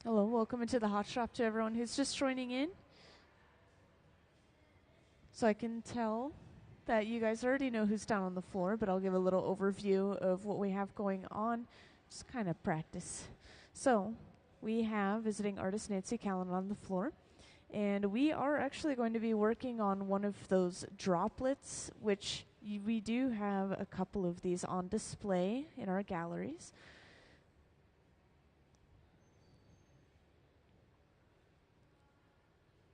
Hello, welcome into the hot shop to everyone who's just joining in. So I can tell that you guys already know who's down on the floor, but I'll give a little overview of what we have going on, just kind of practice. So we have visiting artist Nancy Callan on the floor, and we are actually going to be working on one of those droplets, which we do have a couple of these on display in our galleries.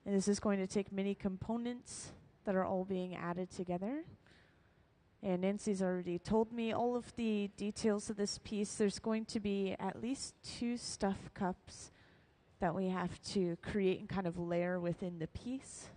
And this is going to take many components that are all being added together. And Nancy's already told me all of the details of this piece. There's going to be at least 2 stuff cups that we have to create and kind of layer within the piece.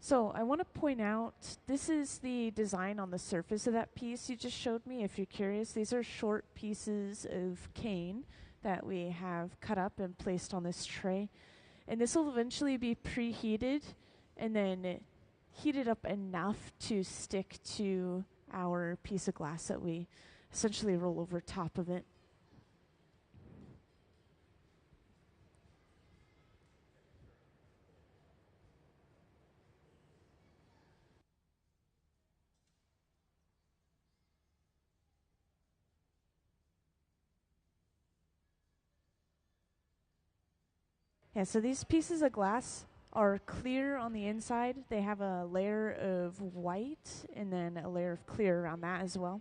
So I want to point out, this is the design on the surface of that piece you just showed me. If you're curious, these are short pieces of cane that we have cut up and placed on this tray. And this will eventually be preheated and then heated up enough to stick to our piece of glass that we essentially roll over top of it. Yeah, so these pieces of glass are clear on the inside. They have a layer of white and then a layer of clear around that as well.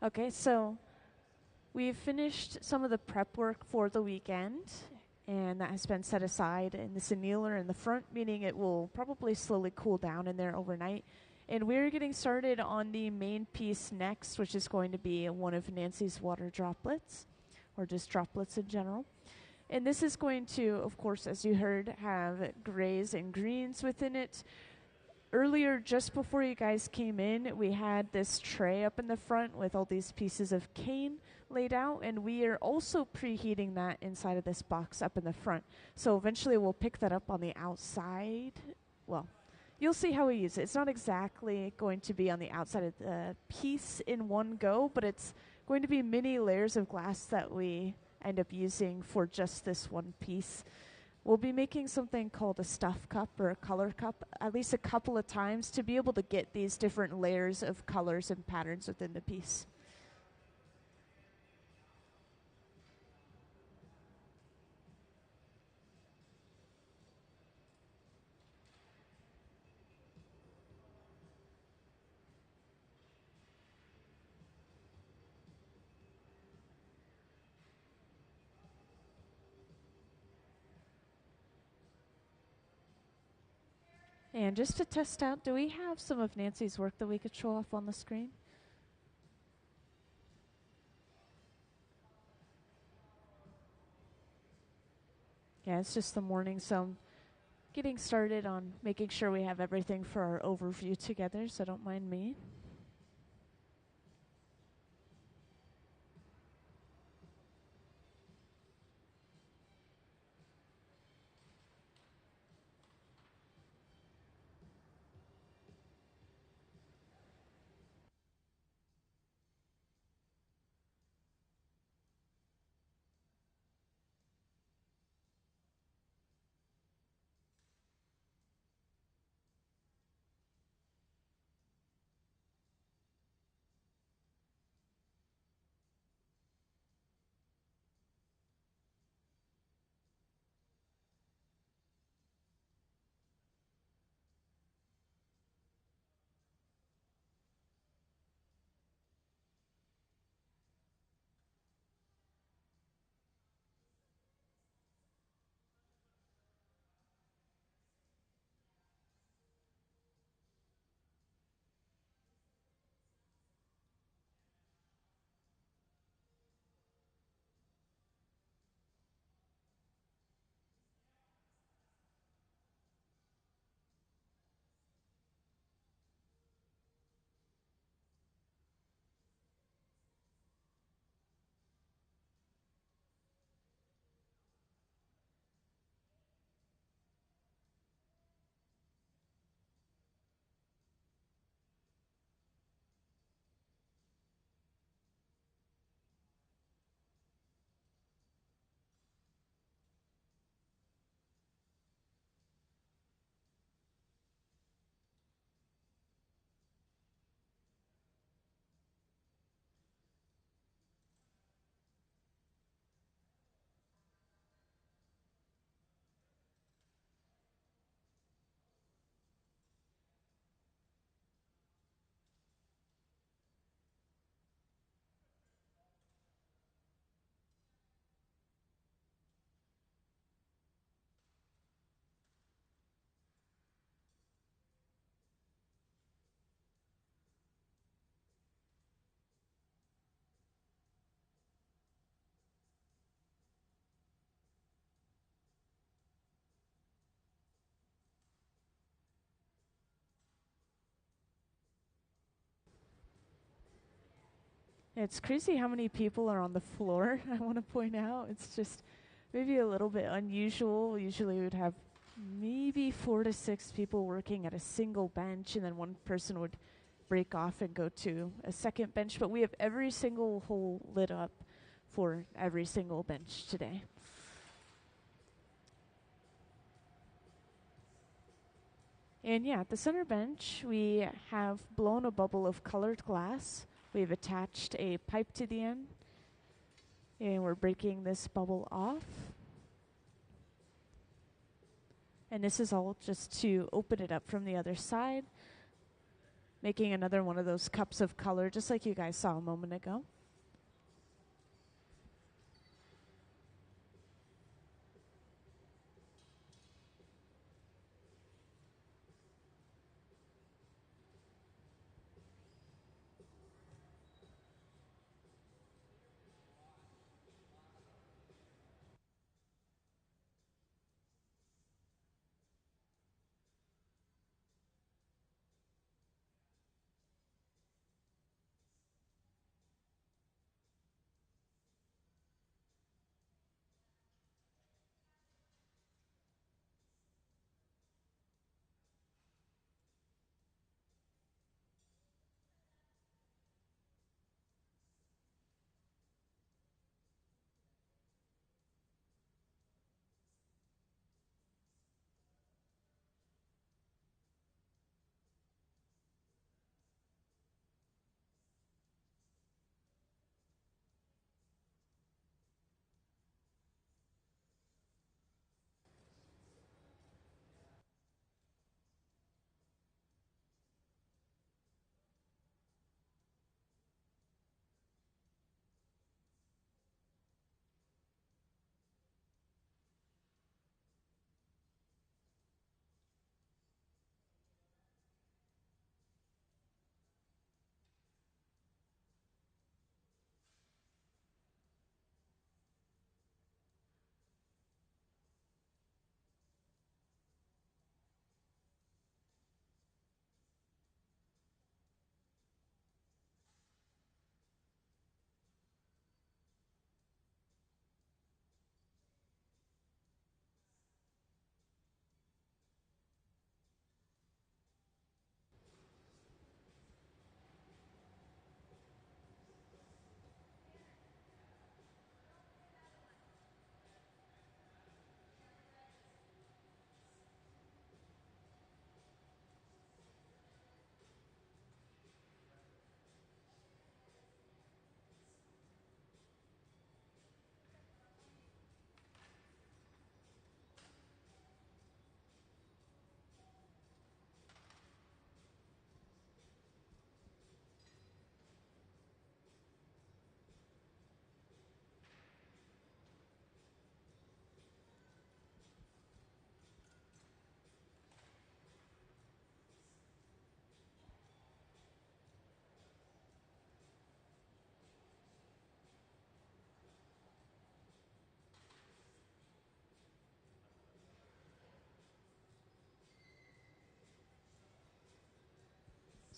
Okay, so we've finished some of the prep work for the weekend, and that has been set aside in this annealer in the front, meaning it will probably slowly cool down in there overnight. And we're getting started on the main piece next, which is going to be one of Nancy's water droplets, or just droplets in general. And this is going to, of course, as you heard, have grays and greens within it. Earlier, just before you guys came in, we had this tray up in the front with all these pieces of cane laid out, and we are also preheating that inside of this box up in the front. So eventually we'll pick that up on the outside. Well, you'll see how we use it. It's not exactly going to be on the outside of the piece in one go, but it's going to be many layers of glass that we end up using for just this one piece. We'll be making something called a stuff cup or a color cup at least a couple of times to be able to get these different layers of colors and patterns within the piece. And just to test out, do we have some of Nancy's work that we could show off on the screen? Yeah, it's just the morning, so I'm getting started on making sure we have everything for our overview together, so don't mind me. It's crazy how many people are on the floor, I want to point out. It's just maybe a little bit unusual. Usually we would have maybe 4 to 6 people working at a single bench, and then one person would break off and go to a second bench. But we have every single hole lit up for every single bench today. And yeah, at the center bench, we have blown a bubble of colored glass. We've attached a pipe to the end, and we're breaking this bubble off. And this is all just to open it up from the other side. making another one of those cups of color, just like you guys saw a moment ago.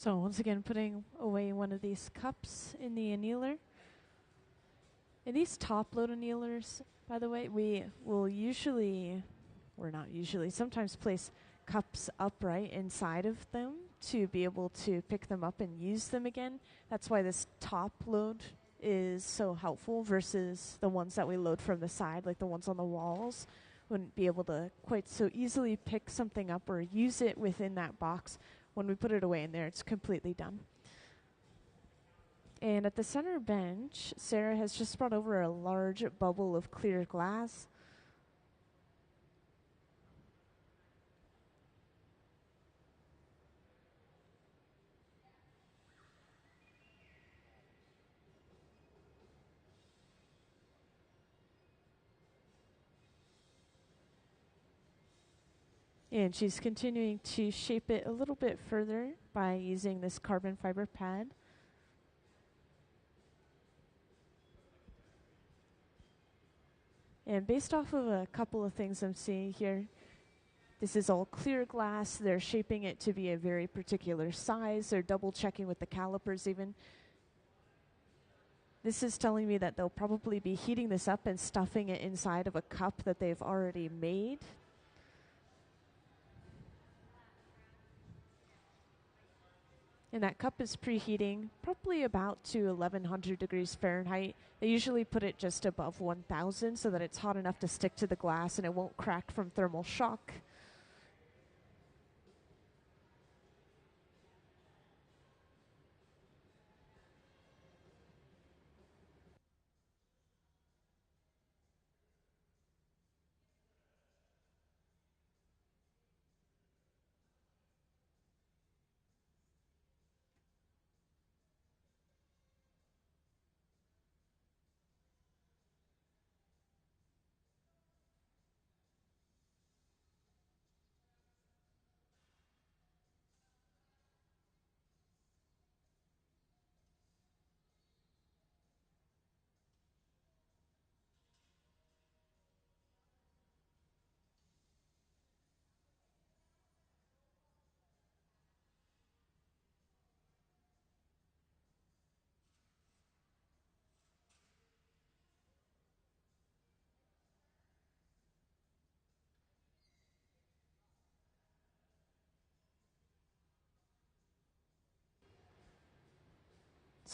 So once again, putting away one of these cups in the annealer. And these top-load annealers, by the way, we will usually, or not usually, sometimes place cups upright inside of them to be able to pick them up and use them again. That's why this top load is so helpful versus the ones that we load from the side, like the ones on the walls. Wouldn't be able to quite so easily pick something up or use it within that box. When we put it away in there, it's completely done. And at the center bench, Sarah has just brought over a large bubble of clear glass. And she's continuing to shape it a little bit further by using this carbon fiber pad. And based off of a couple of things I'm seeing here, this is all clear glass. They're shaping it to be a very particular size. They're double checking with the calipers even. This is telling me that they'll probably be heating this up and stuffing it inside of a cup that they've already made. And that cup is preheating probably about to 1100 degrees Fahrenheit. They usually put it just above 1000 so that it's hot enough to stick to the glass and it won't crack from thermal shock.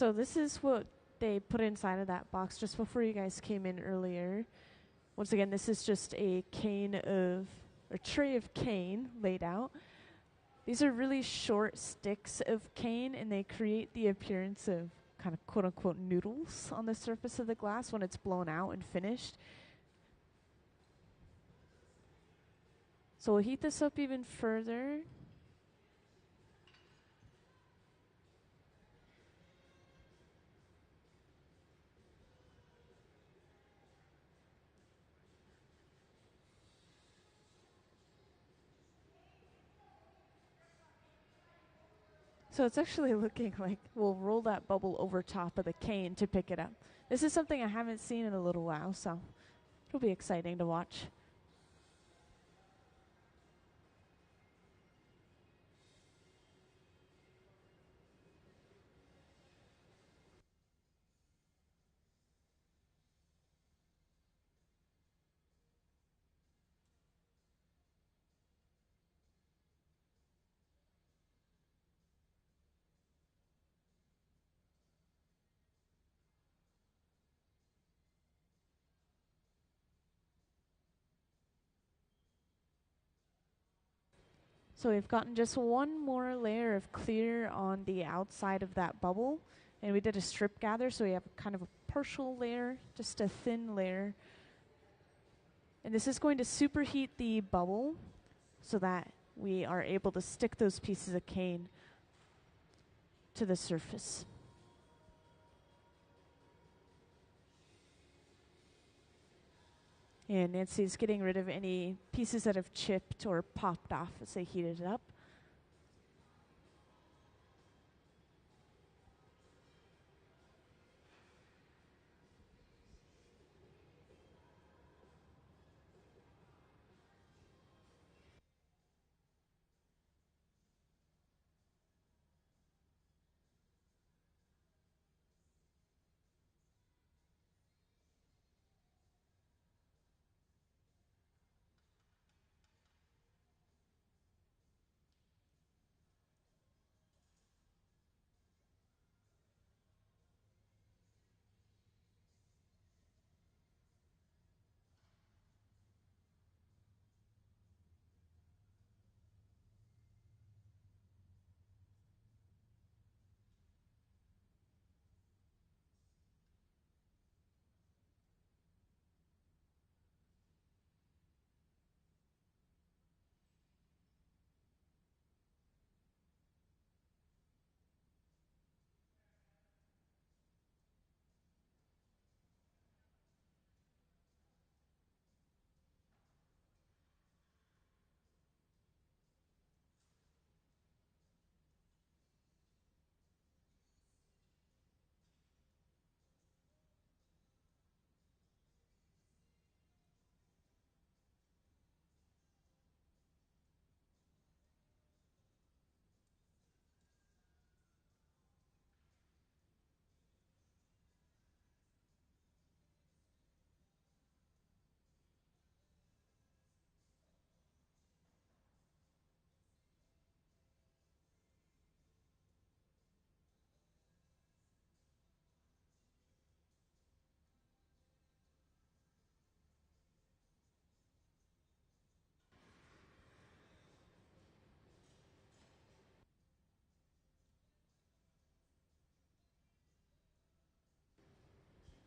So this is what they put inside of that box just before you guys came in earlier. Once again, this is just a tray of cane laid out. These are really short sticks of cane, and they create the appearance of kind of quote-unquote noodles on the surface of the glass when it's blown out and finished. So we'll heat this up even further. So it's actually looking like we'll roll that bubble over top of the cane to pick it up. This is something I haven't seen in a little while, so it'll be exciting to watch. So we've gotten just one more layer of clear on the outside of that bubble. And we did a strip gather, so we have kind of a partial layer, just a thin layer. And this is going to superheat the bubble so that we are able to stick those pieces of cane to the surface. And Nancy's getting rid of any pieces that have chipped or popped off as they heated it up.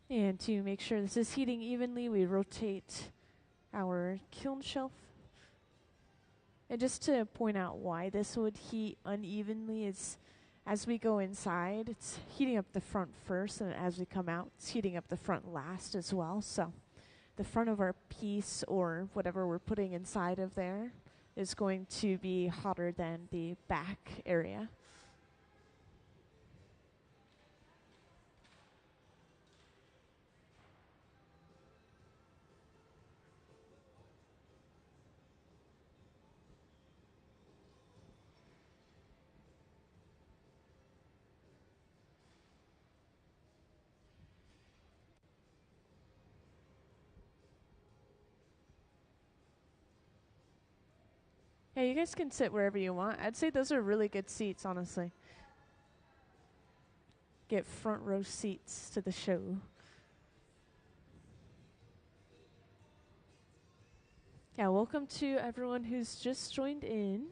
And to make sure this is heating evenly, we rotate our kiln shelf. And just to point out why this would heat unevenly is as we go inside, it's heating up the front first, and as we come out, it's heating up the front last as well. So the front of our piece or whatever we're putting inside of there is going to be hotter than the back area. Yeah, you guys can sit wherever you want. I'd say those are really good seats, honestly. get front row seats to the show. Yeah, welcome to everyone who's just joined in.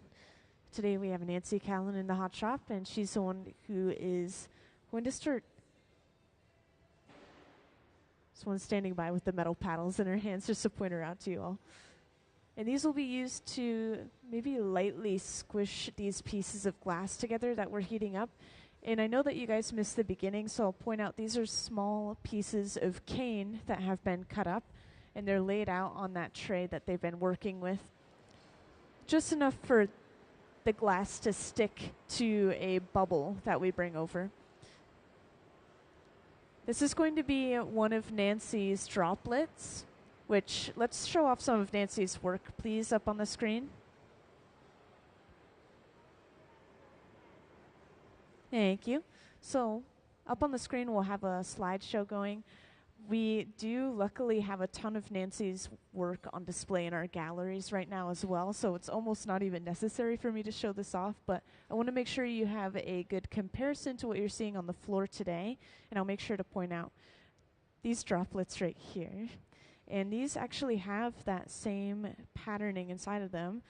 Today we have Nancy Callan in the hot shop, and she's the one who is going to start. This one's standing by with the metal paddles in her hands just to point her out to you all. And these will be used to maybe lightly squish these pieces of glass together that we're heating up. And I know that you guys missed the beginning, so I'll point out these are small pieces of cane that have been cut up, and they're laid out on that tray that they've been working with. Just enough for the glass to stick to a bubble that we bring over. This is going to be one of Nancy's droplets, which, let's show off some of Nancy's work, please, up on the screen. Thank you. So, up on the screen, we'll have a slideshow going. We do luckily have a ton of Nancy's work on display in our galleries right now as well, so it's almost not even necessary for me to show this off, but I want to make sure you have a good comparison to what you're seeing on the floor today, and I'll make sure to point out these droplets right here. And these actually have that same patterning inside of them.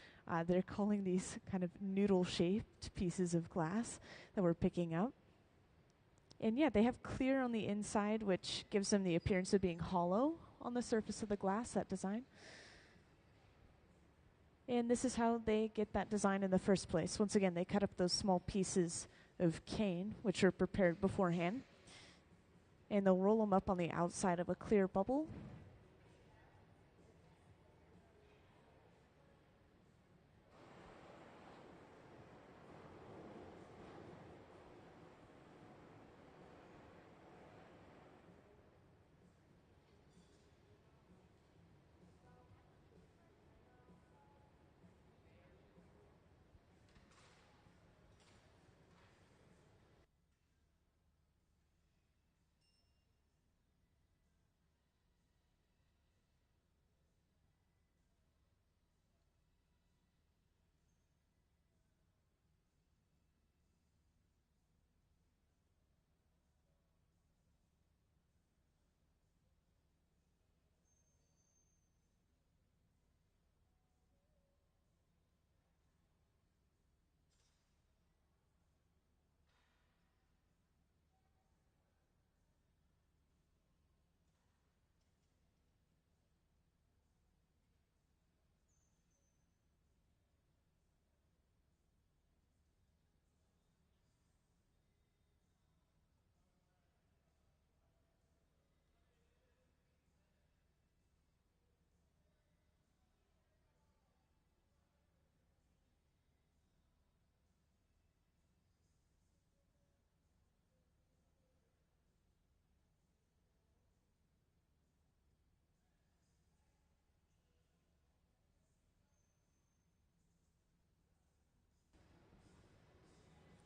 They're calling these kind of noodle-shaped pieces of glass that we're picking up. And yeah, they have clear on the inside, which gives them the appearance of being hollow on the surface of the glass, that design. And this is how they get that design in the first place. Once again, they cut up those small pieces of cane, which are prepared beforehand. And they'll roll them up on the outside of a clear bubble.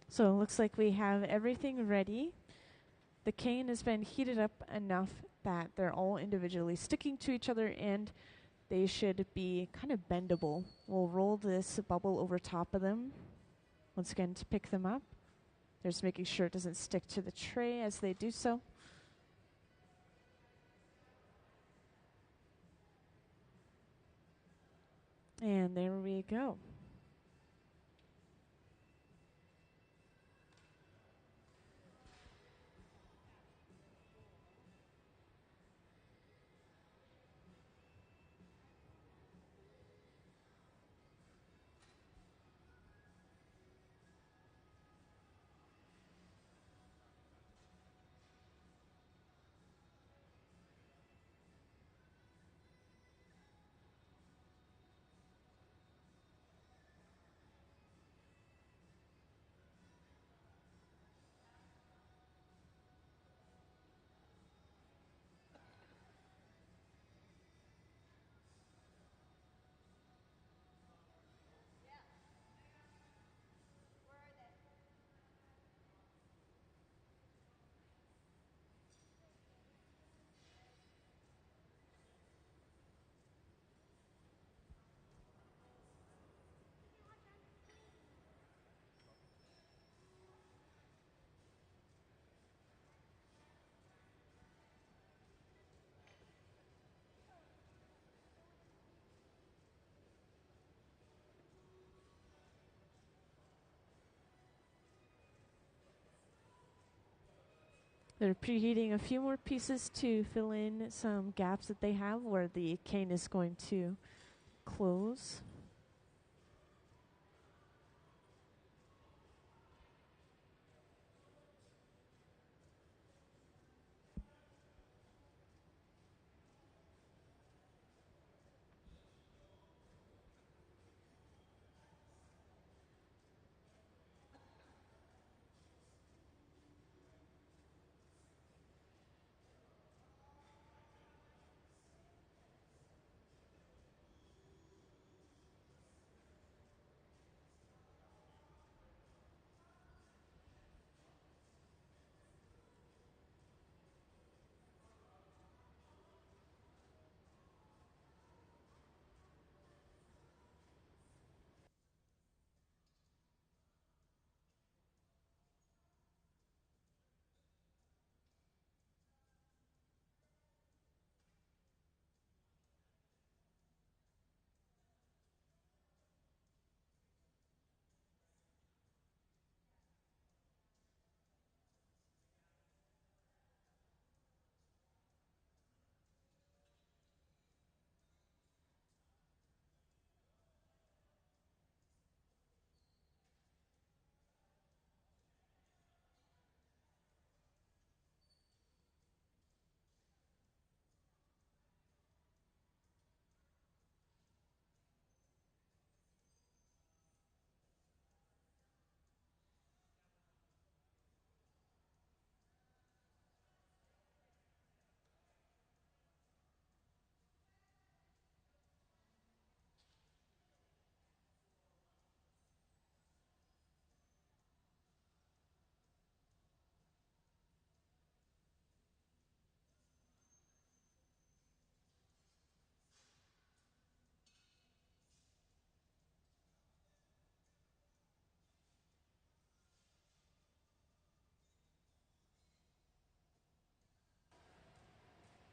So it looks like we have everything ready. The cane has been heated up enough that they're all individually sticking to each other, and they should be kind of bendable. We'll roll this bubble over top of them, once again, to pick them up. They're just making sure it doesn't stick to the tray as they do so. And there we go. They're preheating a few more pieces to fill in some gaps that they have where the cane is going to close.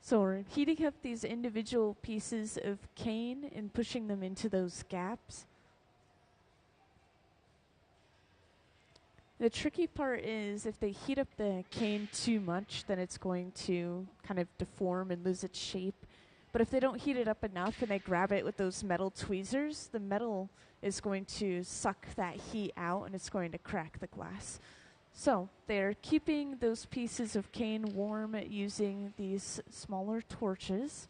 So we're heating up these individual pieces of cane and pushing them into those gaps. The tricky part is if they heat up the cane too much, then it's going to kind of deform and lose its shape. But if they don't heat it up enough and they grab it with those metal tweezers, the metal is going to suck that heat out and it's going to crack the glass. So they're keeping those pieces of cane warm using these smaller torches.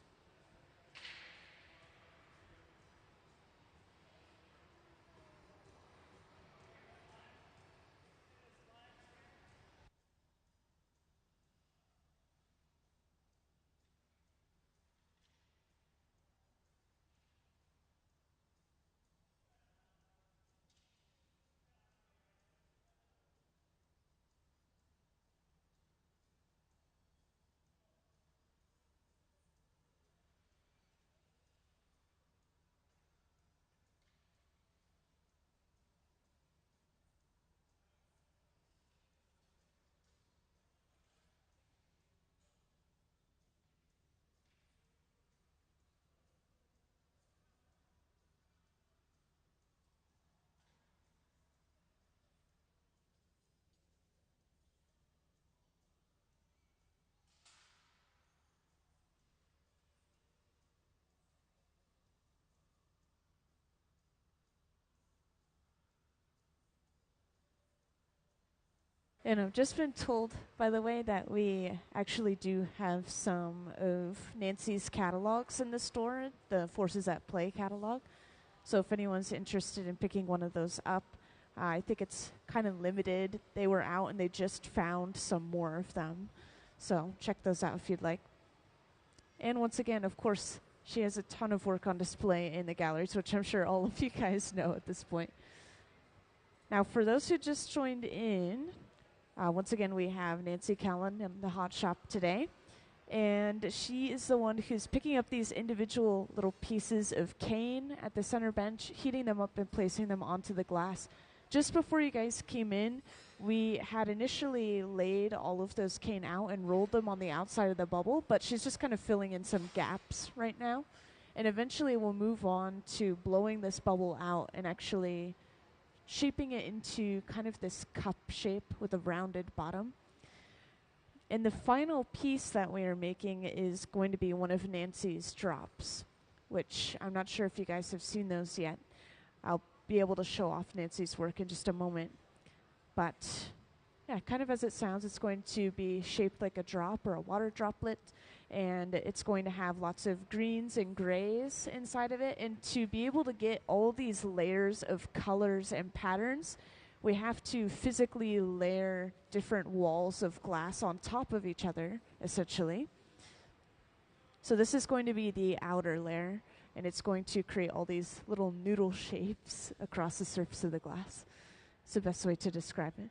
And I've just been told, by the way, that we actually do have some of Nancy's catalogs in the store, the Forces at Play catalog. So if anyone's interested in picking one of those up, I think it's kind of limited. They were out and they just found some more of them. So check those out if you'd like. And once again, of course, she has a ton of work on display in the galleries, which I'm sure all of you guys know at this point. Now, for those who just joined in, once again, we have Nancy Callan in the hot shop today. And she is the one who's picking up these individual little pieces of cane at the center bench, heating them up and placing them onto the glass. Just before you guys came in, we had initially laid all of those cane out and rolled them on the outside of the bubble, but she's just kind of filling in some gaps right now. And eventually we'll move on to blowing this bubble out and actually shaping it into kind of this cup shape with a rounded bottom. And the final piece that we are making is going to be one of Nancy's drops, which I'm not sure if you guys have seen those yet. I'll be able to show off Nancy's work in just a moment. But yeah, kind of as it sounds, it's going to be shaped like a drop or a water droplet, and it's going to have lots of greens and grays inside of it. And to be able to get all these layers of colors and patterns, we have to physically layer different walls of glass on top of each other, essentially. So this is going to be the outer layer, and it's going to create all these little noodle shapes across the surface of the glass. It's the best way to describe it.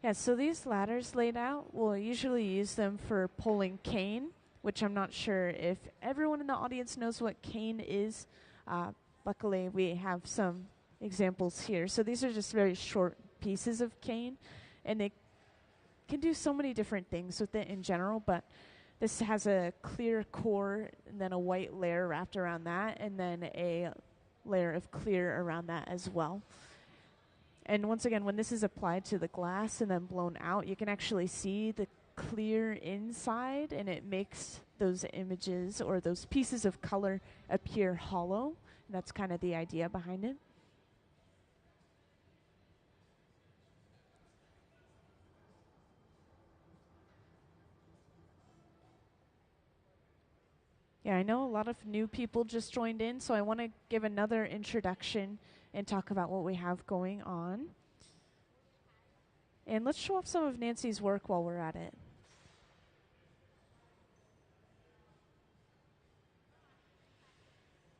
Yeah, so these ladders laid out, we'll usually use them for pulling cane, which I'm not sure if everyone in the audience knows what cane is. Luckily, we have some examples here. So these are just very short pieces of cane, and they can do so many different things with it in general, but this has a clear core and then a white layer wrapped around that, and then a layer of clear around that as well. And once again, when this is applied to the glass and then blown out, you can actually see the clear inside, and it makes those images or those pieces of color appear hollow. And that's kind of the idea behind it. Yeah, I know a lot of new people just joined in, so I want to give another introduction and talk about what we have going on. And let's show off some of Nancy's work while we're at it.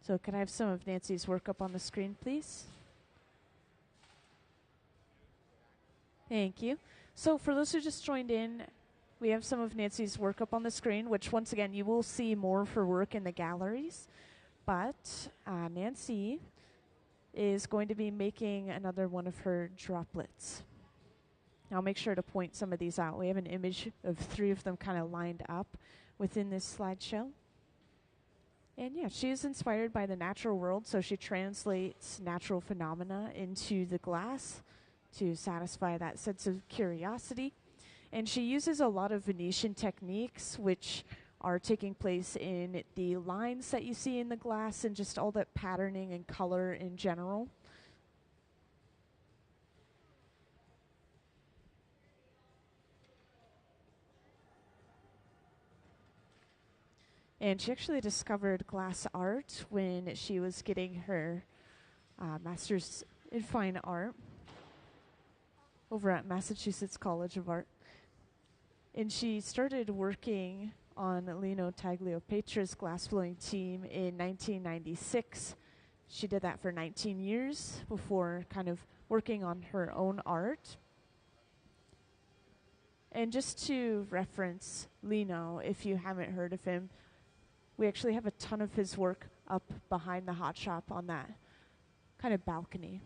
So could I have some of Nancy's work up on the screen, please? Thank you. So for those who just joined in, we have some of Nancy's work up on the screen, which once again, you will see more for work in the galleries. But Nancy is going to be making another one of her droplets. I'll make sure to point some of these out. We have an image of 3 of them kind of lined up within this slideshow. And yeah, she is inspired by the natural world, so she translates natural phenomena into the glass to satisfy that sense of curiosity. And she uses a lot of Venetian techniques, which are taking place in the lines that you see in the glass and just all that patterning and color in general. And she actually discovered glass art when she was getting her master's in fine art over at Massachusetts College of Art. And she started working on Lino Tagliopietro's glassblowing team in 1996. She did that for 19 years before kind of working on her own art. And just to reference Lino, if you haven't heard of him, we actually have a ton of his work up behind the hot shop on that kind of balcony.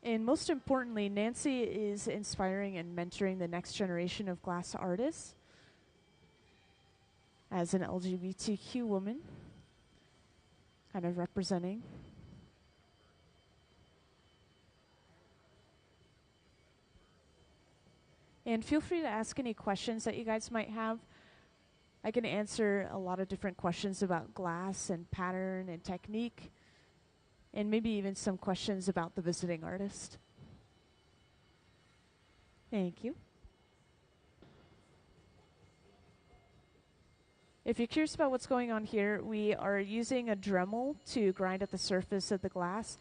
And most importantly, Nancy is inspiring and mentoring the next generation of glass artists as an LGBTQ woman, kind of representing. And feel free to ask any questions that you guys might have. I can answer a lot of different questions about glass and pattern and technique, and maybe even some questions about the visiting artist. Thank you. If you're curious about what's going on here, we are using a Dremel to grind at the surface of the glass,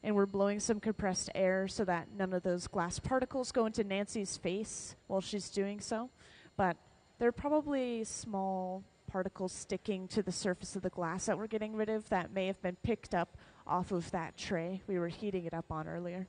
and we're blowing some compressed air so that none of those glass particles go into Nancy's face while she's doing so. But there are probably small particles sticking to the surface of the glass that we're getting rid of that may have been picked up off of that tray we were heating it up on earlier.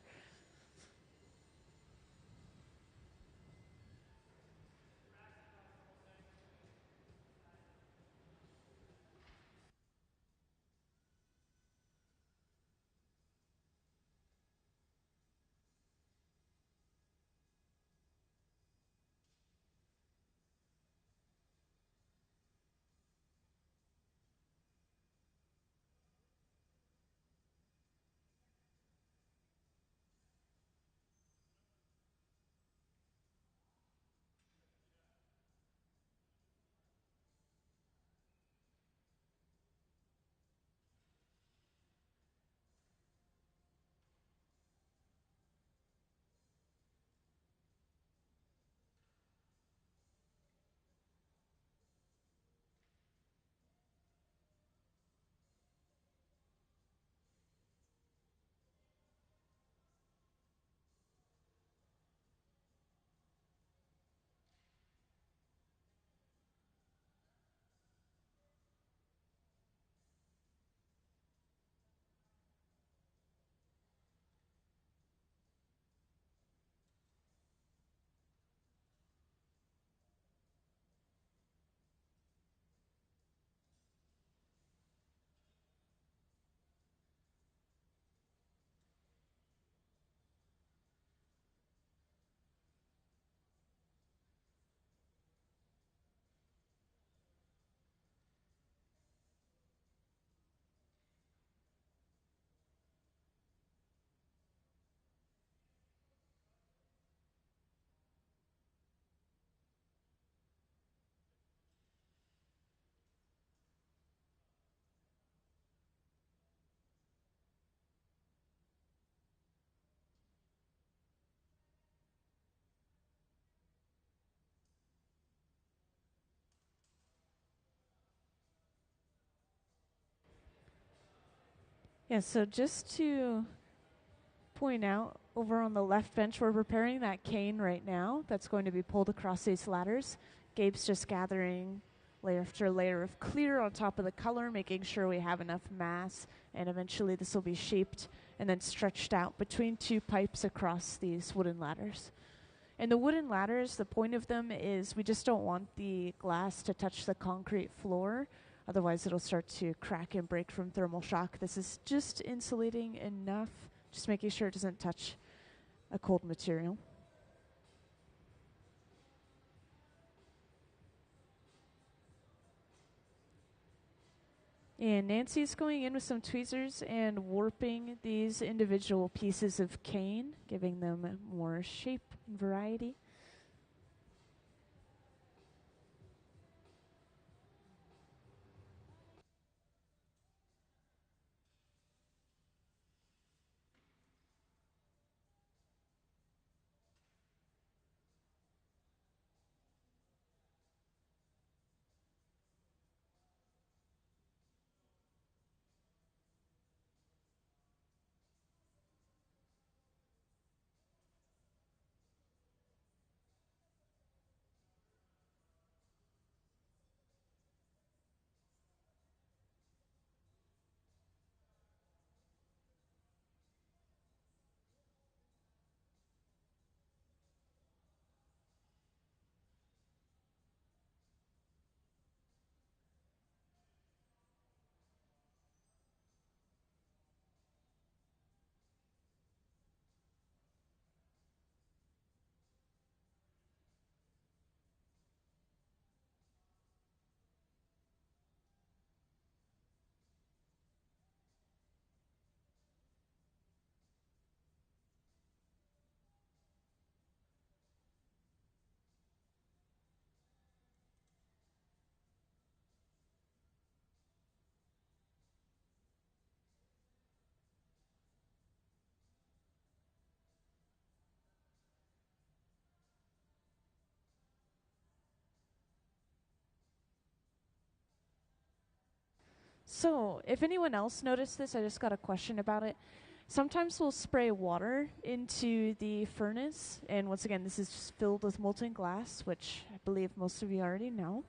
Yeah, so just to point out, over on the left bench, we're preparing that cane right now that's going to be pulled across these ladders. Gabe's just gathering layer after layer of clear on top of the color, making sure we have enough mass, and eventually this will be shaped and then stretched out between two pipes across these wooden ladders. And the wooden ladders, the point of them is we just don't want the glass to touch the concrete floor. Otherwise, it'll start to crack and break from thermal shock. This is just insulating enough, just making sure it doesn't touch a cold material. And Nancy's going in with some tweezers and warping these individual pieces of cane, giving them more shape and variety. So, if anyone else noticed this, I just got a question about it. Sometimes we'll spray water into the furnace, and once again, this is just filled with molten glass, which I believe most of you already know.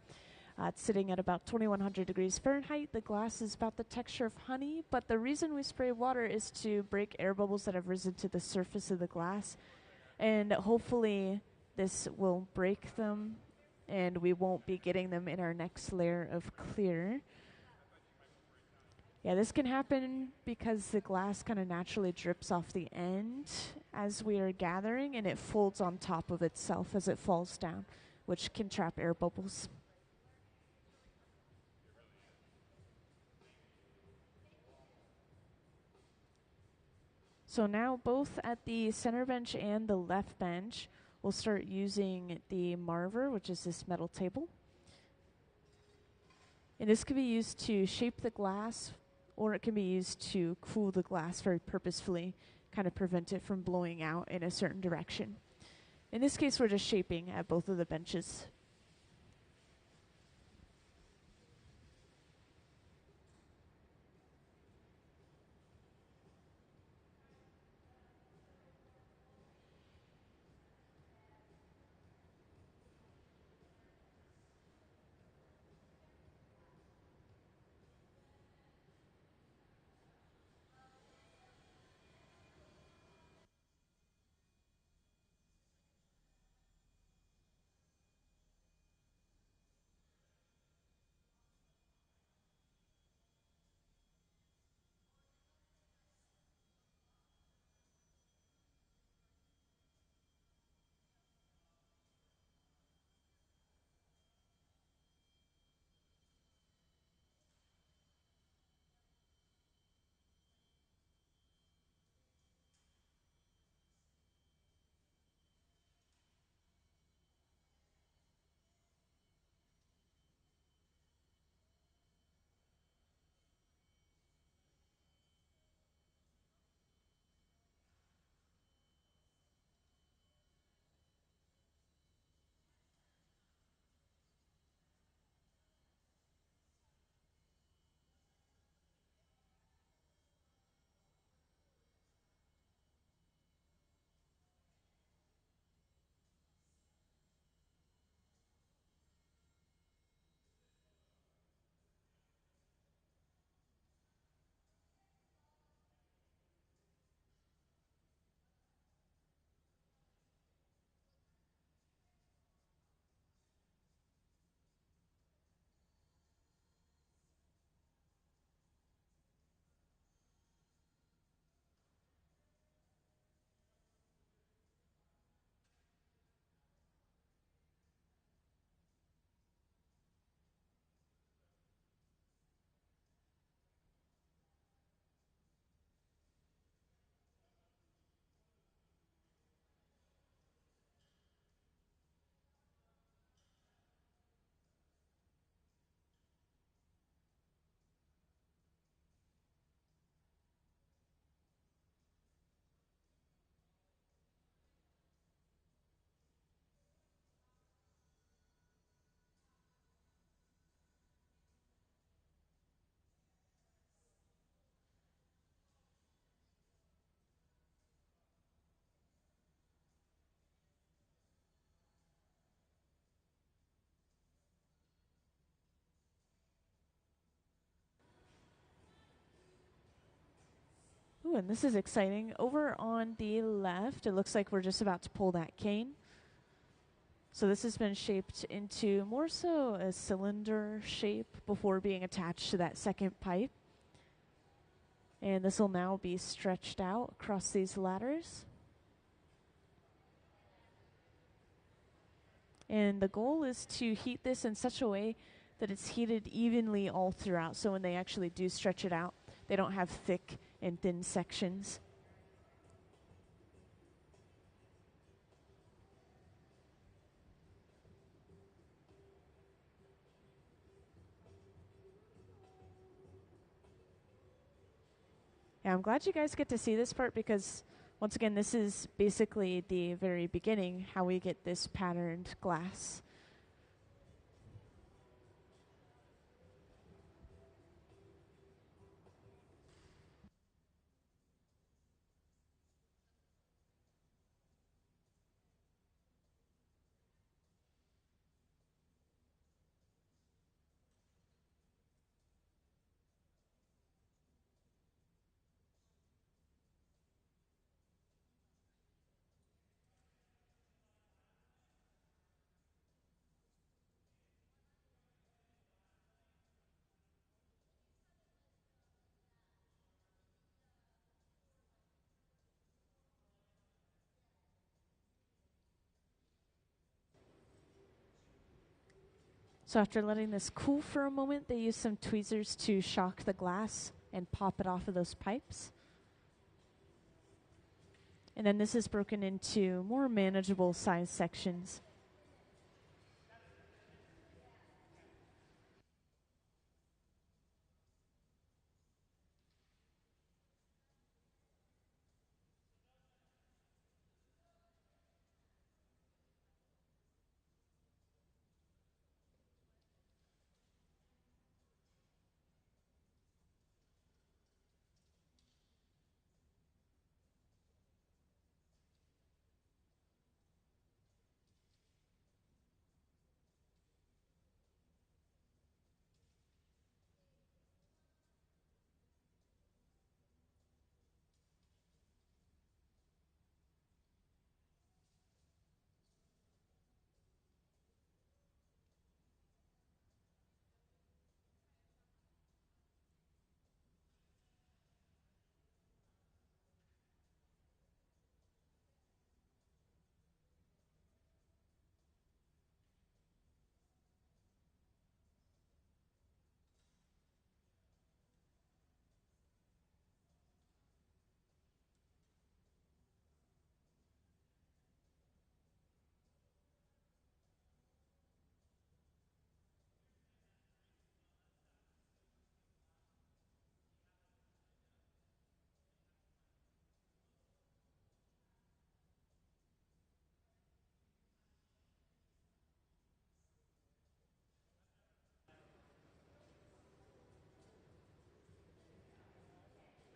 It's sitting at about 2100 degrees Fahrenheit. The glass is about the texture of honey, but the reason we spray water is to break air bubbles that have risen to the surface of the glass, and hopefully this will break them, and we won't be getting them in our next layer of clear. Yeah, this can happen because the glass kind of naturally drips off the end as we are gathering, and it folds on top of itself as it falls down, which can trap air bubbles. So now both at the center bench and the left bench, we'll start using the marver, which is this metal table. And this can be used to shape the glass, or it can be used to cool the glass very purposefully, kind of prevent it from blowing out in a certain direction. In this case, we're just shaping at both of the benches. Ooh, and this is exciting. Over on the left, it looks like we're just about to pull that cane. So this has been shaped into more so a cylinder shape before being attached to that second pipe. And this will now be stretched out across these ladders. And the goal is to heat this in such a way that it's heated evenly all throughout. So when they actually do stretch it out, they don't have thick and thin sections. Yeah, I'm glad you guys get to see this part because, once again, this is basically the very beginning, how we get this patterned glass. So after letting this cool for a moment, they use some tweezers to shock the glass and pop it off of those pipes. And then this is broken into more manageable size sections.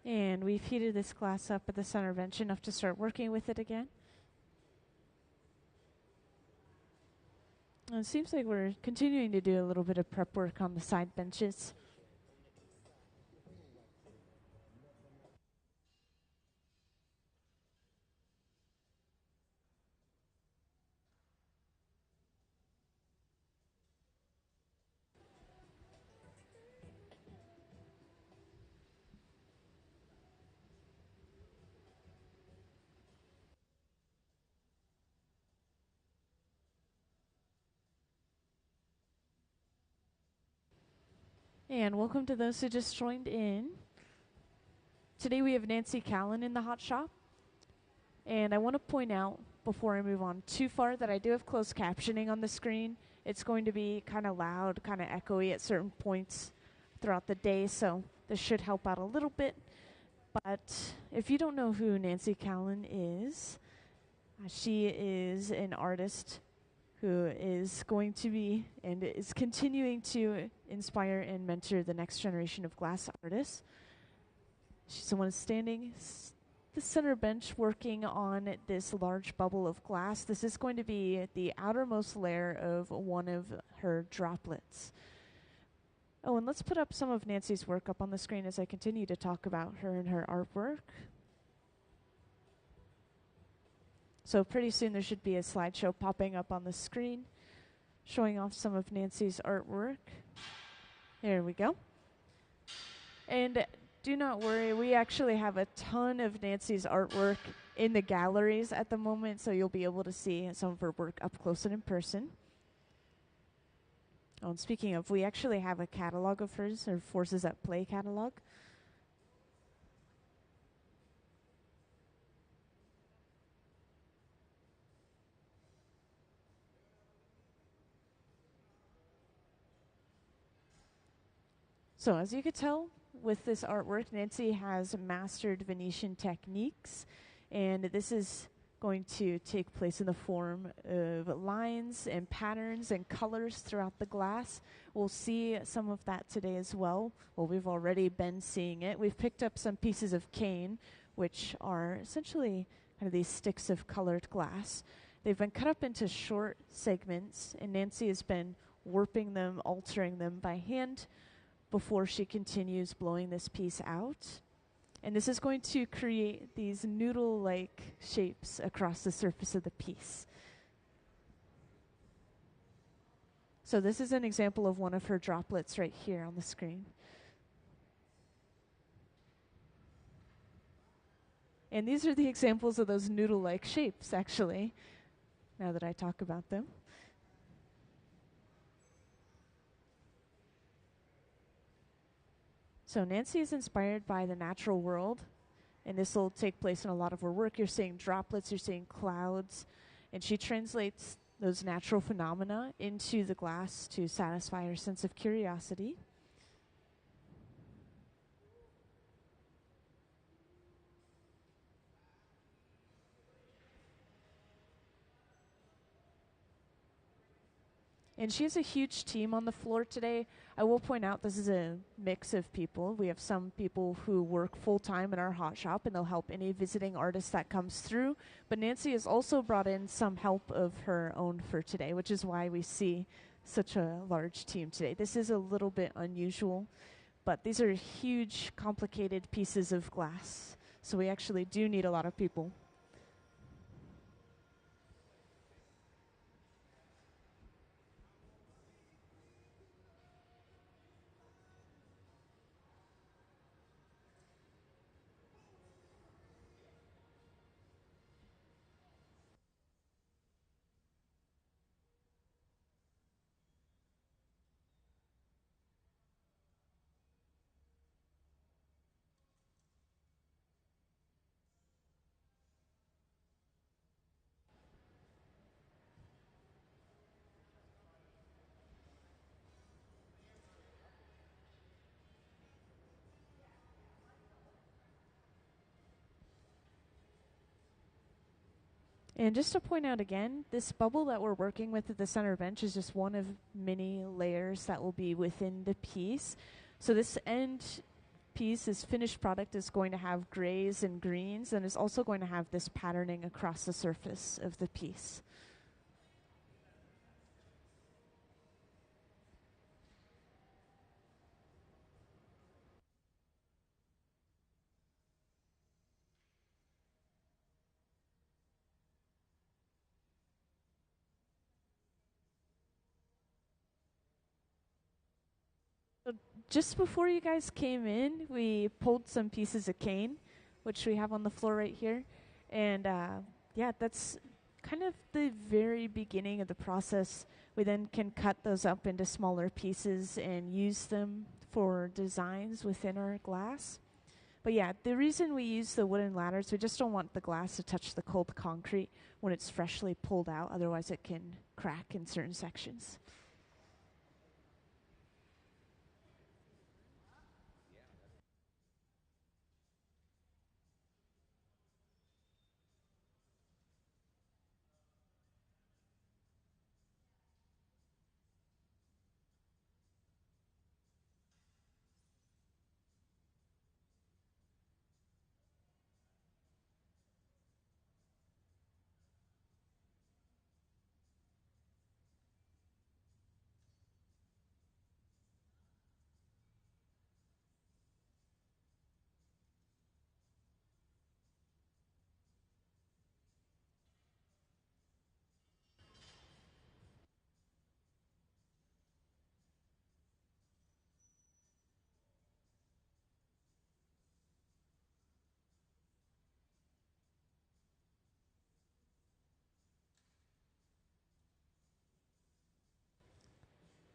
And we've heated this glass up at the center bench enough to start working with it again. And it seems like we're continuing to do a little bit of prep work on the side benches. And welcome to those who just joined in. Today we have Nancy Callan in the hot shop. And I want to point out, before I move on too far, that I do have closed captioning on the screen. It's going to be kind of loud, kind of echoey at certain points throughout the day, so this should help out a little bit. But if you don't know who Nancy Callan is, she is an artist who is going to be and is continuing to inspire and mentor the next generation of glass artists. She's the one standing the center bench working on this large bubble of glass. This is going to be the outermost layer of one of her droplets. Oh, and let's put up some of Nancy's work up on the screen as I continue to talk about her and her artwork. So pretty soon there should be a slideshow popping up on the screen showing off some of Nancy's artwork. There we go. And do not worry, we actually have a ton of Nancy's artwork in the galleries at the moment, so you'll be able to see some of her work up close and in person. Oh, and speaking of, we actually have a catalog of hers, her Forces at Play catalog. So as you could tell, with this artwork, Nancy has mastered Venetian techniques, and this is going to take place in the form of lines and patterns and colors throughout the glass. We'll see some of that today as well. Well, we've already been seeing it. We've picked up some pieces of cane, which are essentially kind of these sticks of colored glass. They've been cut up into short segments, and Nancy has been warping them, altering them by hand before she continues blowing this piece out. And this is going to create these noodle-like shapes across the surface of the piece. So this is an example of one of her droplets right here on the screen. And these are the examples of those noodle-like shapes, actually, now that I talk about them. So Nancy is inspired by the natural world, and this will take place in a lot of her work. You're seeing droplets, you're seeing clouds, and she translates those natural phenomena into the glass to satisfy her sense of curiosity. And she has a huge team on the floor today. I will point out this is a mix of people. We have some people who work full time in our hot shop and they'll help any visiting artist that comes through. But Nancy has also brought in some help of her own for today, which is why we see such a large team today. This is a little bit unusual, but these are huge, complicated pieces of glass. So we actually do need a lot of people. And just to point out again, this bubble that we're working with at the center bench is just one of many layers that will be within the piece. So this end piece, this finished product, is going to have grays and greens, and is also going to have this patterning across the surface of the piece. So just before you guys came in, we pulled some pieces of cane, which we have on the floor right here. And yeah, that's kind of the very beginning of the process. We then can cut those up into smaller pieces and use them for designs within our glass. But yeah, the reason we use the wooden ladders, we just don't want the glass to touch the cold concrete when it's freshly pulled out. Otherwise, it can crack in certain sections.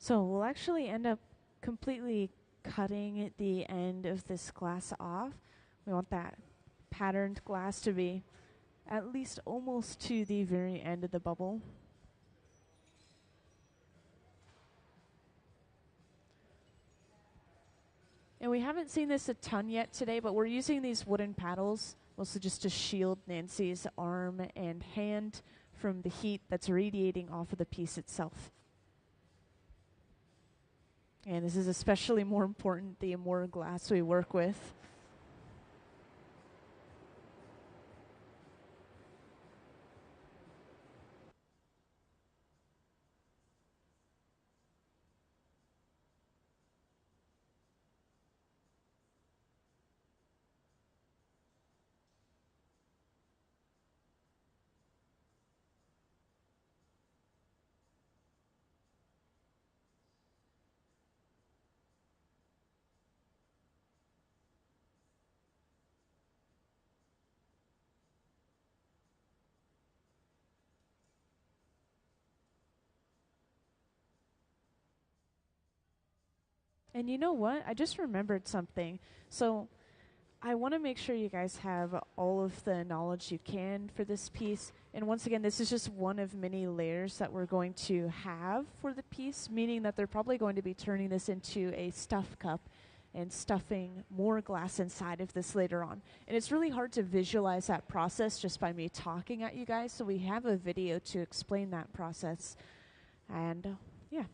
So we'll actually end up completely cutting the end of this glass off. We want that patterned glass to be at least almost to the very end of the bubble. And we haven't seen this a ton yet today, but we're using these wooden paddles mostly just to shield Nancy's arm and hand from the heat that's radiating off of the piece itself. And this is especially more important the more glass we work with. And you know what? I just remembered something. So I want to make sure you guys have all of the knowledge you can for this piece. And once again, this is just one of many layers that we're going to have for the piece, meaning that they're probably going to be turning this into a stuff cup and stuffing more glass inside of this later on. And it's really hard to visualize that process just by me talking at you guys, so we have a video to explain that process. And yeah,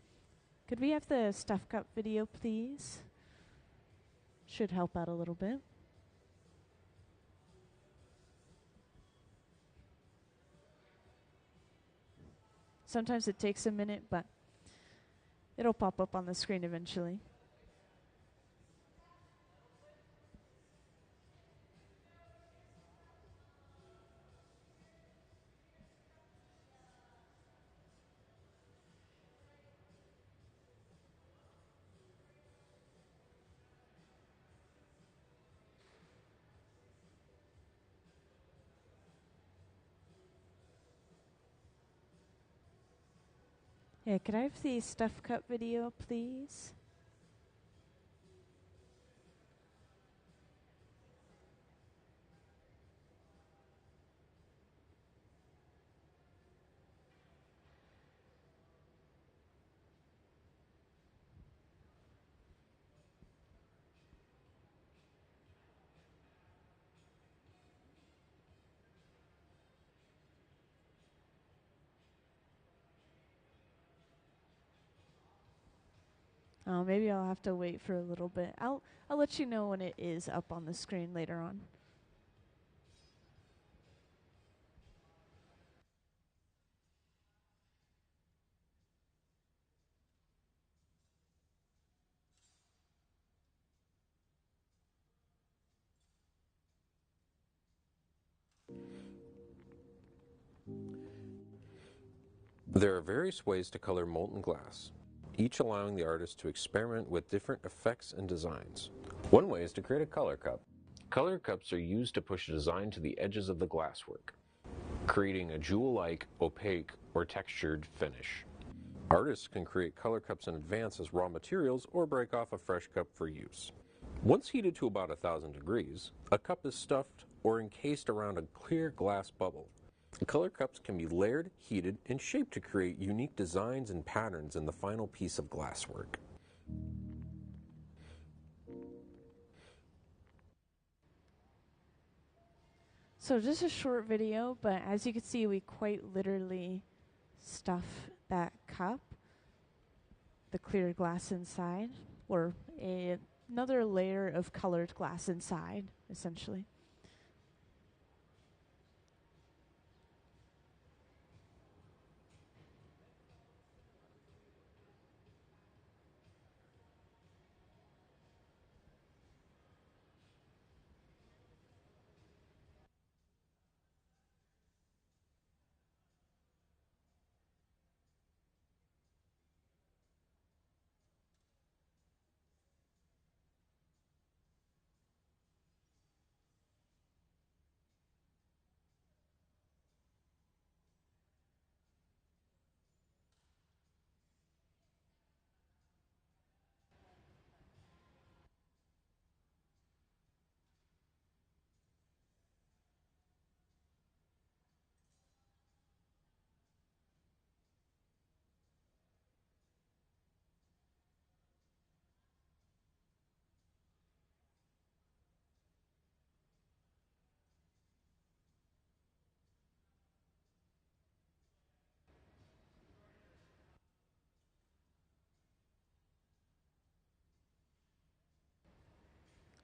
could we have the stuff cup video, please? Should help out a little bit. Sometimes it takes a minute, but it'll pop up on the screen eventually. Yeah, could I have the stuff cup video, please? Maybe I'll have to wait for a little bit. I'll let you know when it is up on the screen later on. There are various ways to color molten glass, each allowing the artist to experiment with different effects and designs. One way is to create a color cup. Color cups are used to push a design to the edges of the glasswork, creating a jewel-like, opaque, or textured finish. Artists can create color cups in advance as raw materials or break off a fresh cup for use. Once heated to about 1,000 degrees, a cup is stuffed or encased around a clear glass bubble. Color cups can be layered, heated, and shaped to create unique designs and patterns in the final piece of glasswork. So just a short video, but as you can see, we quite literally stuff that cup, the clear glass inside, or another layer of colored glass inside, essentially.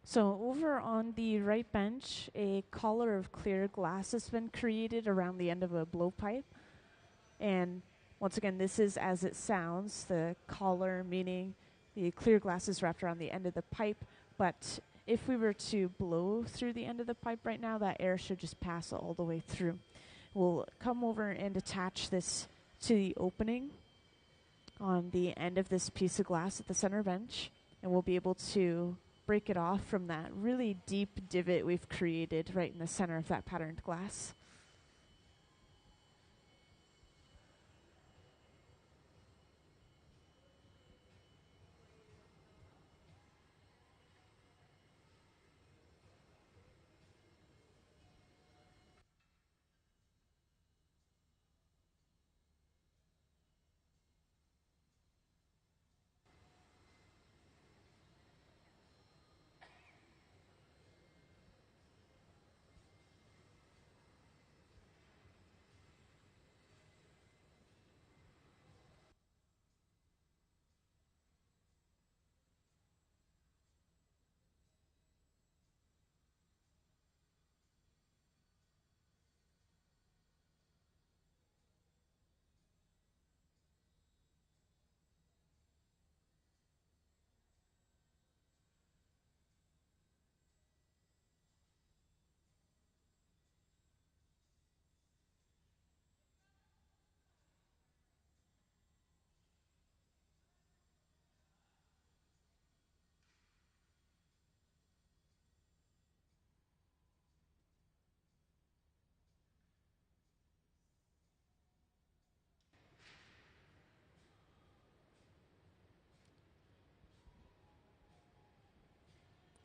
So over on the right bench, a collar of clear glass has been created around the end of a blowpipe. And once again, this is as it sounds, the collar meaning the clear glass is wrapped around the end of the pipe. But if we were to blow through the end of the pipe right now, that air should just pass all the way through. We'll come over and attach this to the opening on the end of this piece of glass at the center bench, and we'll be able to break it off from that really deep divot we've created right in the center of that patterned glass.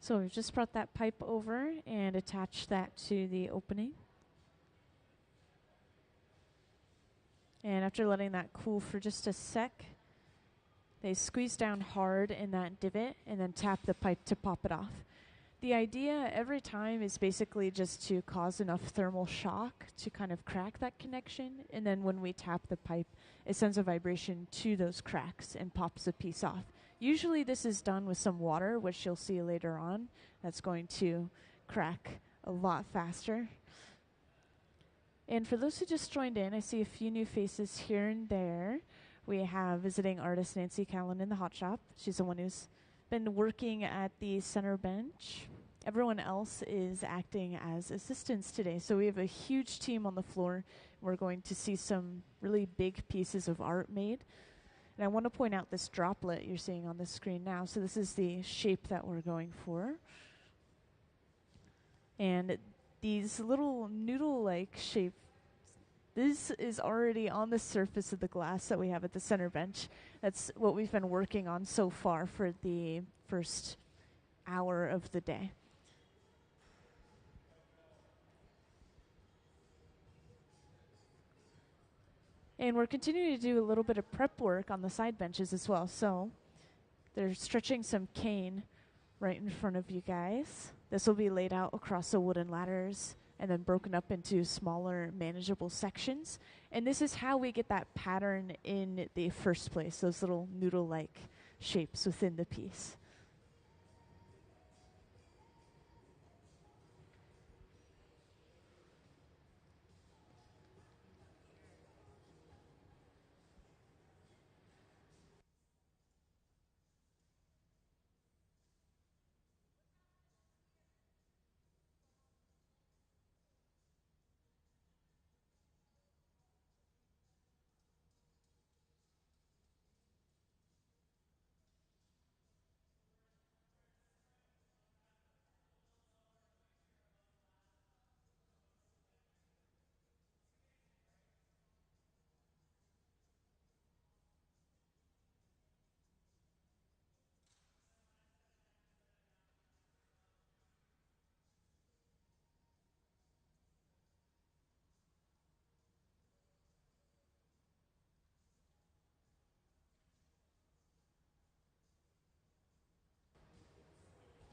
So we've just brought that pipe over and attached that to the opening. And after letting that cool for just a sec, they squeeze down hard in that divot and then tap the pipe to pop it off. The idea every time is basically just to cause enough thermal shock to kind of crack that connection. And then when we tap the pipe, it sends a vibration to those cracks and pops the piece off. Usually this is done with some water, which you'll see later on. That's going to crack a lot faster. And for those who just joined in, I see a few new faces here and there. We have visiting artist Nancy Callan in the hot shop. She's the one who's been working at the center bench. Everyone else is acting as assistants today. So we have a huge team on the floor. We're going to see some really big pieces of art made. And I want to point out this droplet you're seeing on the screen now. So this is the shape that we're going for. And these little noodle-like shapes, this is already on the surface of the glass that we have at the center bench. That's what we've been working on so far for the first hour of the day. And we're continuing to do a little bit of prep work on the side benches as well. So they're stretching some cane right in front of you guys. This will be laid out across the wooden ladders and then broken up into smaller, manageable sections. And this is how we get that pattern in the first place, those little noodle-like shapes within the piece.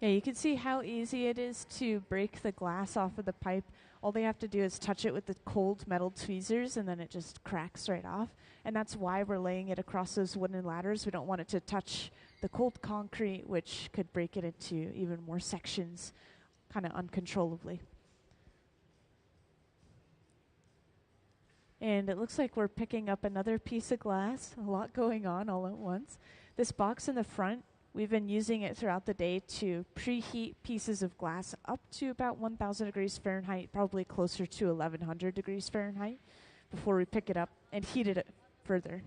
Yeah, you can see how easy it is to break the glass off of the pipe. All they have to do is touch it with the cold metal tweezers, and then it just cracks right off. And that's why we're laying it across those wooden ladders. We don't want it to touch the cold concrete, which could break it into even more sections kind of uncontrollably. And it looks like we're picking up another piece of glass, a lot going on all at once. This box in the front, we've been using it throughout the day to preheat pieces of glass up to about 1,000 degrees Fahrenheit, probably closer to 1,100 degrees Fahrenheit, before we pick it up and heat it further.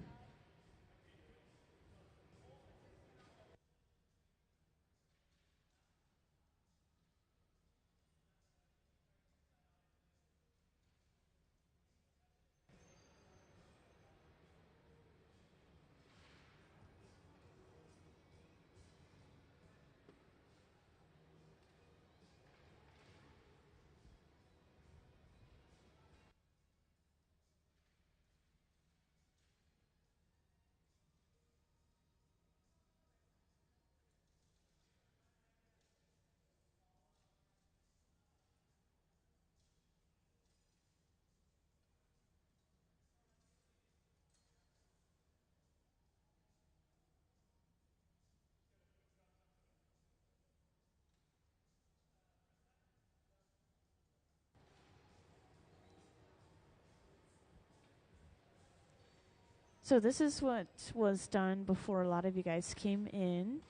So this is what was done before a lot of you guys came in.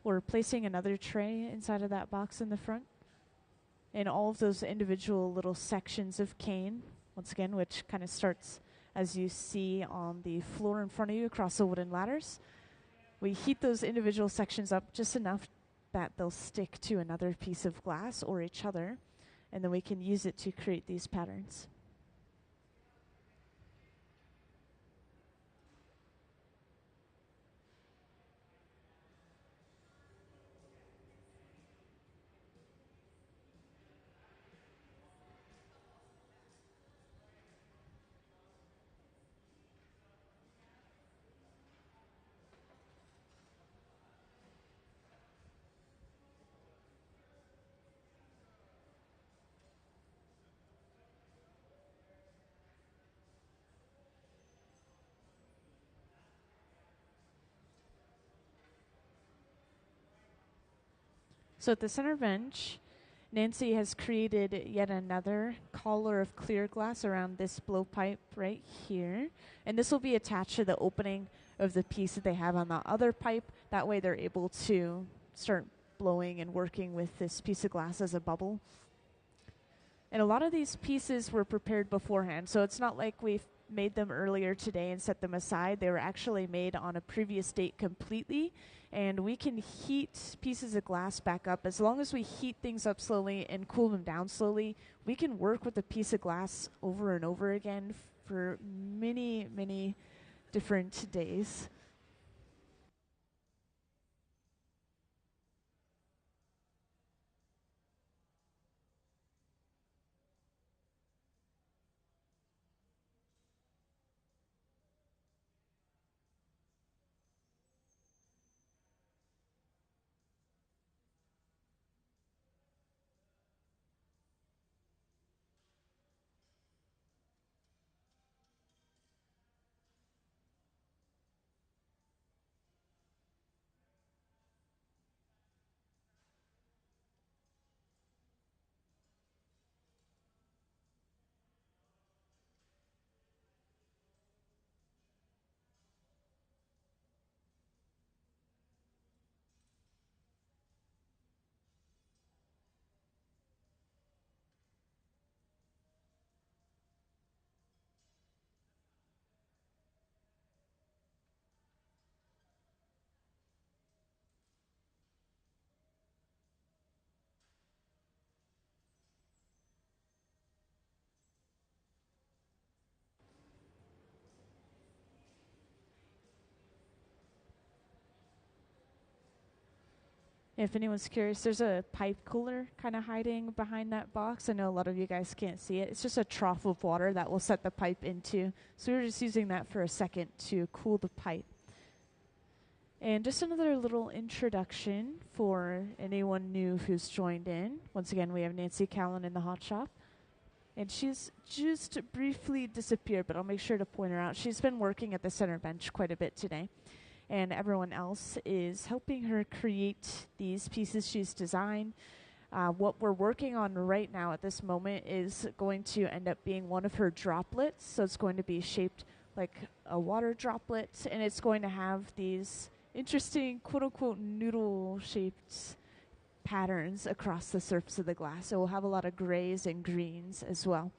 We're placing another tray inside of that box in the front. And all of those individual little sections of cane, once again, which kind of starts as you see on the floor in front of you across the wooden ladders. We heat those individual sections up just enough that they'll stick to another piece of glass or each other, and then we can use it to create these patterns. So at the center bench, Nancy has created yet another collar of clear glass around this blowpipe right here. And this will be attached to the opening of the piece that they have on the other pipe. That way they're able to start blowing and working with this piece of glass as a bubble. And a lot of these pieces were prepared beforehand, so it's not like we've made them earlier today and set them aside. They were actually made on a previous date completely, and we can heat pieces of glass back up. As long as we heat things up slowly and cool them down slowly, we can work with a piece of glass over and over again for many, many different days. If anyone's curious, there's a pipe cooler kind of hiding behind that box. I know a lot of you guys can't see it. It's just a trough of water that we'll set the pipe into. So we're just using that for a second to cool the pipe. And just another little introduction for anyone new who's joined in. Once again, we have Nancy Callan in the hot shop. And she's just briefly disappeared, but I'll make sure to point her out. She's been working at the center bench quite a bit today. And everyone else is helping her create these pieces she's designed. What we're working on right now at this moment is going to end up being one of her droplets. So it's going to be shaped like a water droplet, and it's going to have these interesting quote-unquote noodle-shaped patterns across the surface of the glass. So we'll have a lot of grays and greens as well.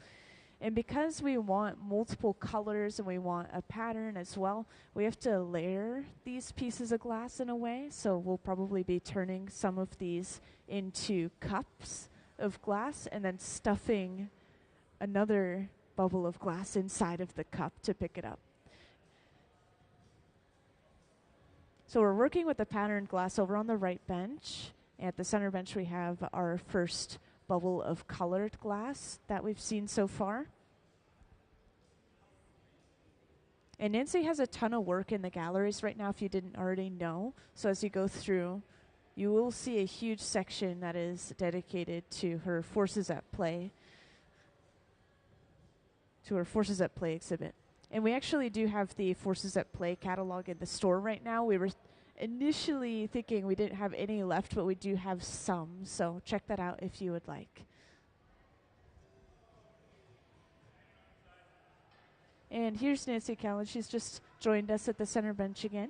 And because we want multiple colors and we want a pattern as well, we have to layer these pieces of glass in a way. So we'll probably be turning some of these into cups of glass and then stuffing another bubble of glass inside of the cup to pick it up. So we're working with the patterned glass over on the right bench. At the center bench, we have our first bubble of colored glass that we've seen so far. And Nancy has a ton of work in the galleries right now, if you didn't already know. So as you go through, you will see a huge section that is dedicated to her Forces at Play, exhibit. And we actually do have the Forces at Play catalog in the store right now. We were initially thinking we didn't have any left, but we do have some. So check that out if you would like. And here's Nancy Callan. She's just joined us at the center bench again.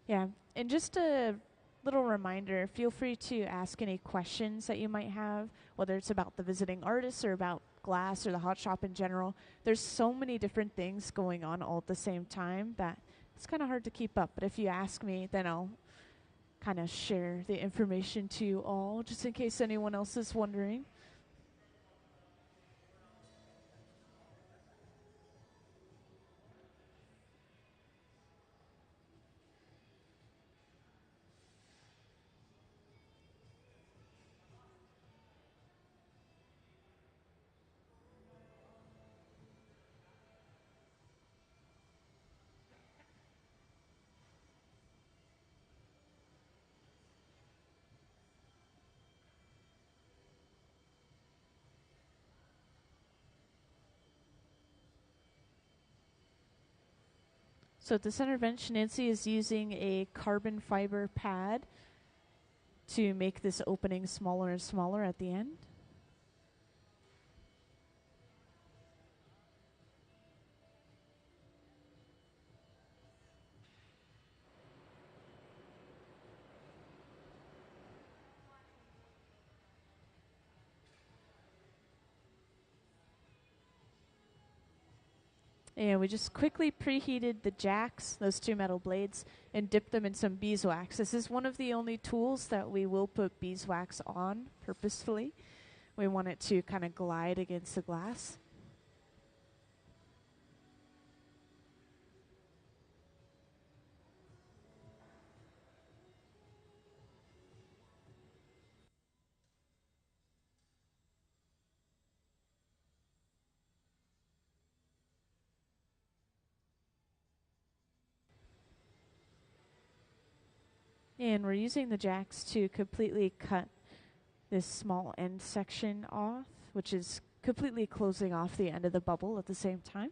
Yeah, and just a little reminder, feel free to ask any questions that you might have, whether it's about the visiting artists or about glass or the hot shop in general. There's so many different things going on all at the same time that it's kind of hard to keep up. But if you ask me, then I'll kind of share the information to you all, just in case anyone else is wondering. So at the center bench, Nancy is using a carbon fiber pad to make this opening smaller and smaller at the end. And we just quickly preheated the jacks, those two metal blades, and dipped them in some beeswax. This is one of the only tools that we will put beeswax on purposefully. We want it to kind of glide against the glass. And we're using the jacks to completely cut this small end section off, which is completely closing off the end of the bubble at the same time.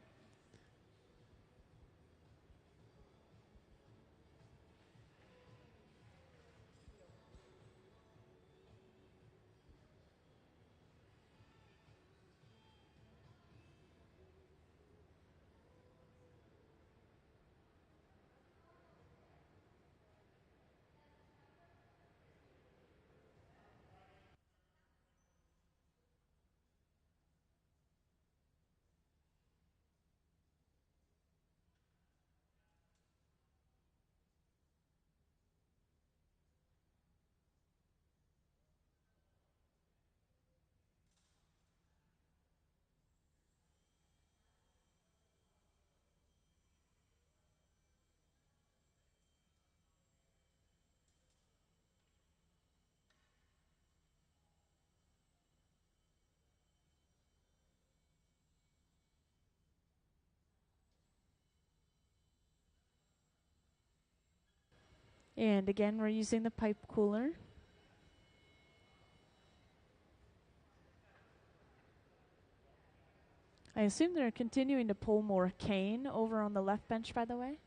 And again, we're using the pipe cooler. I assume they're continuing to pull more cane over on the left bench, by the way.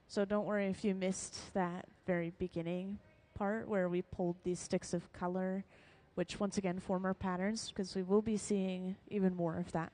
So don't worry if you missed that very beginning part where we pulled these sticks of color, which once again form our patterns, because we will be seeing even more of that.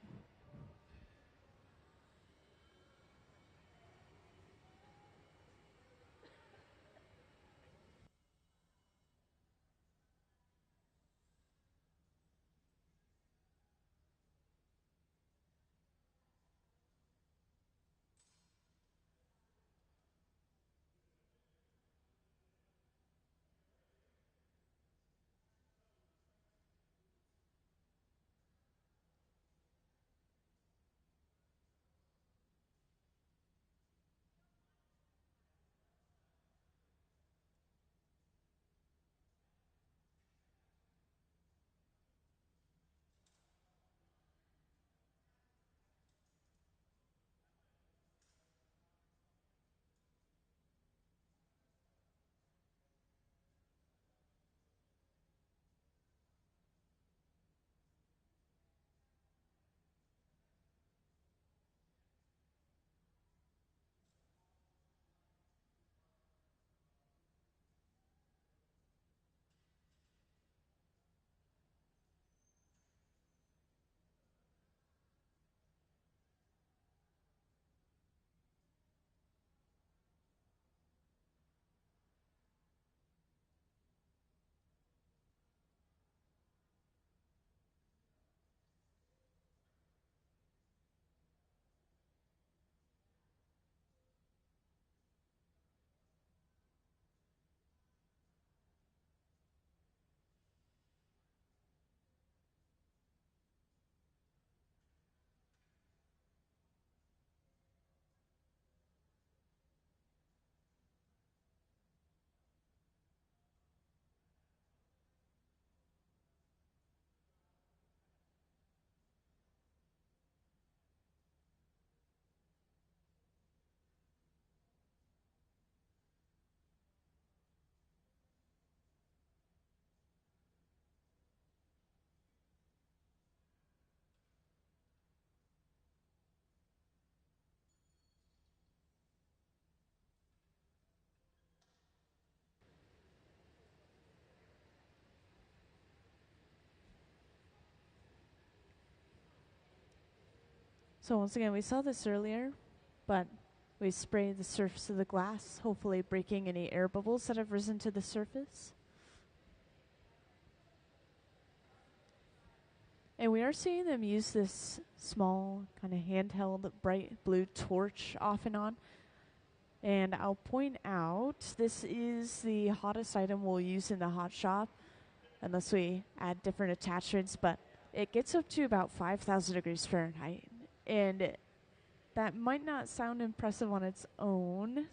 So once again, we saw this earlier, but we spray the surface of the glass, hopefully breaking any air bubbles that have risen to the surface. And we are seeing them use this small kind of handheld bright blue torch off and on. And I'll point out, this is the hottest item we'll use in the hot shop, unless we add different attachments, but it gets up to about 5,000 degrees Fahrenheit. And that might not sound impressive on its own,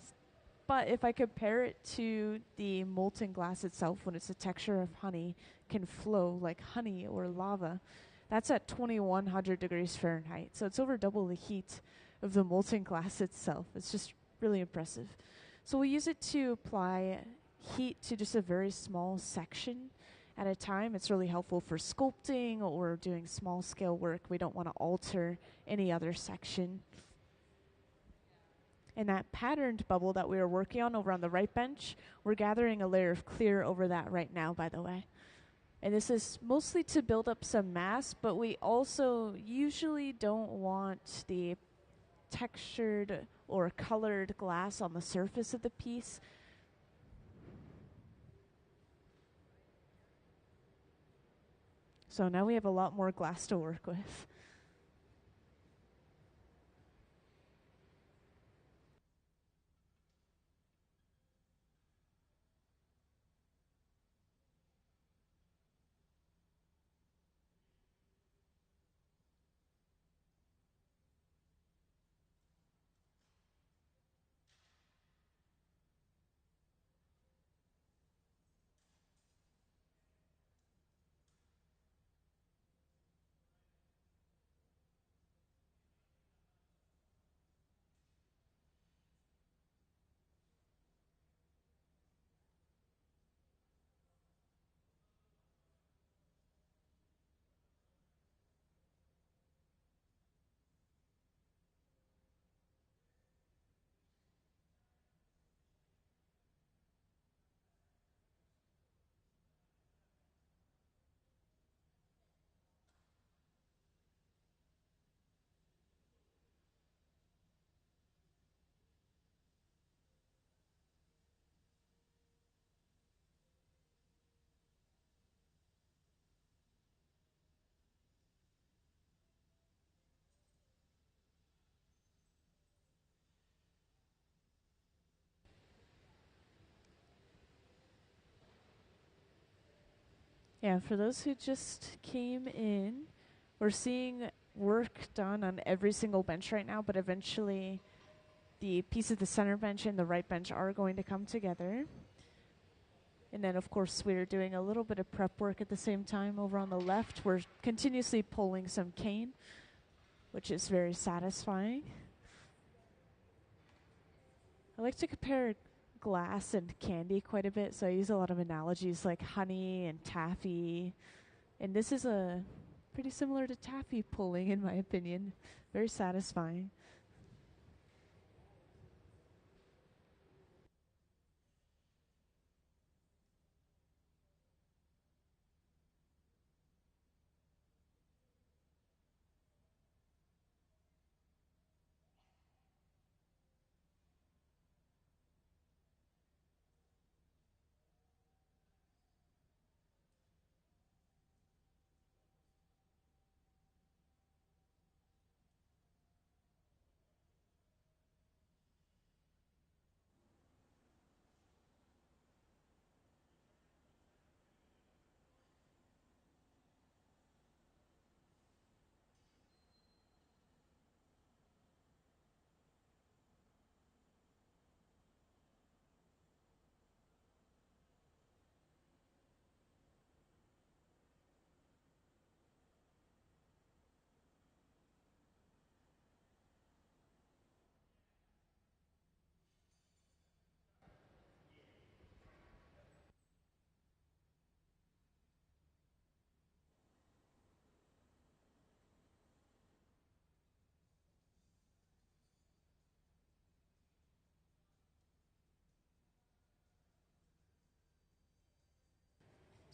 but if I compare it to the molten glass itself, when it's a texture of honey, can flow like honey or lava, that's at 2,100 degrees Fahrenheit. So it's over double the heat of the molten glass itself. It's just really impressive. So we use it to apply heat to just a very small section at a time. It's really helpful for sculpting or doing small scale work. We don't want to alter any other section. And that patterned bubble that we were working on over on the right bench, we're gathering a layer of clear over that right now, by the way. And this is mostly to build up some mass, but we also usually don't want the textured or colored glass on the surface of the piece. So now we have a lot more glass to work with. Yeah, for those who just came in, we're seeing work done on every single bench right now, but eventually the piece of the center bench and the right bench are going to come together. And then, of course, we're doing a little bit of prep work at the same time over on the left. We're continuously pulling some cane, which is very satisfying. I like to compare glass and candy quite a bit, so I use a lot of analogies like honey and taffy. And this is a pretty similar to taffy pulling, in my opinion. Very satisfying.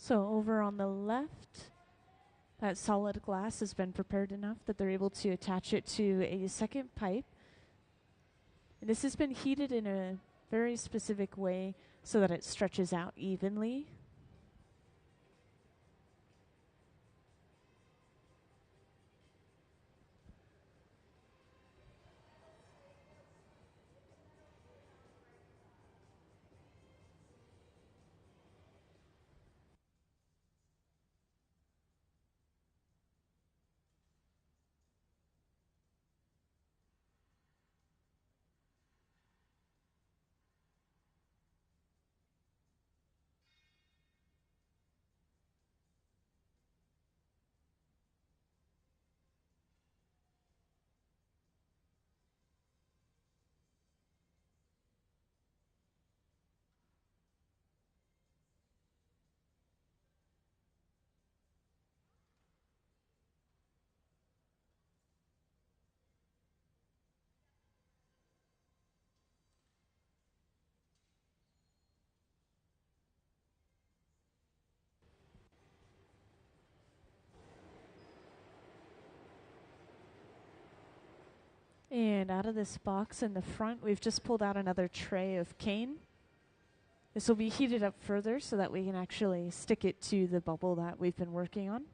So over on the left, That solid glass has been prepared enough that they're able to attach it to a second pipe. And this has been heated in a very specific way so that it stretches out evenly. And out of this box in the front, we've just pulled out another tray of cane. This will be heated up further so that we can actually stick it to the bubble that we've been working on.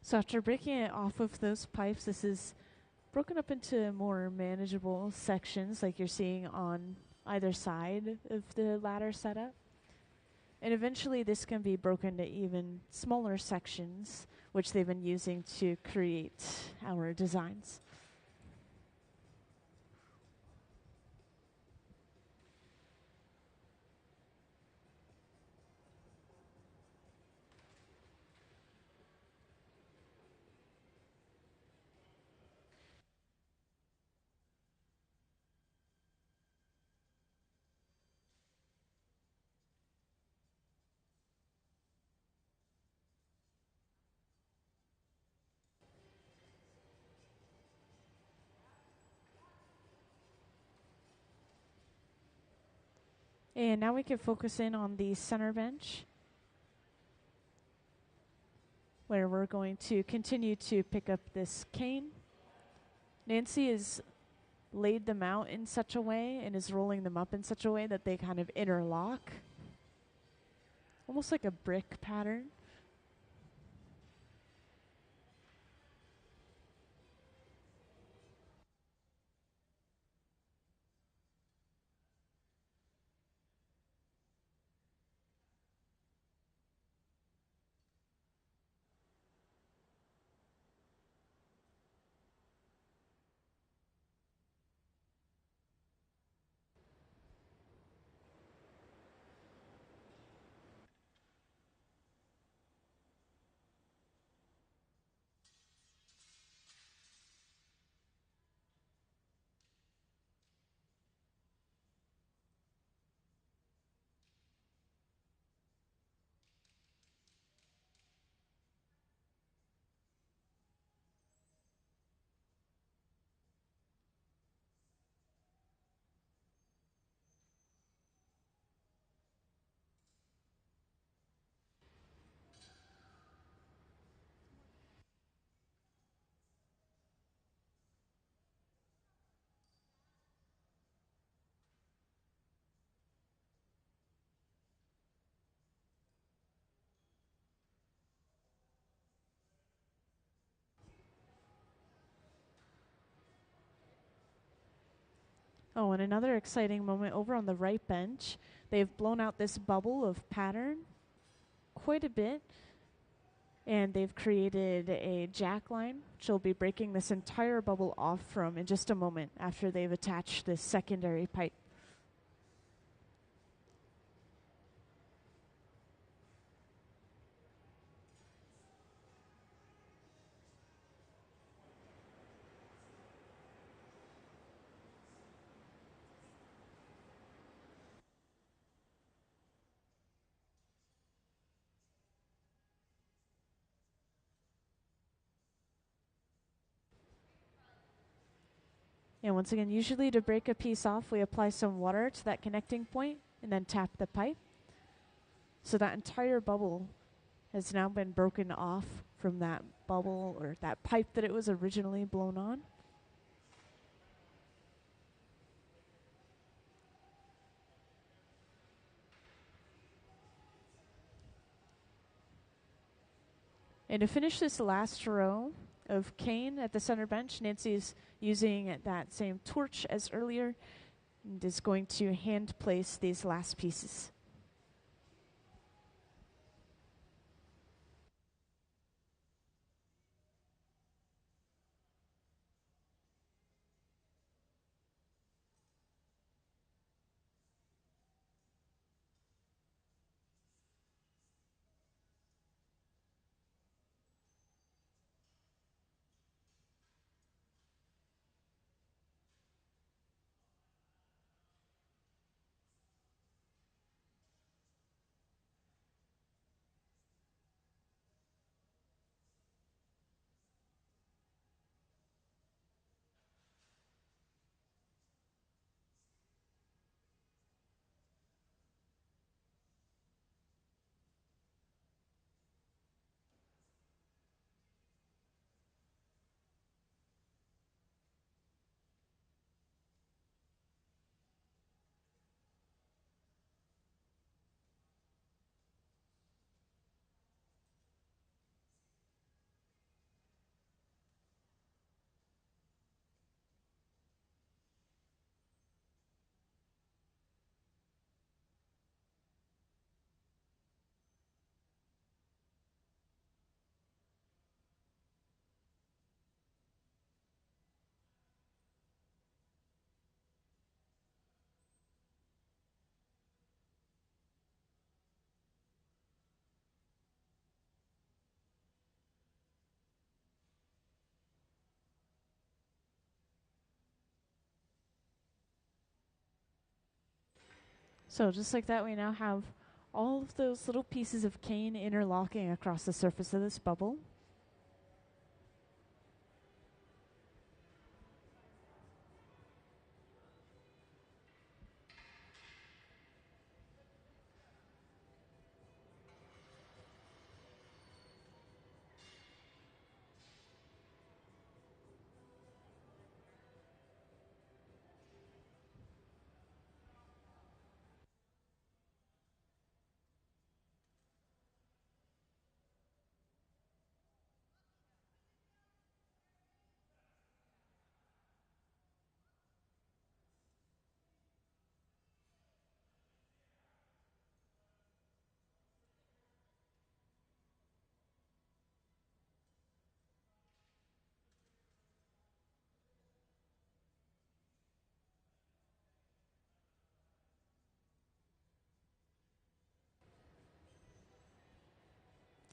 So after breaking it off of those pipes, this is broken up into more manageable sections like you're seeing on either side of the ladder setup. And eventually this can be broken to even smaller sections, which they've been using to create our designs. And now we can focus in on the center bench, where we're going to continue to pick up this cane. Nancy has laid them out in such a way and is rolling them up in such a way that they kind of interlock, almost like a brick pattern. Oh, and another exciting moment over on the right bench. They've blown out this bubble of pattern, quite a bit, and they've created a jack line, which will be breaking this entire bubble off from in just a moment after they've attached this secondary pipe. And once again, usually to break a piece off, we apply some water to that connecting point and then tap the pipe. So that entire bubble has now been broken off from that bubble or that pipe that it was originally blown on. And to finish this last row of cane at the center bench, Nancy's using that same torch as earlier and is going to hand place these last pieces. So just like that, we now have all of those little pieces of cane interlocking across the surface of this bubble.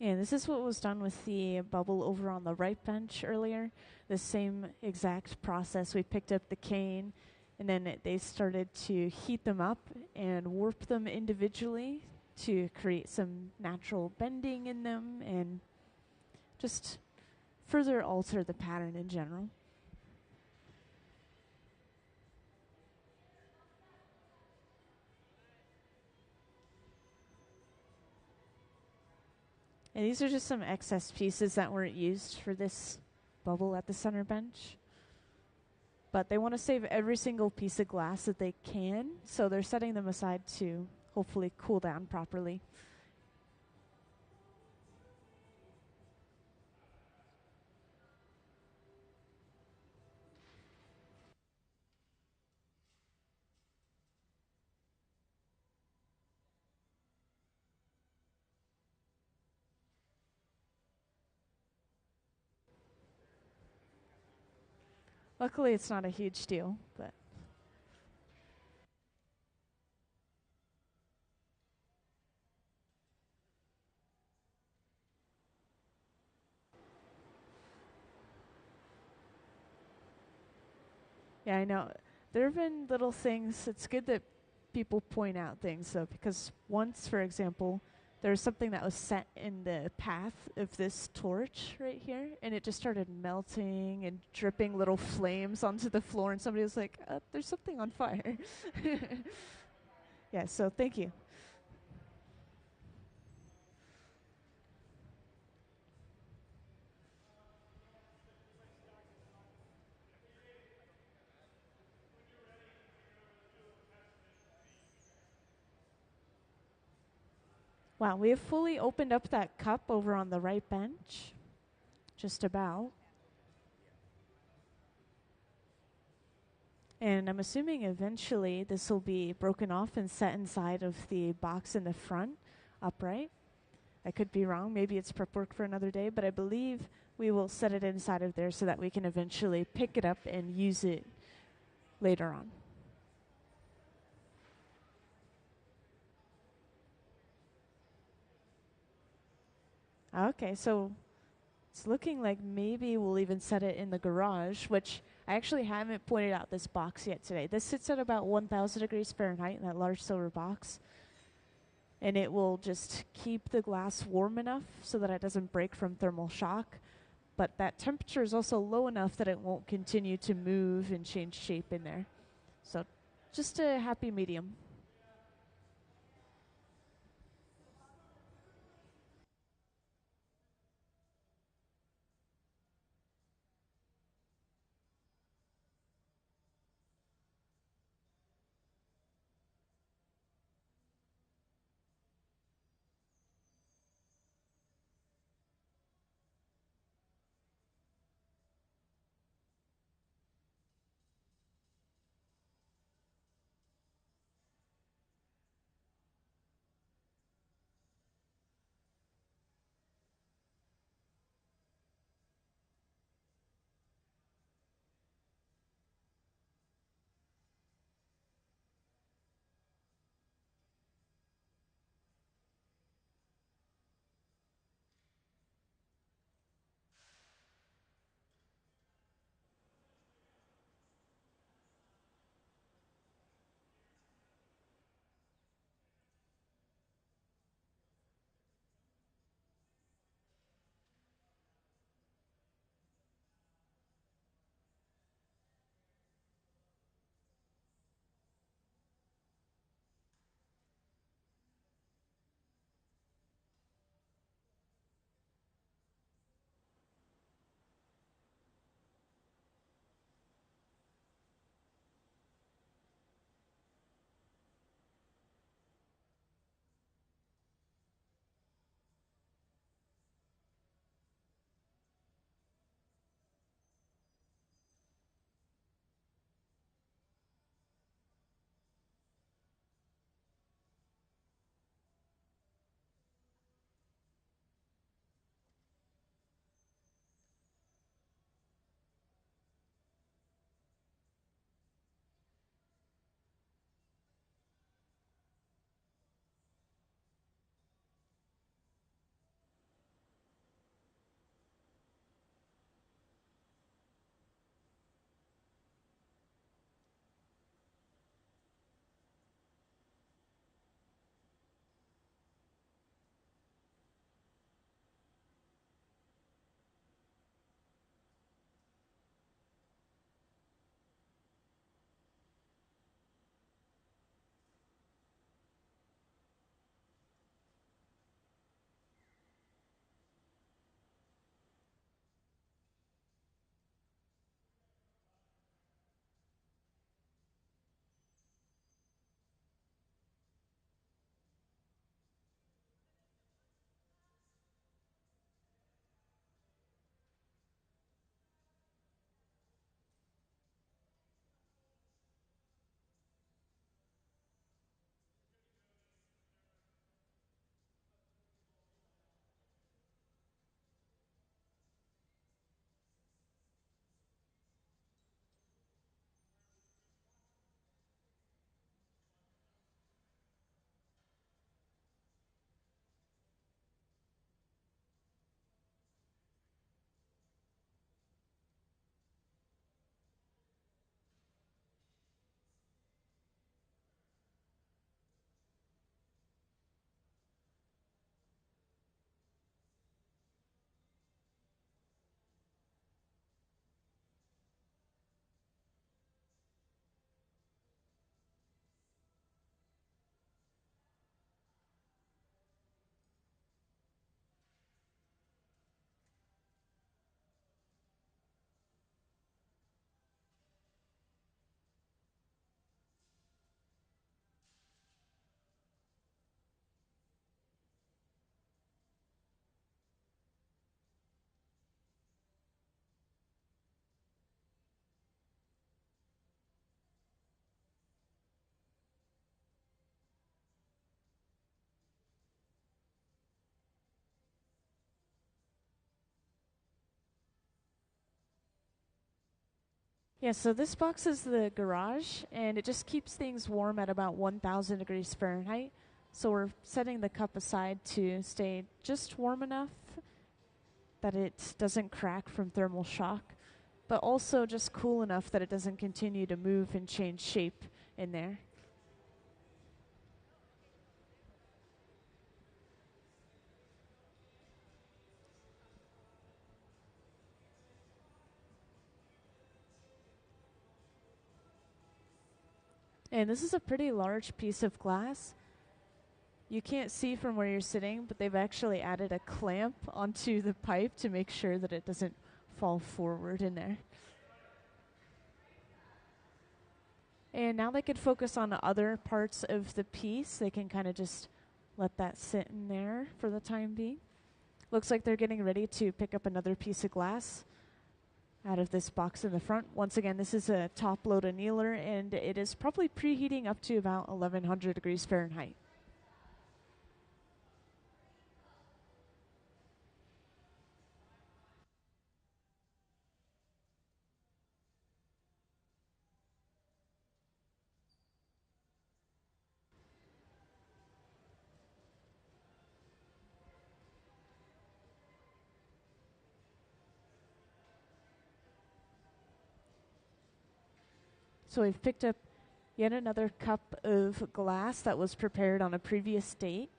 And this is what was done with the bubble over on the right bench earlier. The same exact process. We picked up the cane, and then they started to heat them up and warp them individually to create some natural bending in them and just further alter the pattern in general. And these are just some excess pieces that weren't used for this bubble at the center bench. But they want to save every single piece of glass that they can, so they're setting them aside to hopefully cool down properly. Luckily, it's not a huge deal, but yeah, I know. There have been little things. It's good that people point out things, though, because once, for example, there was something that was set in the path of this torch right here, and it just started melting and dripping little flames onto the floor, and somebody was like, there's something on fire. Yeah, so thank you. Wow, we have fully opened up that cup over on the right bench. Just about. And I'm assuming eventually this will be broken off and set inside of the box in the front, upright. I could be wrong. Maybe it's prep work for another day, but I believe we will set it inside of there so that we can eventually pick it up and use it later on. Okay, so it's looking like maybe we'll even set it in the garage, which I actually haven't pointed out this box yet today. This sits at about 1,000 degrees Fahrenheit in that large silver box. And it will just keep the glass warm enough so that it doesn't break from thermal shock. But that temperature is also low enough that it won't continue to move and change shape in there. So just a happy medium. Yeah, so this box is the garage, and it just keeps things warm at about 1,000 degrees Fahrenheit. So we're setting the cup aside to stay just warm enough that it doesn't crack from thermal shock, but also just cool enough that it doesn't continue to move and change shape in there. And this is a pretty large piece of glass. You can't see from where you're sitting, but they've actually added a clamp onto the pipe to make sure that it doesn't fall forward in there. And now they could focus on the other parts of the piece. They can kind of just let that sit in there for the time being. Looks like they're getting ready to pick up another piece of glass out of this box in the front. Once again, this is a top-load annealer, and it is probably preheating up to about 1,100 degrees Fahrenheit. So we've picked up yet another cup of glass that was prepared on a previous date.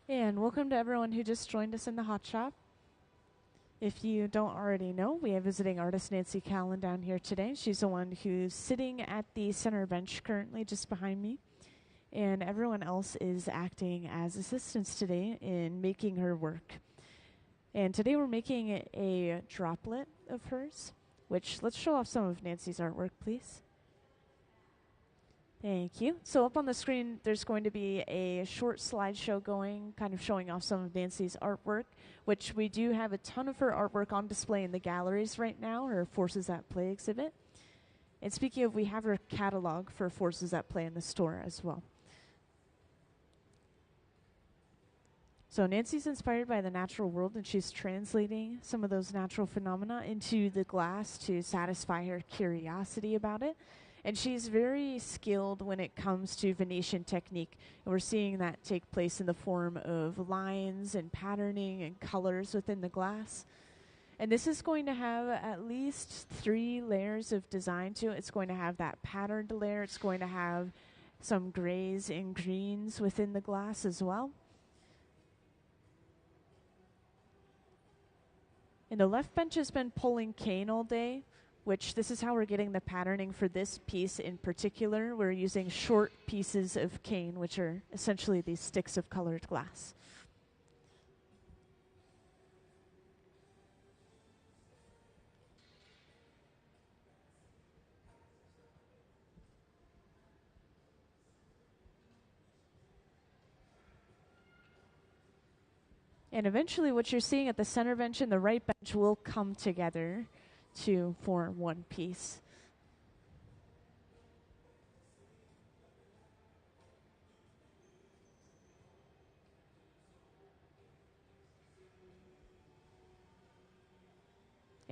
And welcome to everyone who just joined us in the hot shop. If you don't already know, we have visiting artist Nancy Callan down here today. She's the one who's sitting at the center bench currently just behind me. And everyone else is acting as assistants today in making her work. And today we're making a droplet of hers, which let's show off some of Nancy's artwork, please. Thank you. So up on the screen, there's going to be a short slideshow going, kind of showing off some of Nancy's artwork, which we do have a ton of her artwork on display in the galleries right now, her Forces at Play exhibit. And speaking of, we have her catalog for Forces at Play in the store as well. So Nancy's inspired by the natural world, and she's translating some of those natural phenomena into the glass to satisfy her curiosity about it. And she's very skilled when it comes to Venetian technique. And we're seeing that take place in the form of lines and patterning and colors within the glass. And this is going to have at least 3 layers of design to it. It's going to have that patterned layer. It's going to have some grays and greens within the glass as well. And the left bench has been pulling cane all day, which this is how we're getting the patterning for this piece in particular. We're using short pieces of cane, which are essentially these sticks of colored glass. And eventually what you're seeing at the center bench and the right bench will come together to form one piece.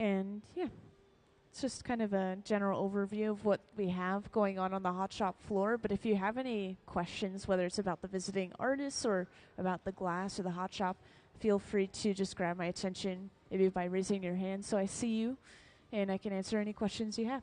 And yeah, it's just kind of a general overview of what we have going on the hot shop floor. But if you have any questions, whether it's about the visiting artists or about the glass or the hot shop, feel free to just grab my attention, maybe by raising your hand so I see you and I can answer any questions you have.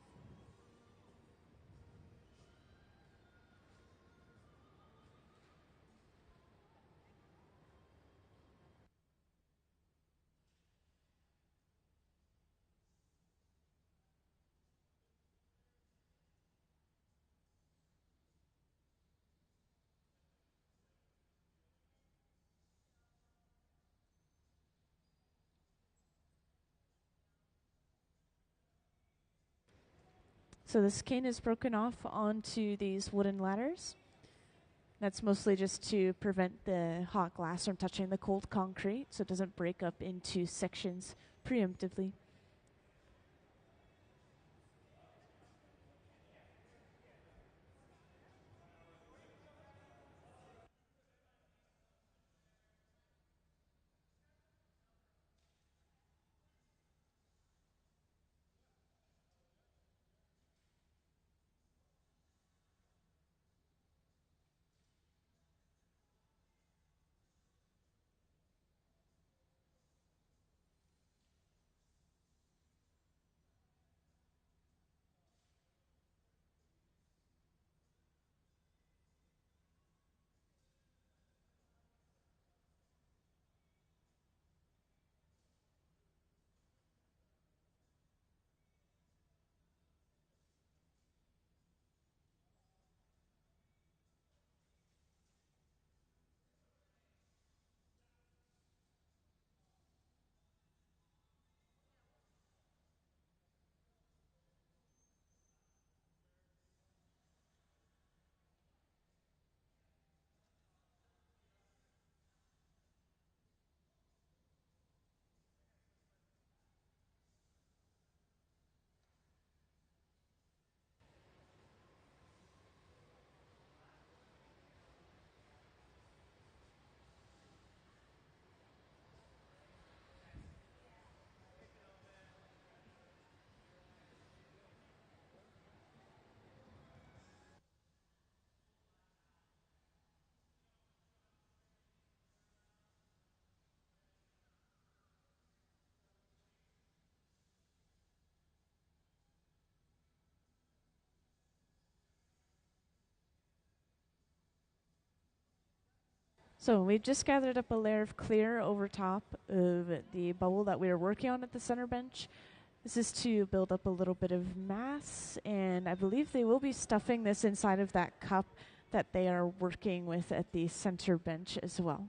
So this cane is broken off onto these wooden ladders. That's mostly just to prevent the hot glass from touching the cold concrete so it doesn't break up into sections preemptively. So we've just gathered up a layer of clear over top of the bubble that we were working on at the center bench. This is to build up a little bit of mass, and I believe they will be stuffing this inside of that cup that they are working with at the center bench as well.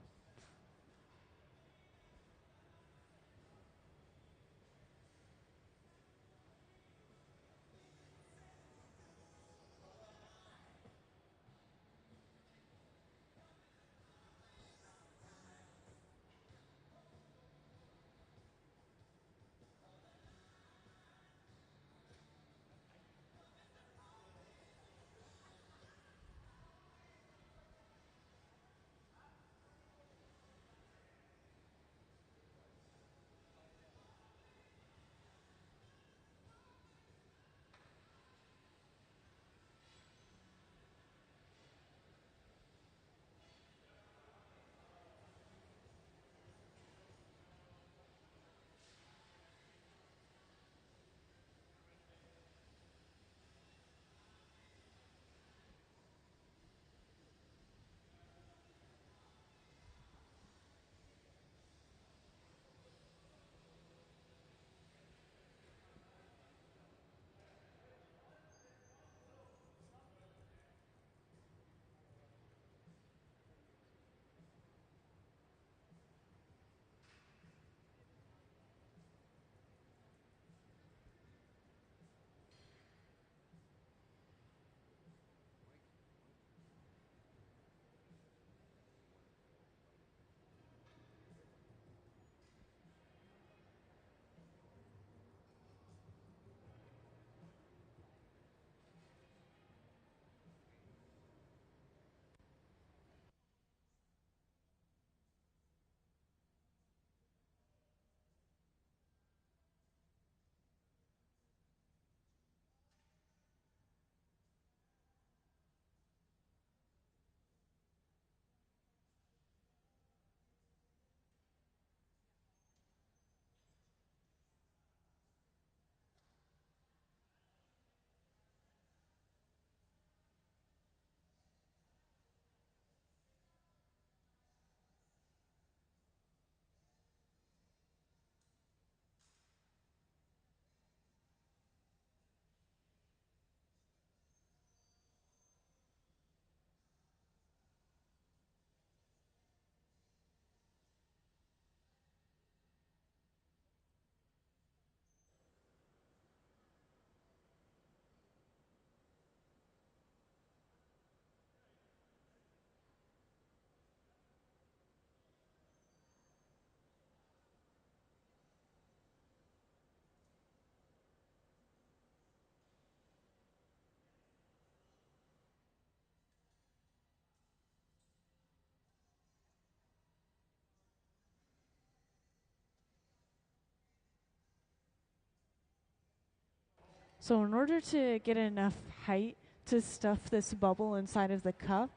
So in order to get enough height to stuff this bubble inside of the cup,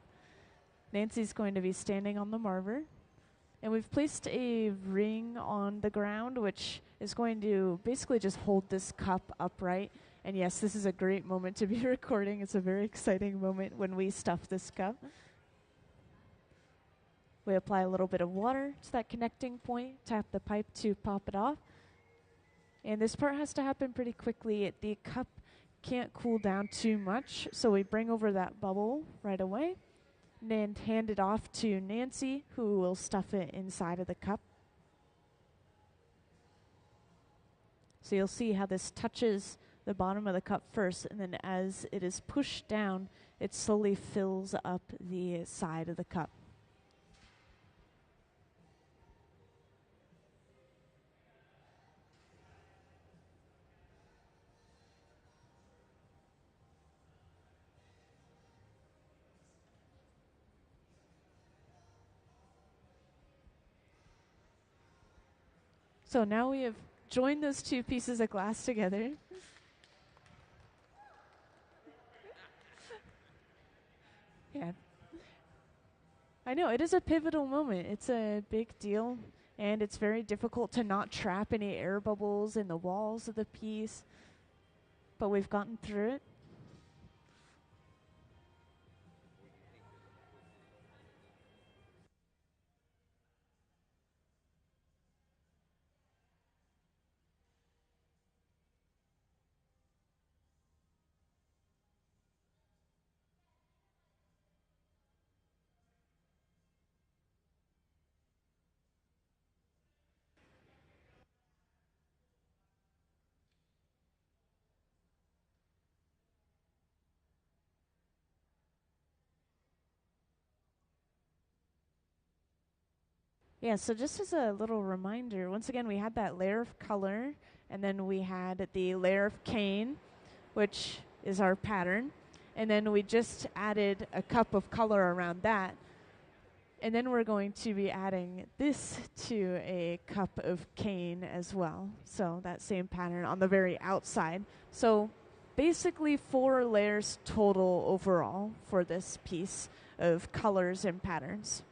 Nancy's going to be standing on the marver. And we've placed a ring on the ground, which is going to basically just hold this cup upright. And yes, this is a great moment to be recording. It's a very exciting moment when we stuff this cup. We apply a little bit of water to that connecting point, tap the pipe to pop it off. And this part has to happen pretty quickly. The cup can't cool down too much, so we bring over that bubble right away and hand it off to Nancy, who will stuff it inside of the cup. So you'll see how this touches the bottom of the cup first, and then as it is pushed down, it slowly fills up the side of the cup. So now we have joined those two pieces of glass together. Yeah. I know, it is a pivotal moment. It's a big deal, and it's very difficult to not trap any air bubbles in the walls of the piece, but we've gotten through it. Yeah, so just as a little reminder, once again, we had that layer of color, and then we had the layer of cane, which is our pattern, and then we just added a cup of color around that. And then we're going to be adding this to a cup of cane as well. So that same pattern on the very outside. So basically 4 layers total overall for this piece of colors and patterns.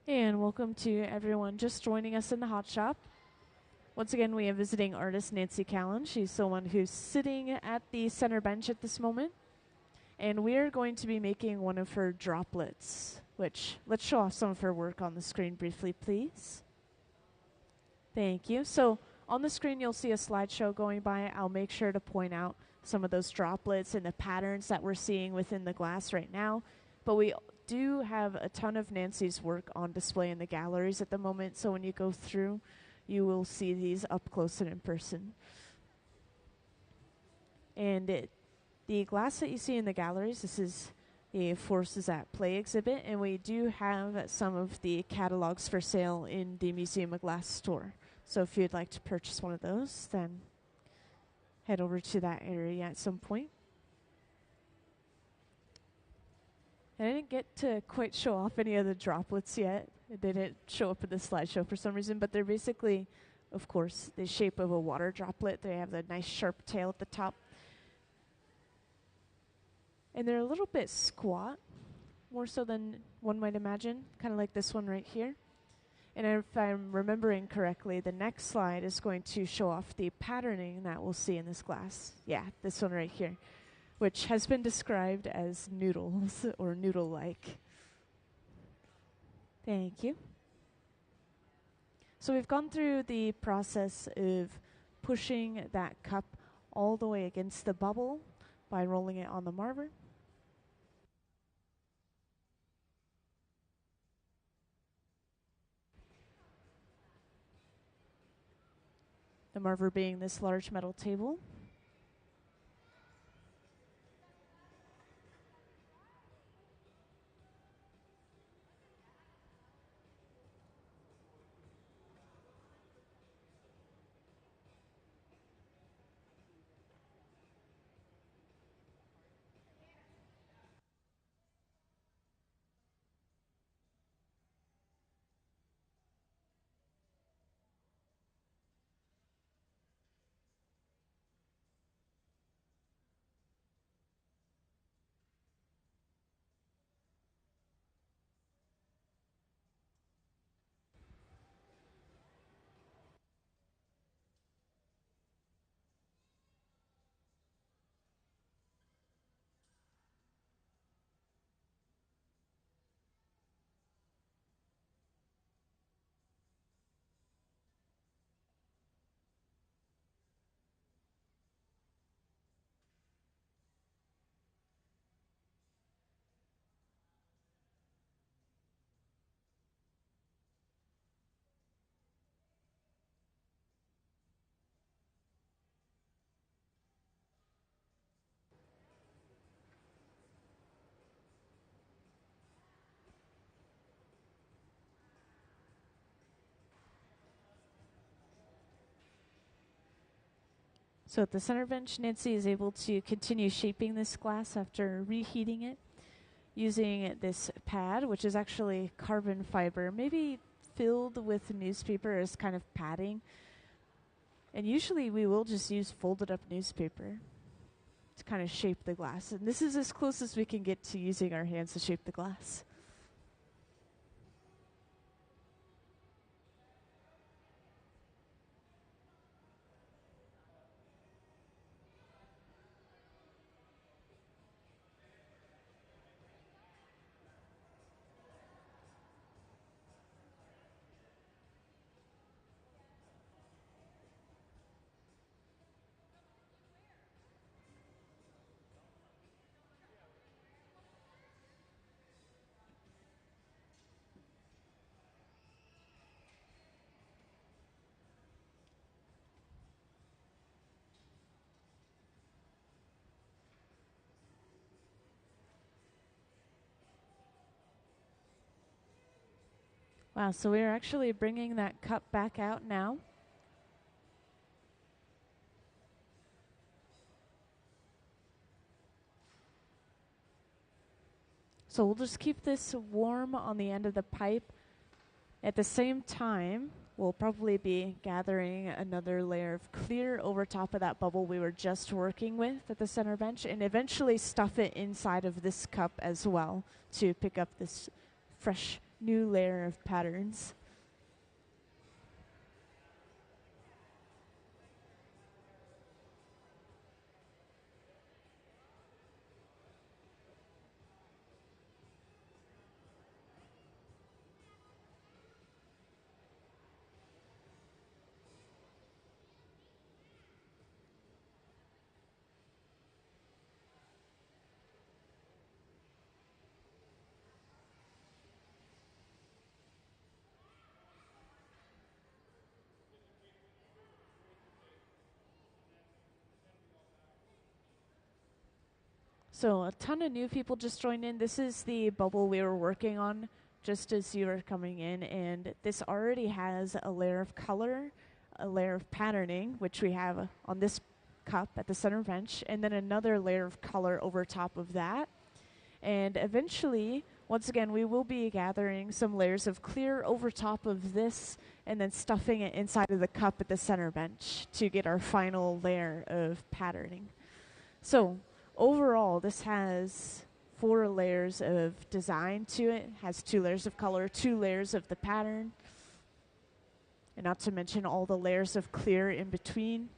And welcome to everyone just joining us in the hot shop. Once again, we have visiting artist Nancy Callan. She's someone who's sitting at the center bench at this moment. And we're going to be making one of her droplets, which let's show off some of her work on the screen briefly, please. Thank you. So on the screen, you'll see a slideshow going by. I'll make sure to point out some of those droplets and the patterns that we're seeing within the glass right now. But we do have a ton of Nancy's work on display in the galleries at the moment. So when you go through, you will see these up close and in person. And the glass that you see in the galleries, this is the Forces at Play exhibit, and we do have some of the catalogs for sale in the Museum of Glass store. So if you'd like to purchase one of those, then head over to that area at some point. And I didn't get to quite show off any of the droplets yet. It didn't show up in the slideshow for some reason, but they're basically, of course, the shape of a water droplet. They have the nice sharp tail at the top. And they're a little bit squat, more so than one might imagine, kind of like this one right here. And if I'm remembering correctly, the next slide is going to show off the patterning that we'll see in this glass. Yeah, this one right here, which has been described as noodles or noodle-like. Thank you. So we've gone through the process of pushing that cup all the way against the bubble by rolling it on the marver. The marver being this large metal table. So at the center bench, Nancy is able to continue shaping this glass after reheating it using this pad, which is actually carbon fiber, maybe filled with newspaper as kind of padding. And usually we will just use folded up newspaper to kind of shape the glass. And this is as close as we can get to using our hands to shape the glass. Wow, so we are actually bringing that cup back out now. So we'll just keep this warm on the end of the pipe. At the same time, we'll probably be gathering another layer of clear over top of that bubble we were just working with at the center bench, and eventually stuff it inside of this cup as well to pick up this fresh new layer of patterns. So a ton of new people just joined in. This is the bubble we were working on just as you were coming in, and this already has a layer of color, a layer of patterning, which we have on this cup at the center bench, and then another layer of color over top of that. And eventually, once again, we will be gathering some layers of clear over top of this and then stuffing it inside of the cup at the center bench to get our final layer of patterning. So overall, this has 4 layers of design to it, has 2 layers of color, 2 layers of the pattern, and not to mention all the layers of clear in between.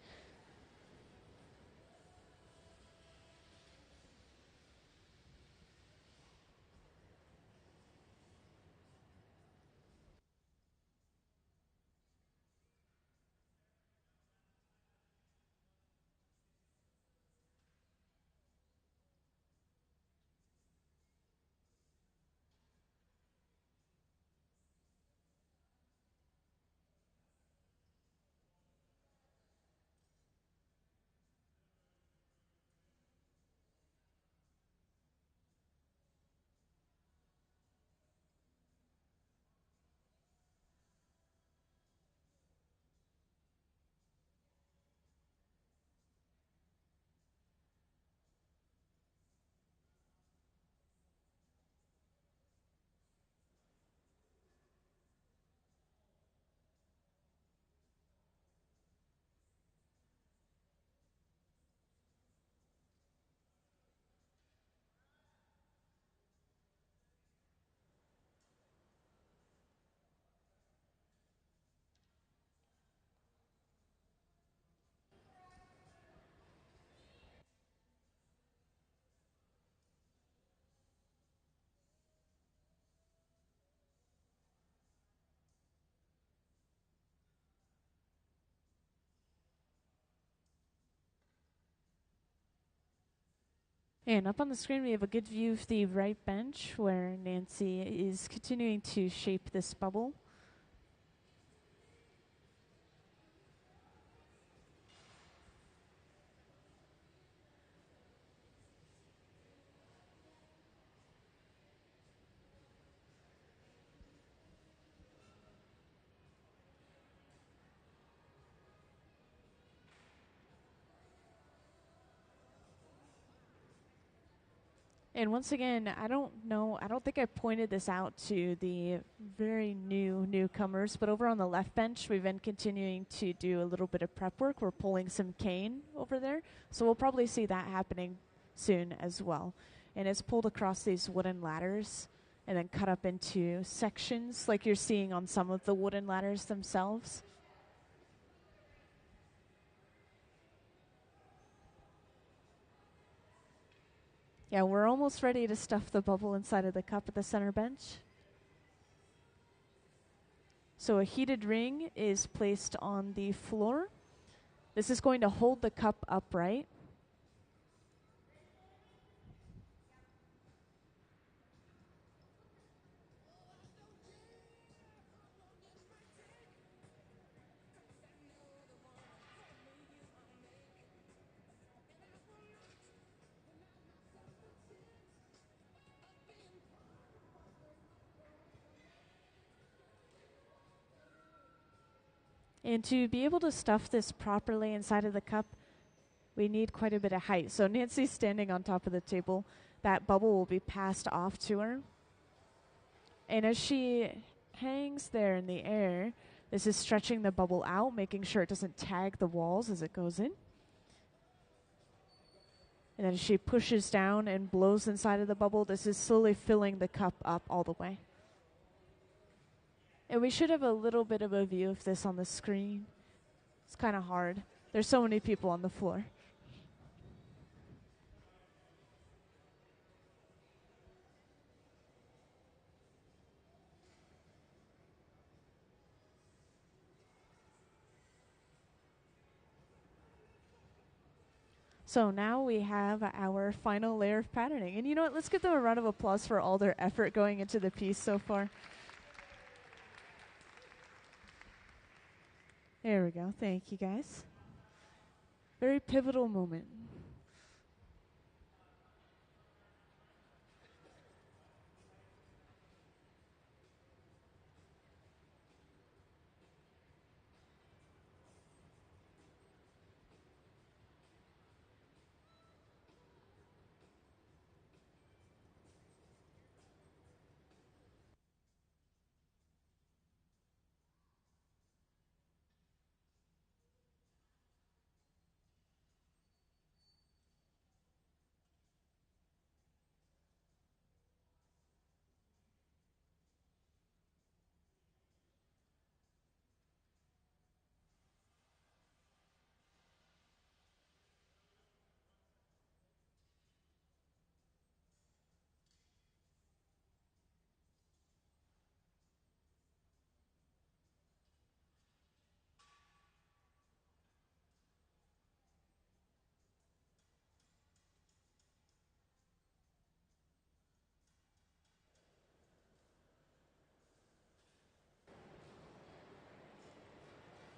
And up on the screen, we have a good view of the right bench where Nancy is continuing to shape this bubble. And once again, I don't think I pointed this out to the very new newcomers, but over on the left bench, we've been continuing to do a little bit of prep work. We're pulling some cane over there, so we'll probably see that happening soon as well. And it's pulled across these wooden ladders and then cut up into sections like you're seeing on some of the wooden ladders themselves. Yeah, we're almost ready to stuff the bubble inside of the cup at the center bench. So a heated ring is placed on the floor. This is going to hold the cup upright. And to be able to stuff this properly inside of the cup, we need quite a bit of height. So Nancy's standing on top of the table. That bubble will be passed off to her. And as she hangs there in the air, this is stretching the bubble out, making sure it doesn't tag the walls as it goes in. And then as she pushes down and blows inside of the bubble, this is slowly filling the cup up all the way. And we should have a little bit of a view of this on the screen. It's kind of hard. There's so many people on the floor. So now we have our final layer of patterning. And you know what? Let's give them a round of applause for all their effort going into the piece so far. There we go. Thank you, guys. Very pivotal moment.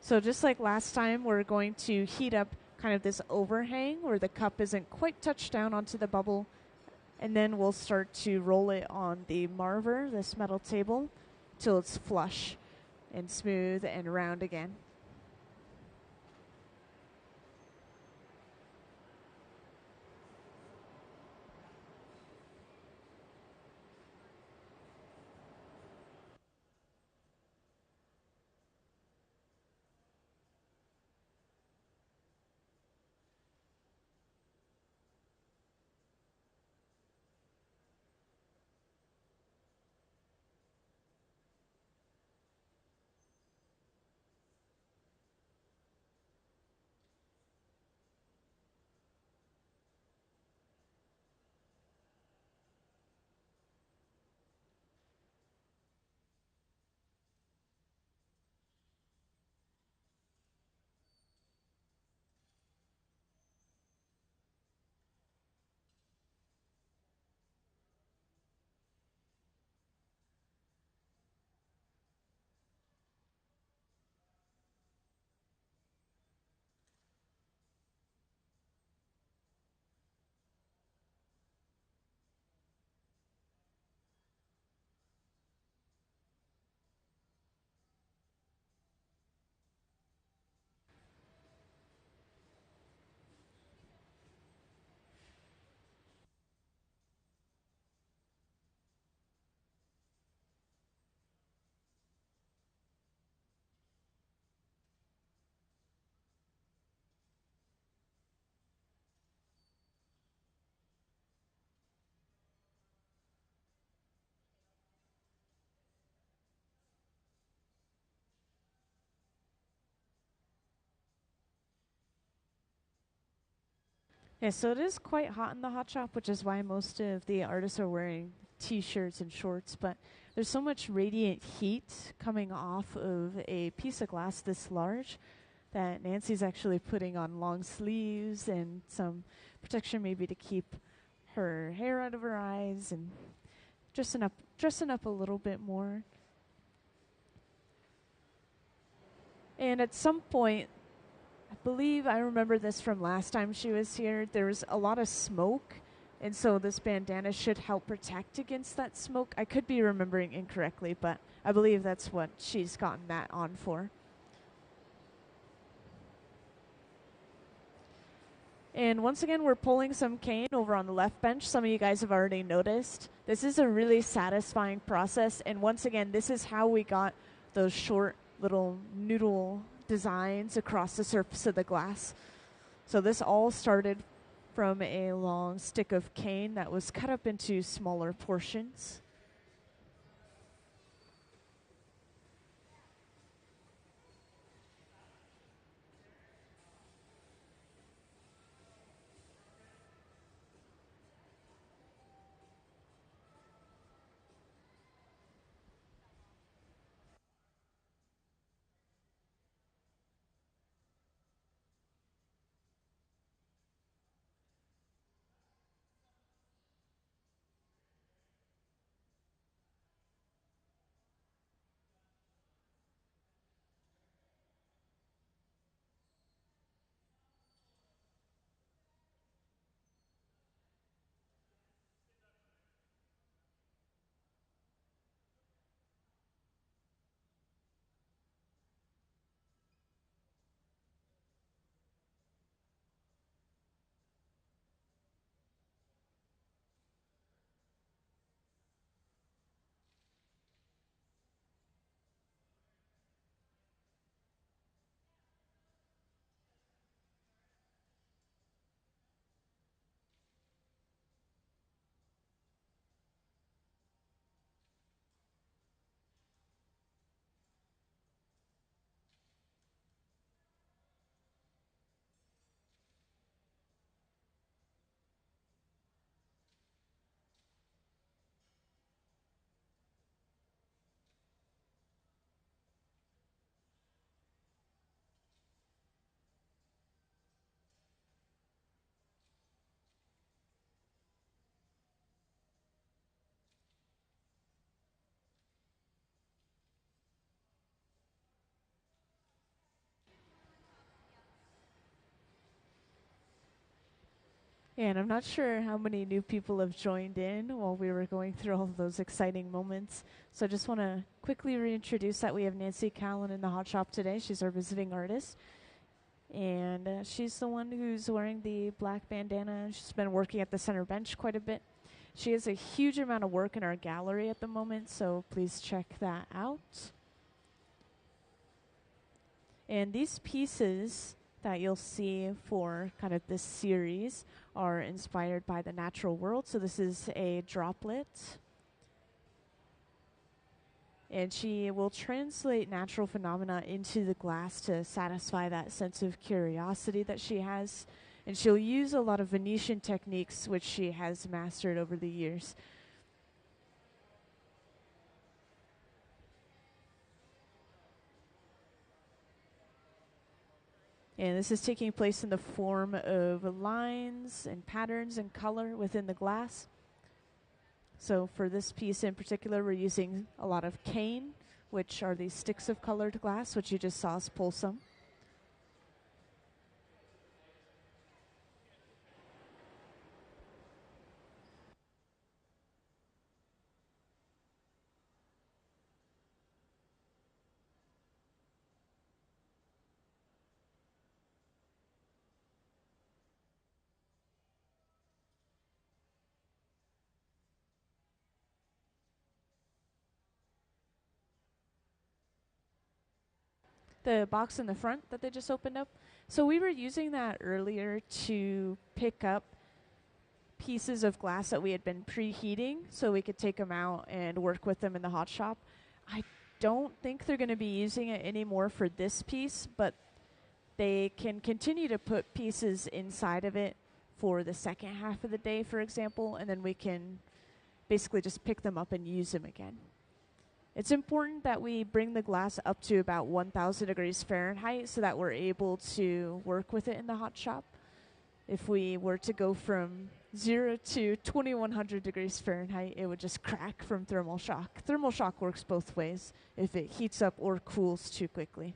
So just like last time, we're going to heat up kind of this overhang where the cup isn't quite touched down onto the bubble. And then we'll start to roll it on the marver, this metal table, till it's flush and smooth and round again. Yeah, so it is quite hot in the hot shop, which is why most of the artists are wearing t-shirts and shorts, but there's so much radiant heat coming off of a piece of glass this large that Nancy's actually putting on long sleeves and some protection maybe to keep her hair out of her eyes and dressing up a little bit more. And at some point, I believe I remember this from last time she was here. There was a lot of smoke, and so this bandana should help protect against that smoke. I could be remembering incorrectly, but I believe that's what she's gotten that on for. And once again, we're pulling some cane over on the left bench. Some of you guys have already noticed. This is a really satisfying process, and once again, this is how we got those short little noodle designs across the surface of the glass. So this all started from a long stick of cane that was cut up into smaller portions. And I'm not sure how many new people have joined in while we were going through all of those exciting moments. So I just want to quickly reintroduce that we have Nancy Callan in the hot shop today. She's our visiting artist. And she's the one who's wearing the black bandana. She's been working at the center bench quite a bit. She has a huge amount of work in our gallery at the moment, so please check that out. And these pieces that you'll see for kind of this series are inspired by the natural world. So this is a droplet. And she will translate natural phenomena into the glass to satisfy that sense of curiosity that she has. And she'll use a lot of Venetian techniques, which she has mastered over the years. And this is taking place in the form of lines and patterns and color within the glass. So for this piece in particular, we're using a lot of cane, which are these sticks of colored glass, which you just saw us pull some. The box in the front that they just opened up. So we were using that earlier to pick up pieces of glass that we had been preheating so we could take them out and work with them in the hot shop. I don't think they're going to be using it anymore for this piece, but they can continue to put pieces inside of it for the second half of the day, for example, and then we can basically just pick them up and use them again. It's important that we bring the glass up to about 1,000 degrees Fahrenheit so that we're able to work with it in the hot shop. If we were to go from 0 to 2,100 degrees Fahrenheit, it would just crack from thermal shock. Thermal shock works both ways if it heats up or cools too quickly.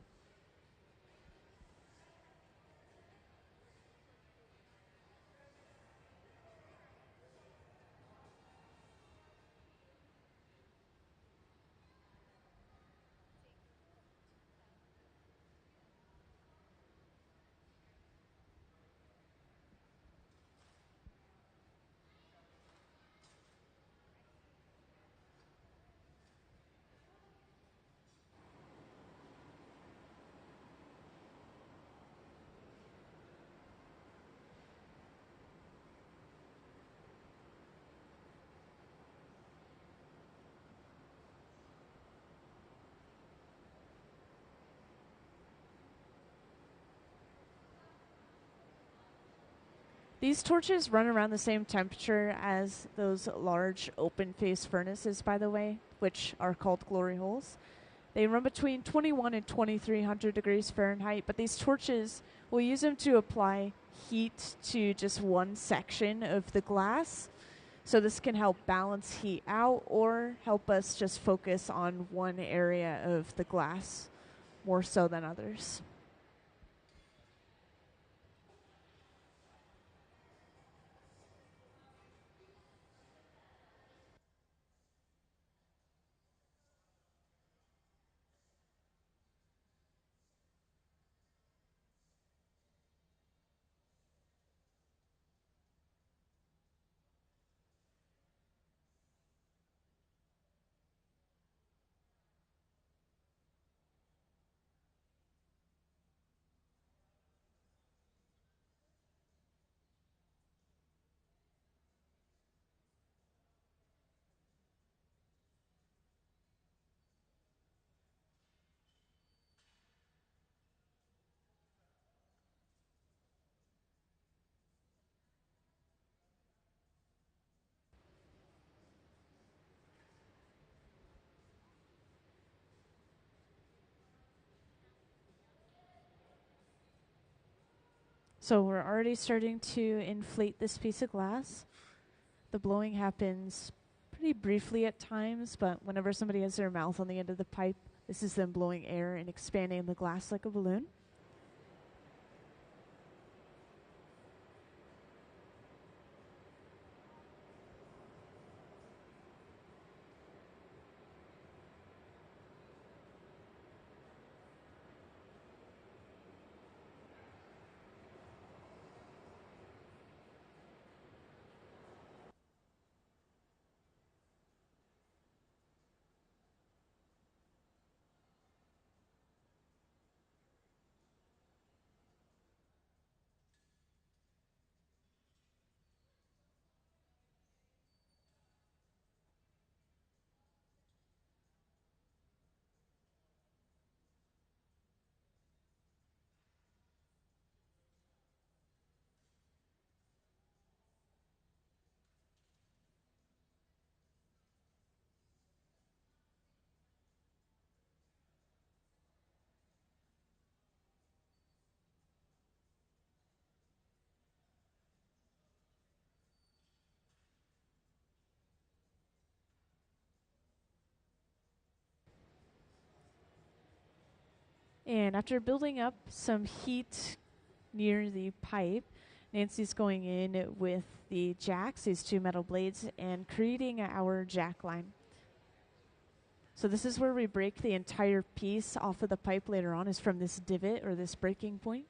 These torches run around the same temperature as those large open-face furnaces, by the way, which are called glory holes. They run between 21 and 2,300 degrees Fahrenheit, but these torches, we'll use them to apply heat to just one section of the glass. So this can help balance heat out or help us just focus on one area of the glass more so than others. So we're already starting to inflate this piece of glass. The blowing happens pretty briefly at times, but whenever somebody has their mouth on the end of the pipe, this is them blowing air and expanding the glass like a balloon. And after building up some heat near the pipe, Nancy's going in with the jacks, these two metal blades, and creating our jack line. So this is where we break the entire piece off of the pipe later on, is from this divot or this breaking point.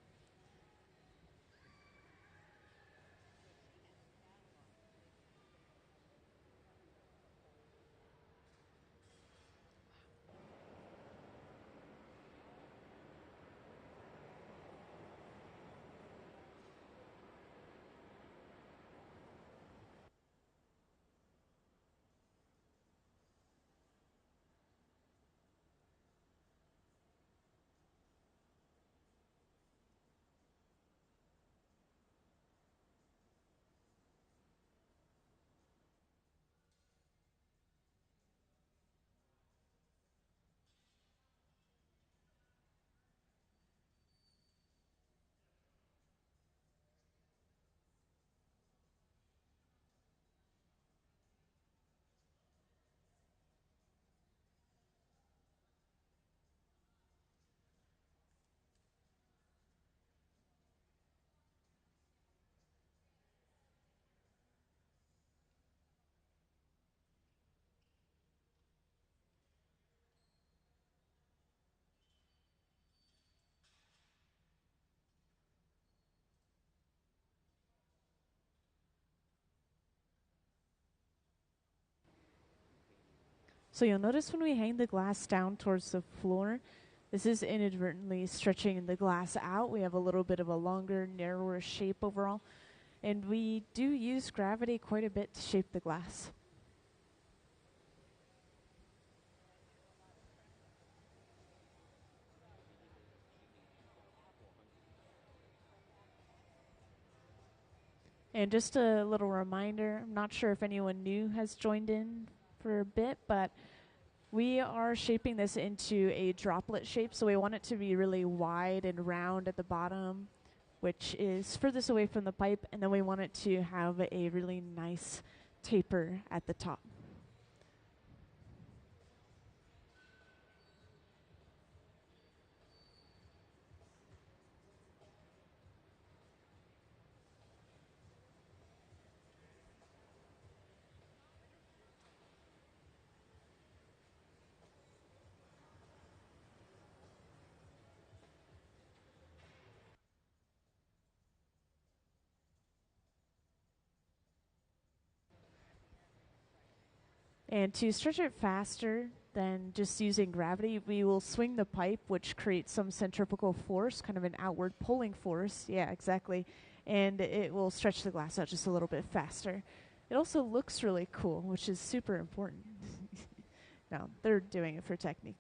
So you'll notice when we hang the glass down towards the floor, this is inadvertently stretching the glass out. We have a little bit of a longer, narrower shape overall. And we do use gravity quite a bit to shape the glass. And just a little reminder, I'm not sure if anyone new has joined in for a bit, but we are shaping this into a droplet shape. So we want it to be really wide and round at the bottom, which is furthest away from the pipe. And then we want it to have a really nice taper at the top. And to stretch it faster than just using gravity, we will swing the pipe, which creates some centrifugal force, kind of an outward pulling force. Yeah, exactly. And it will stretch the glass out just a little bit faster. It also looks really cool, which is super important. No, they're doing it for technique.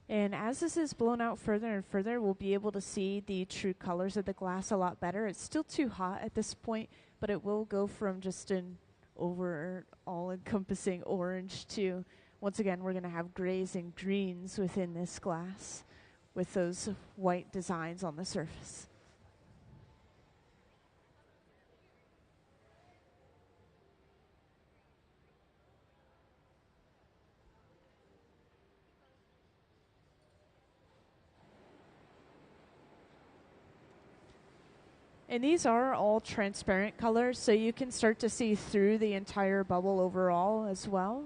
And as this is blown out further and further, we'll be able to see the true colors of the glass a lot better. It's still too hot at this point, but it will go from just an over all-encompassing orange to, once again, we're going to have grays and greens within this glass with those white designs on the surface. And these are all transparent colors, so you can start to see through the entire bubble overall as well.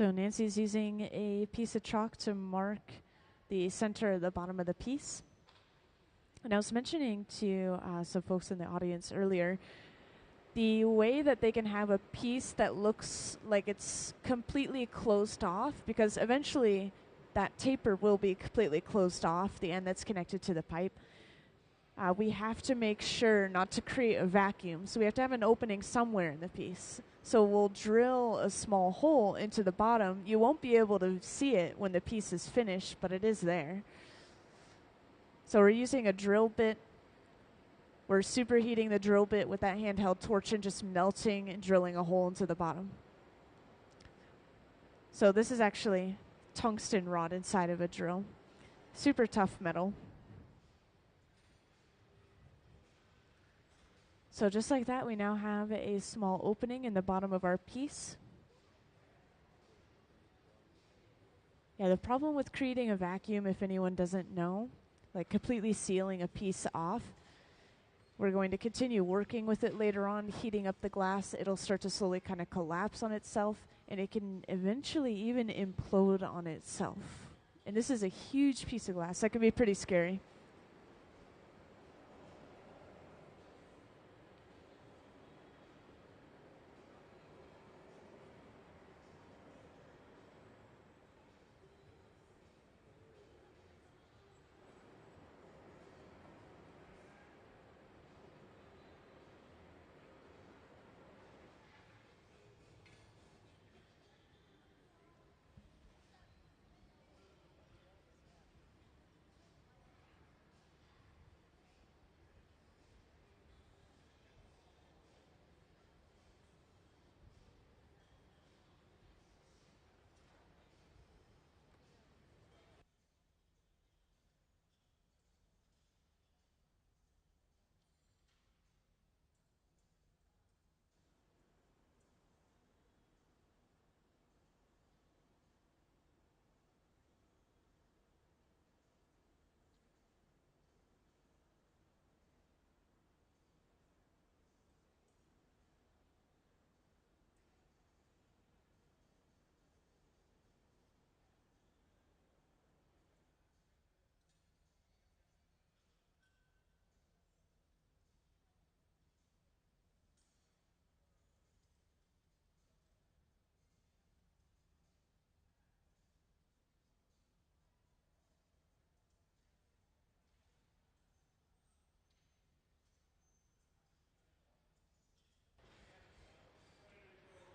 So Nancy's using a piece of chalk to mark the center of the bottom of the piece. And I was mentioning to some folks in the audience earlier, the way that they can have a piece that looks like it's completely closed off, because eventually that taper will be completely closed off, the end that's connected to the pipe. We have to make sure not to create a vacuum. So we have to have an opening somewhere in the piece. So we'll drill a small hole into the bottom. You won't be able to see it when the piece is finished, but it is there. So we're using a drill bit. We're superheating the drill bit with that handheld torch and just melting and drilling a hole into the bottom. So this is actually tungsten rod inside of a drill. Super tough metal. So just like that, we now have a small opening in the bottom of our piece. Yeah, the problem with creating a vacuum, if anyone doesn't know, like completely sealing a piece off, we're going to continue working with it later on, heating up the glass. It'll start to slowly kind of collapse on itself, and it can eventually even implode on itself. And this is a huge piece of glass. That can be pretty scary.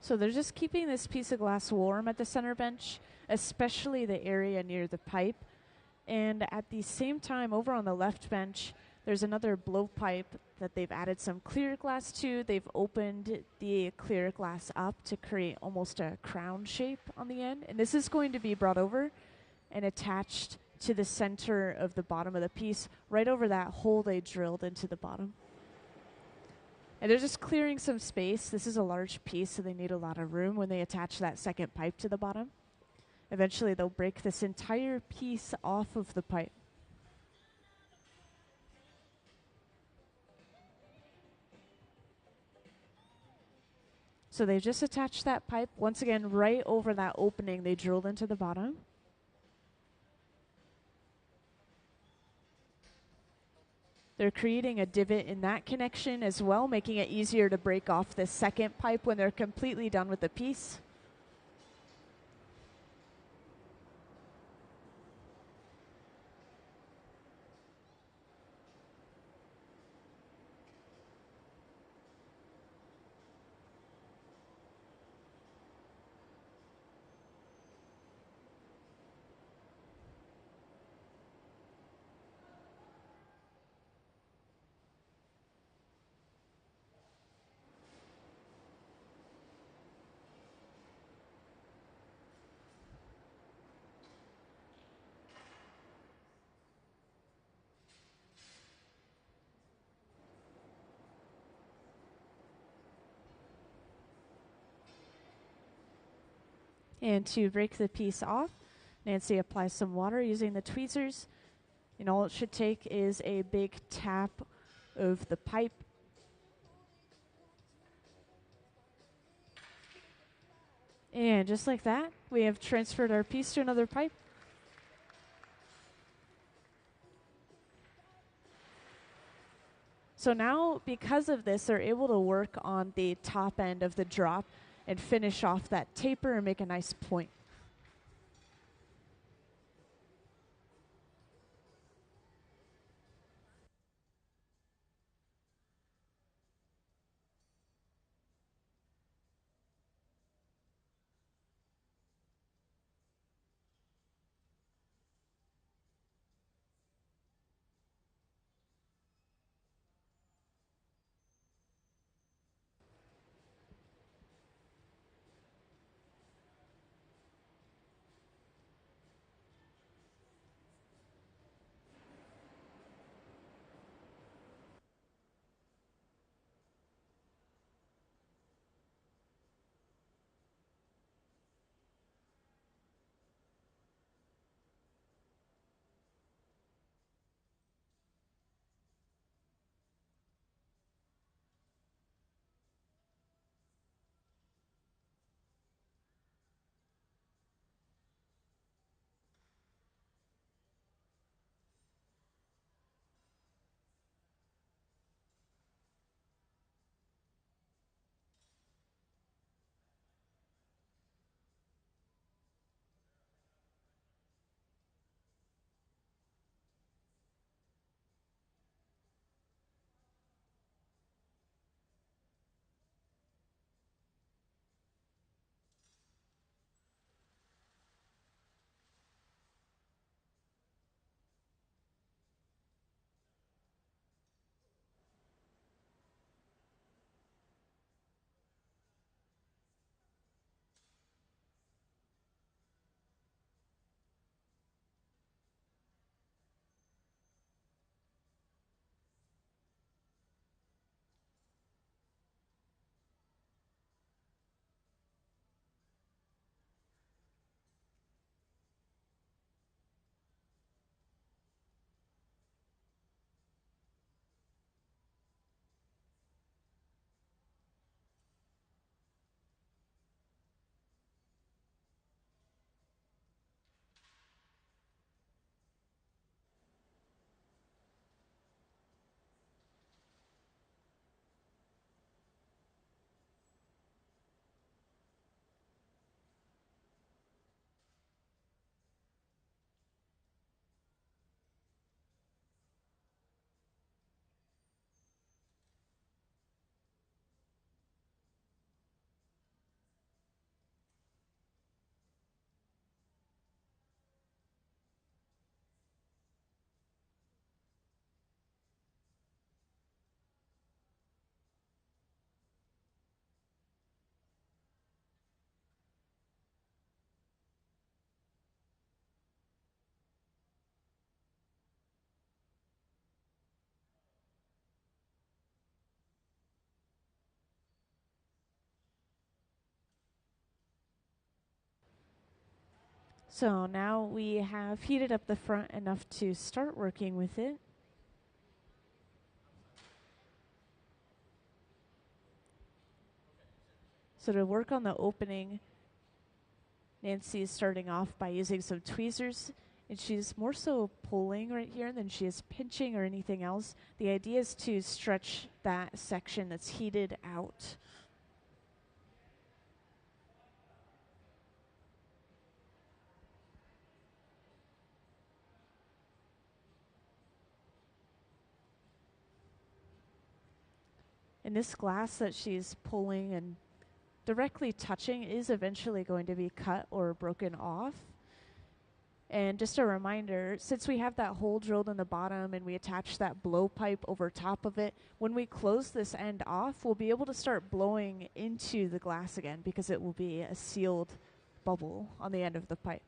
So they're just keeping this piece of glass warm at the center bench, especially the area near the pipe. And at the same time, over on the left bench, there's another blowpipe that they've added some clear glass to. They've opened the clear glass up to create almost a crown shape on the end. And this is going to be brought over and attached to the center of the bottom of the piece, right over that hole they drilled into the bottom. And they're just clearing some space. This is a large piece, so they need a lot of room when they attach that second pipe to the bottom. Eventually, they'll break this entire piece off of the pipe. So they've just attached that pipe, once again, right over that opening they drilled into the bottom. They're creating a divot in that connection as well, making it easier to break off the second pipe when they're completely done with the piece. And to break the piece off, Nancy applies some water using the tweezers. And all it should take is a big tap of the pipe. And just like that, we have transferred our piece to another pipe. So now, because of this, they're able to work on the top end of the drop and finish off that taper and make a nice point. So now we have heated up the front enough to start working with it. So to work on the opening, Nancy is starting off by using some tweezers, and she's more so pulling right here than she is pinching or anything else. The idea is to stretch that section that's heated out. And this glass that she's pulling and directly touching is eventually going to be cut or broken off. And just a reminder, since we have that hole drilled in the bottom and we attach that blowpipe over top of it, when we close this end off, we'll be able to start blowing into the glass again because it will be a sealed bubble on the end of the pipe.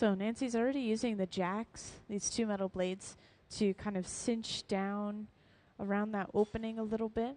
So Nancy's already using the jacks, these two metal blades, to kind of cinch down around that opening a little bit.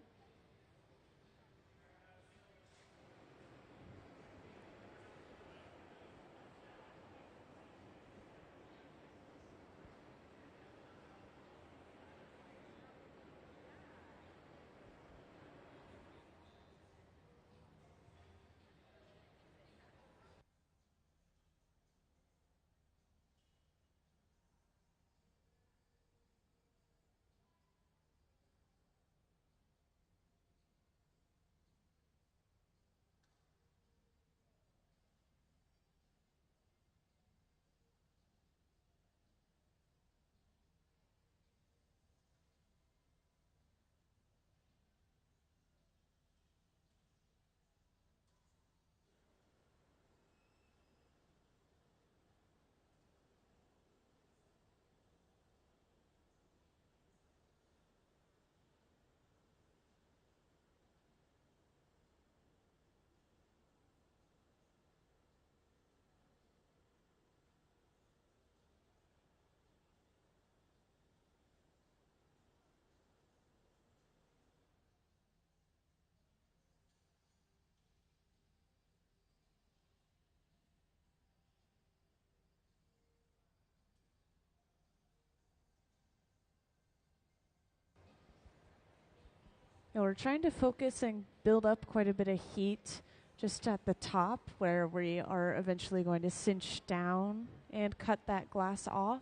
Now we're trying to focus and build up quite a bit of heat just at the top where we are eventually going to cinch down and cut that glass off.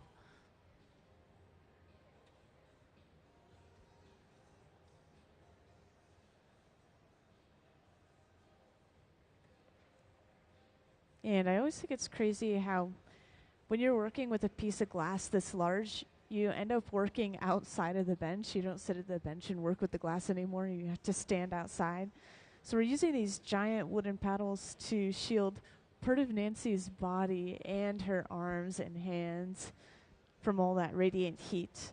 And I always think it's crazy how when you're working with a piece of glass this large, you end up working outside of the bench. You don't sit at the bench and work with the glass anymore. You have to stand outside. So we're using these giant wooden paddles to shield part of Nancy's body and her arms and hands from all that radiant heat.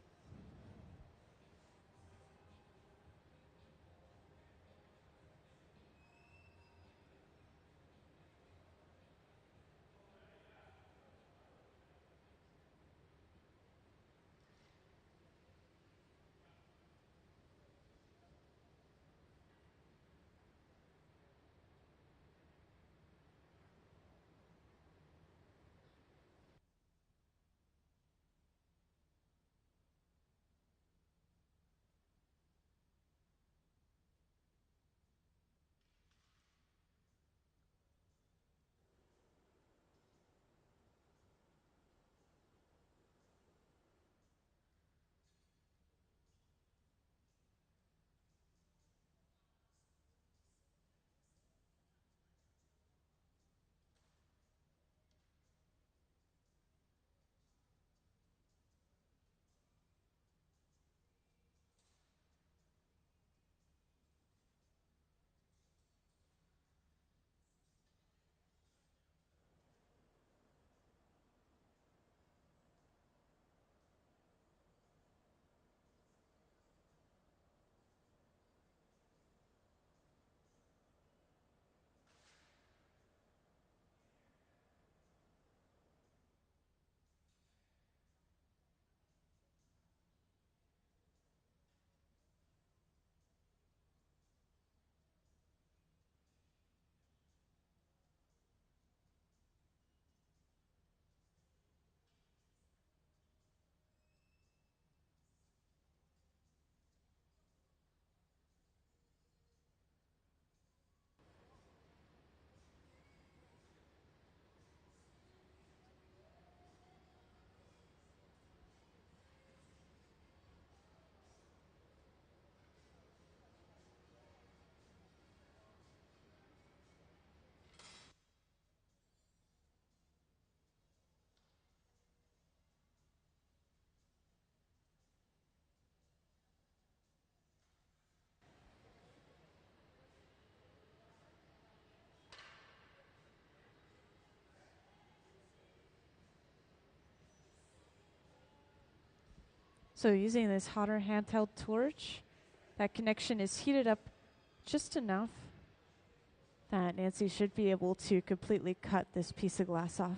So using this hotter handheld torch, that connection is heated up just enough that Nancy should be able to completely cut this piece of glass off.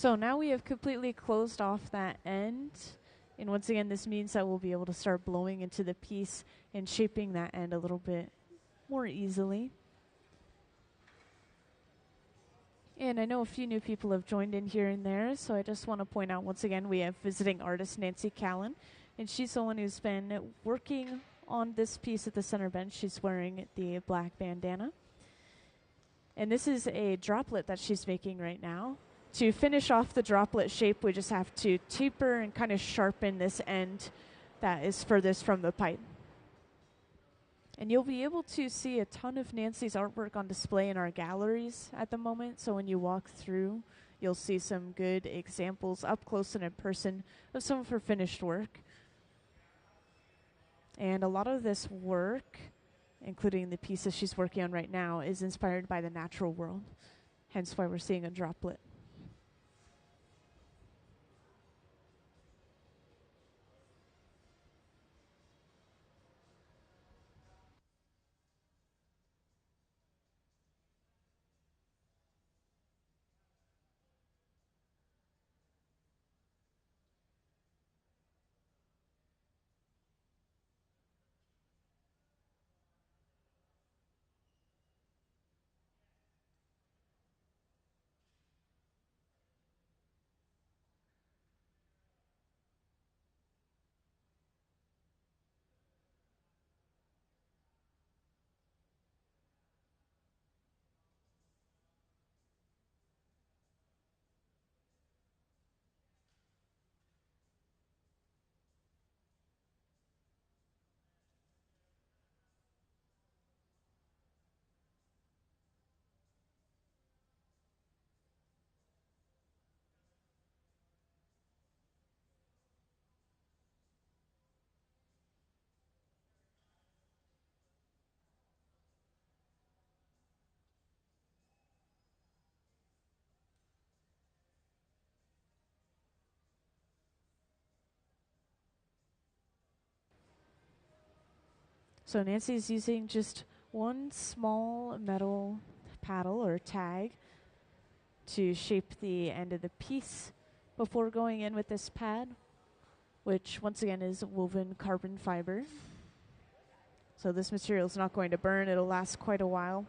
So now we have completely closed off that end. And once again, this means that we'll be able to start blowing into the piece and shaping that end a little bit more easily. And I know a few new people have joined in here and there, so I just want to point out once again we have visiting artist Nancy Callan, and she's the one who's been working on this piece at the center bench. She's wearing the black bandana. And this is a droplet that she's making right now. To finish off the droplet shape, we just have to taper and kind of sharpen this end that is furthest from the pipe. And you'll be able to see a ton of Nancy's artwork on display in our galleries at the moment. So when you walk through, you'll see some good examples up close and in person of some of her finished work. And a lot of this work, including the pieces she's working on right now, is inspired by the natural world. Hence why we're seeing a droplet. So Nancy's using just one small metal paddle or tag to shape the end of the piece before going in with this pad, which once again is woven carbon fiber. So this material is not going to burn. It'll last quite a while.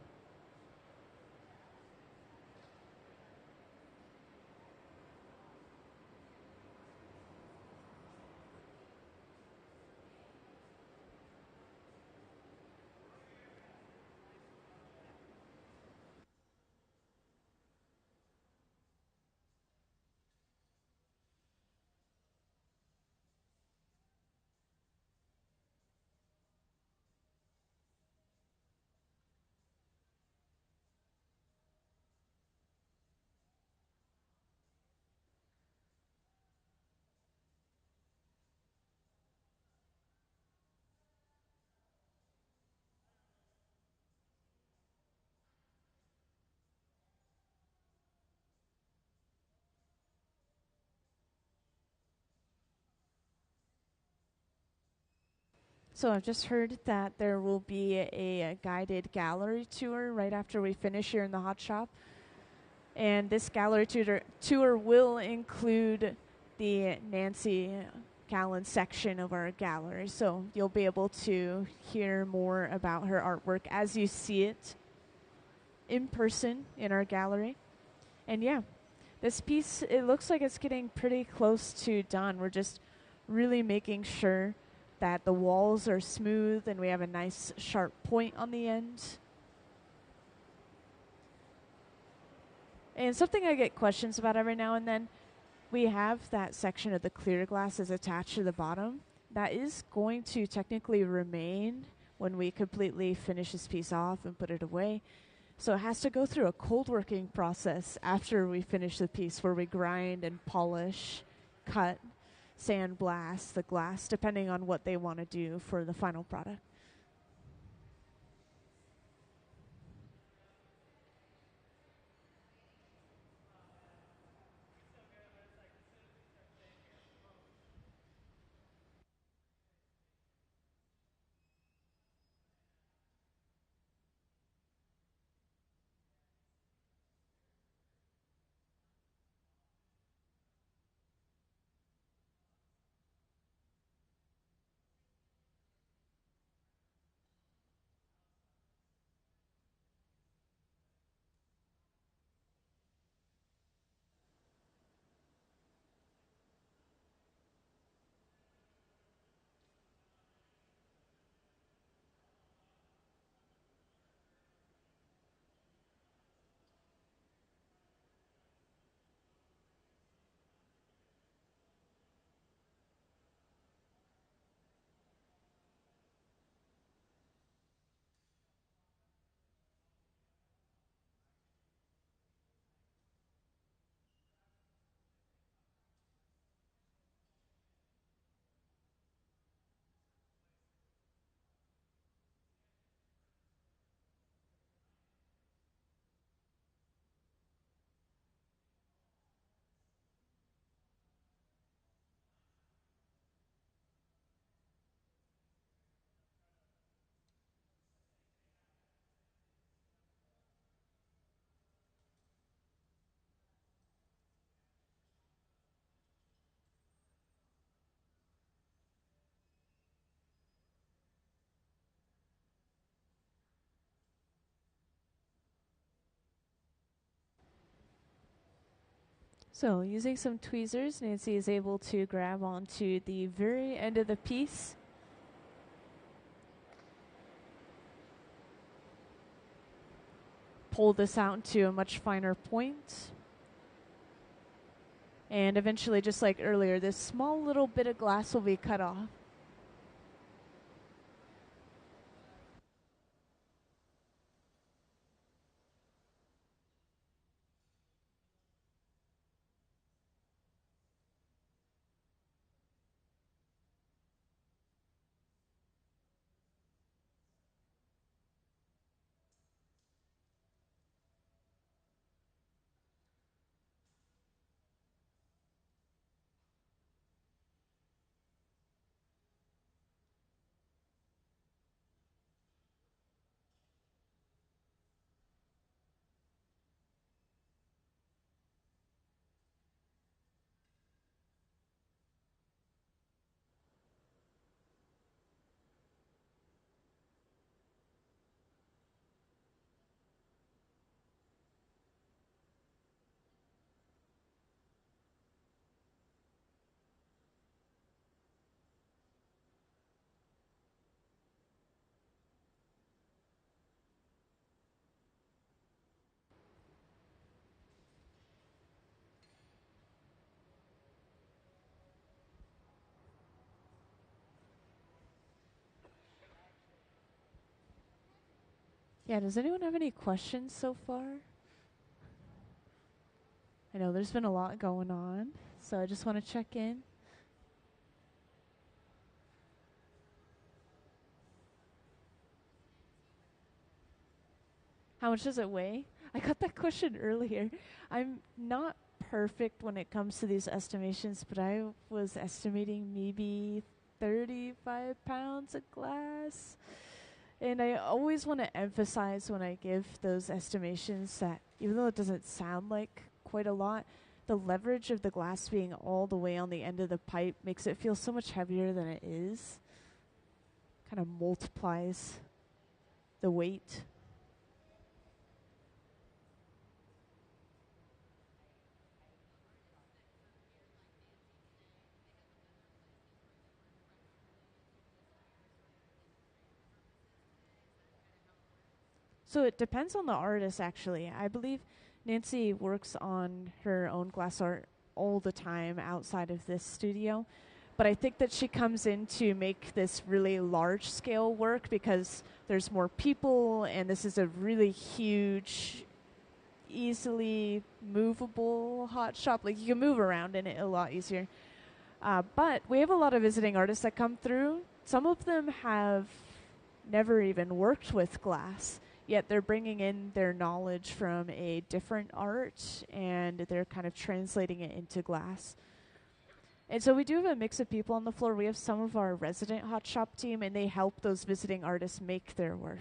So I've just heard that there will be a guided gallery tour right after we finish here in the hot shop. And this gallery tour will include the Nancy Callan section of our gallery. So you'll be able to hear more about her artwork as you see it in person in our gallery. And yeah, this piece, it looks like it's getting pretty close to done. We're just really making sure that the walls are smooth and we have a nice sharp point on the end. And something I get questions about every now and then, we have that section of the clear glass is attached to the bottom. That is going to technically remain when we completely finish this piece off and put it away. So it has to go through a cold working process after we finish the piece where we grind and polish, cut, sandblast the glass, depending on what they want to do for the final product. So using some tweezers, Nancy is able to grab onto the very end of the piece. Pull this out to a much finer point. And eventually, just like earlier, this small little bit of glass will be cut off. Yeah, does anyone have any questions so far? I know there's been a lot going on, so I just want to check in. How much does it weigh? I got that question earlier. I'm not perfect when it comes to these estimations, but I was estimating maybe 35 pounds of glass. And I always want to emphasize when I give those estimations that even though it doesn't sound like quite a lot, the leverage of the glass being all the way on the end of the pipe makes it feel so much heavier than it is. Kind of multiplies the weight. So it depends on the artist, actually. I believe Nancy works on her own glass art all the time outside of this studio. But I think that she comes in to make this really large scale work because there's more people and this is a really huge, easily movable hot shop. Like you can move around in it a lot easier. But we have a lot of visiting artists that come through. Some of them have never even worked with glass, yet they're bringing in their knowledge from a different art and they're kind of translating it into glass. And so we do have a mix of people on the floor. We have some of our resident hot shop team, and they help those visiting artists make their work.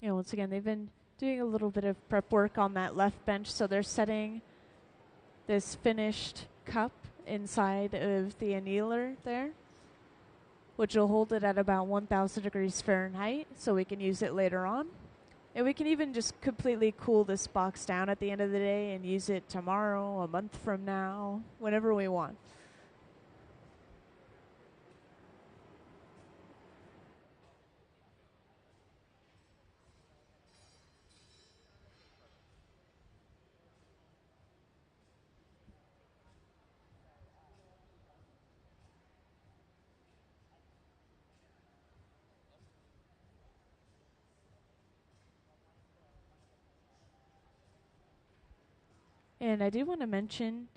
Yeah, once again, they've been doing a little bit of prep work on that left bench, so they're setting this finished cup inside of the annealer there, which will hold it at about 1,000 degrees Fahrenheit, so we can use it later on. And we can even just completely cool this box down at the end of the day and use it tomorrow, a month from now, whenever we want. And I do want to mention,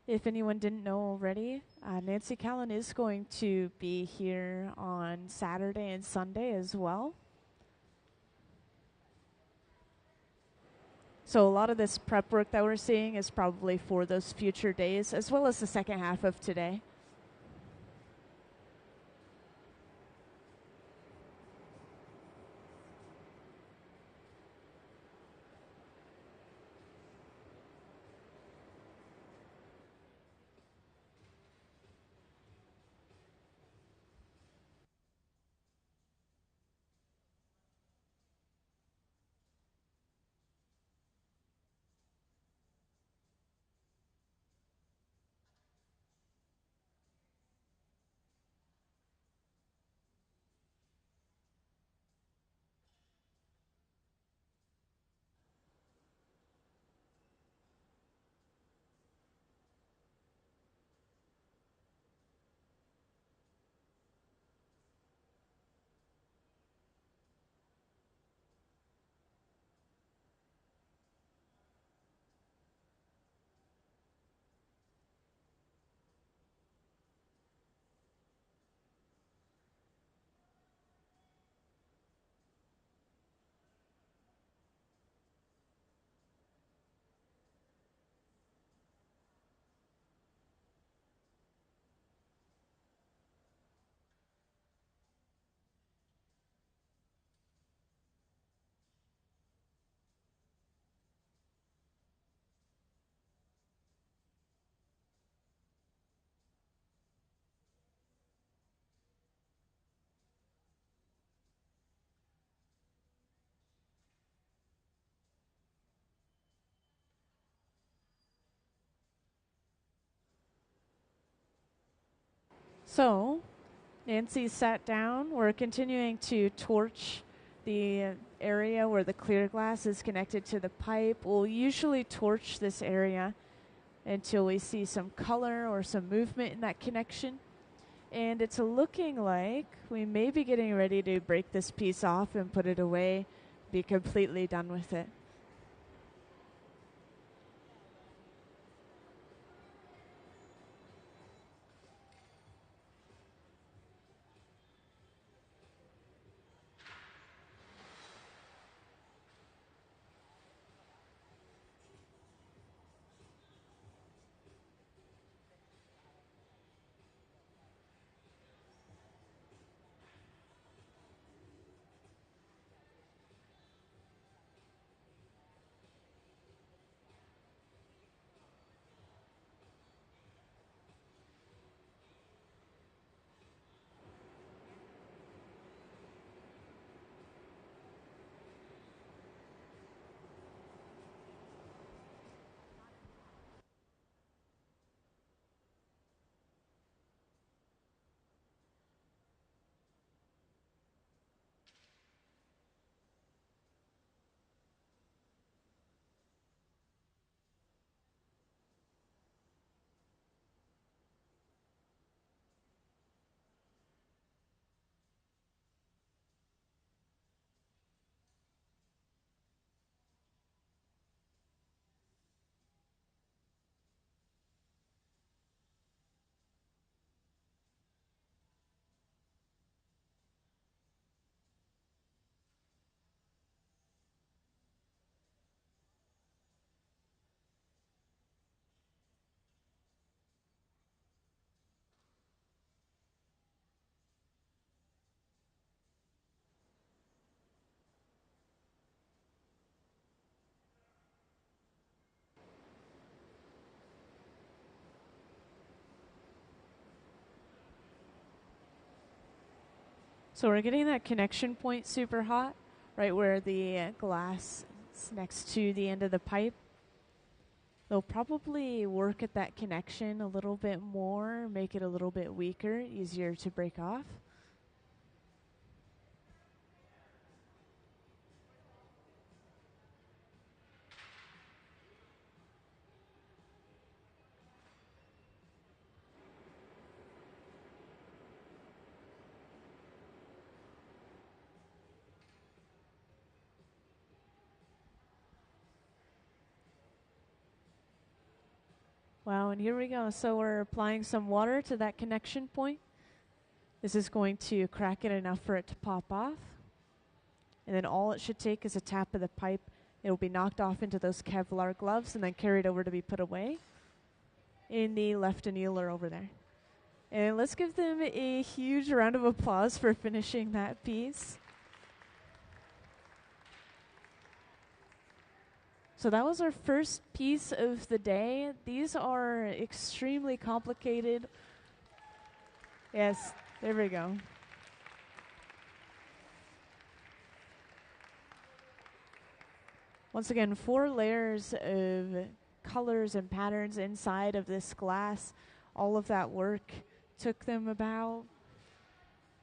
if anyone didn't know already, Nancy Callan is going to be here on Saturday and Sunday as well. So a lot of this prep work that we're seeing is probably for those future days, as well as the second half of today. So Nancy sat down. We're continuing to torch the area where the clear glass is connected to the pipe. We'll usually torch this area until we see some color or some movement in that connection. And it's looking like we may be getting ready to break this piece off and put it away, be completely done with it. So we're getting that connection point super hot, right where the glass is next to the end of the pipe. They'll probably work at that connection a little bit more, make it a little bit weaker, easier to break off. Wow, and here we go. So we're applying some water to that connection point. This is going to crack it enough for it to pop off. And then all it should take is a tap of the pipe. It will be knocked off into those Kevlar gloves and then carried over to be put away in the left annealer over there. And let's give them a huge round of applause for finishing that piece. So that was our first piece of the day. These are extremely complicated. Yes, there we go. Once again, 4 layers of colors and patterns inside of this glass. All of that work took them about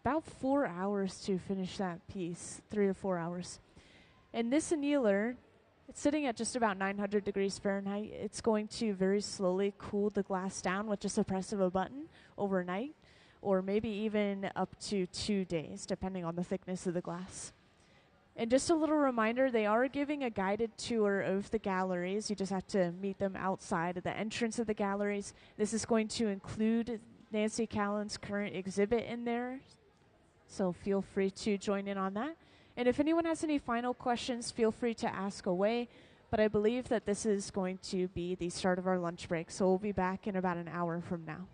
4 hours to finish that piece, 3 or 4 hours. And this annealer, it's sitting at just about 900 degrees Fahrenheit. It's going to very slowly cool the glass down with just a press of a button overnight, or maybe even up to 2 days, depending on the thickness of the glass. And just a little reminder, they are giving a guided tour of the galleries. You just have to meet them outside of the entrance of the galleries. This is going to include Nancy Callan's current exhibit in there, so feel free to join in on that. And if anyone has any final questions, feel free to ask away. But I believe that this is going to be the start of our lunch break, so we'll be back in about an hour from now.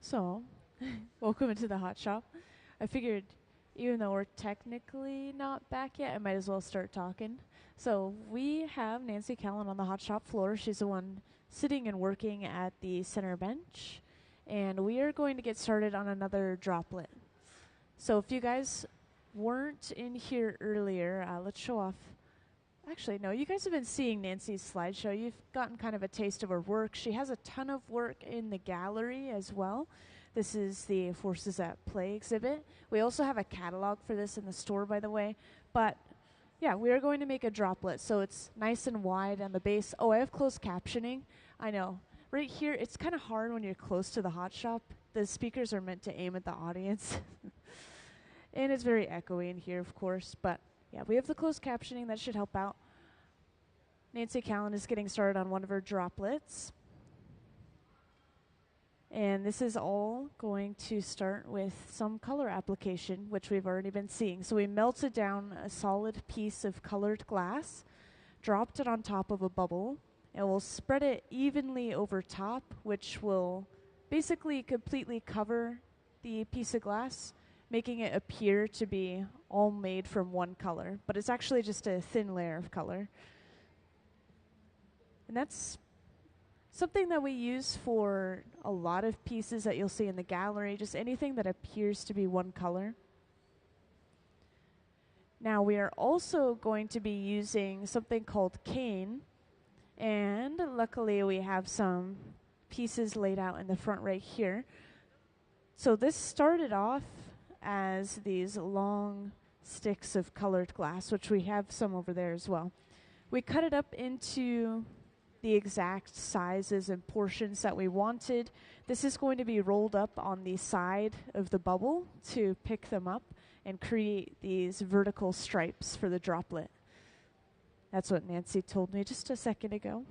So, welcome into the hot shop. I figured, even though we're technically not back yet, I might as well start talking. So, we have Nancy Callan on the hot shop floor. She's the one sitting and working at the center bench. And we are going to get started on another droplet. So, if you guys weren't in here earlier, let's show off. Actually, no, you guys have been seeing Nancy's slideshow. You've gotten kind of a taste of her work. She has a ton of work in the gallery as well. This is the Forces at Play exhibit. We also have a catalog for this in the store, by the way. But yeah, we are going to make a droplet, so it's nice and wide on the base. Oh, I have closed captioning. I know. Right here, it's kind of hard when you're close to the hot shop. The speakers are meant to aim at the audience. And it's very echoey in here, of course, but yeah, we have the closed captioning. That should help out. Nancy Callan is getting started on one of her droplets. And this is all going to start with some color application, which we've already been seeing. So we melted down a solid piece of colored glass, dropped it on top of a bubble, and we'll spread it evenly over top, which will basically completely cover the piece of glass, making it appear to be all made from one color, but it's actually just a thin layer of color. And that's something that we use for a lot of pieces that you'll see in the gallery, just anything that appears to be one color. Now we are also going to be using something called cane, and luckily we have some pieces laid out in the front right here. So this started off as these long sticks of colored glass, which we have some over there as well. We cut it up into the exact sizes and portions that we wanted. This is going to be rolled up on the side of the bubble to pick them up and create these vertical stripes for the droplet. That's what Nancy told me just a second ago.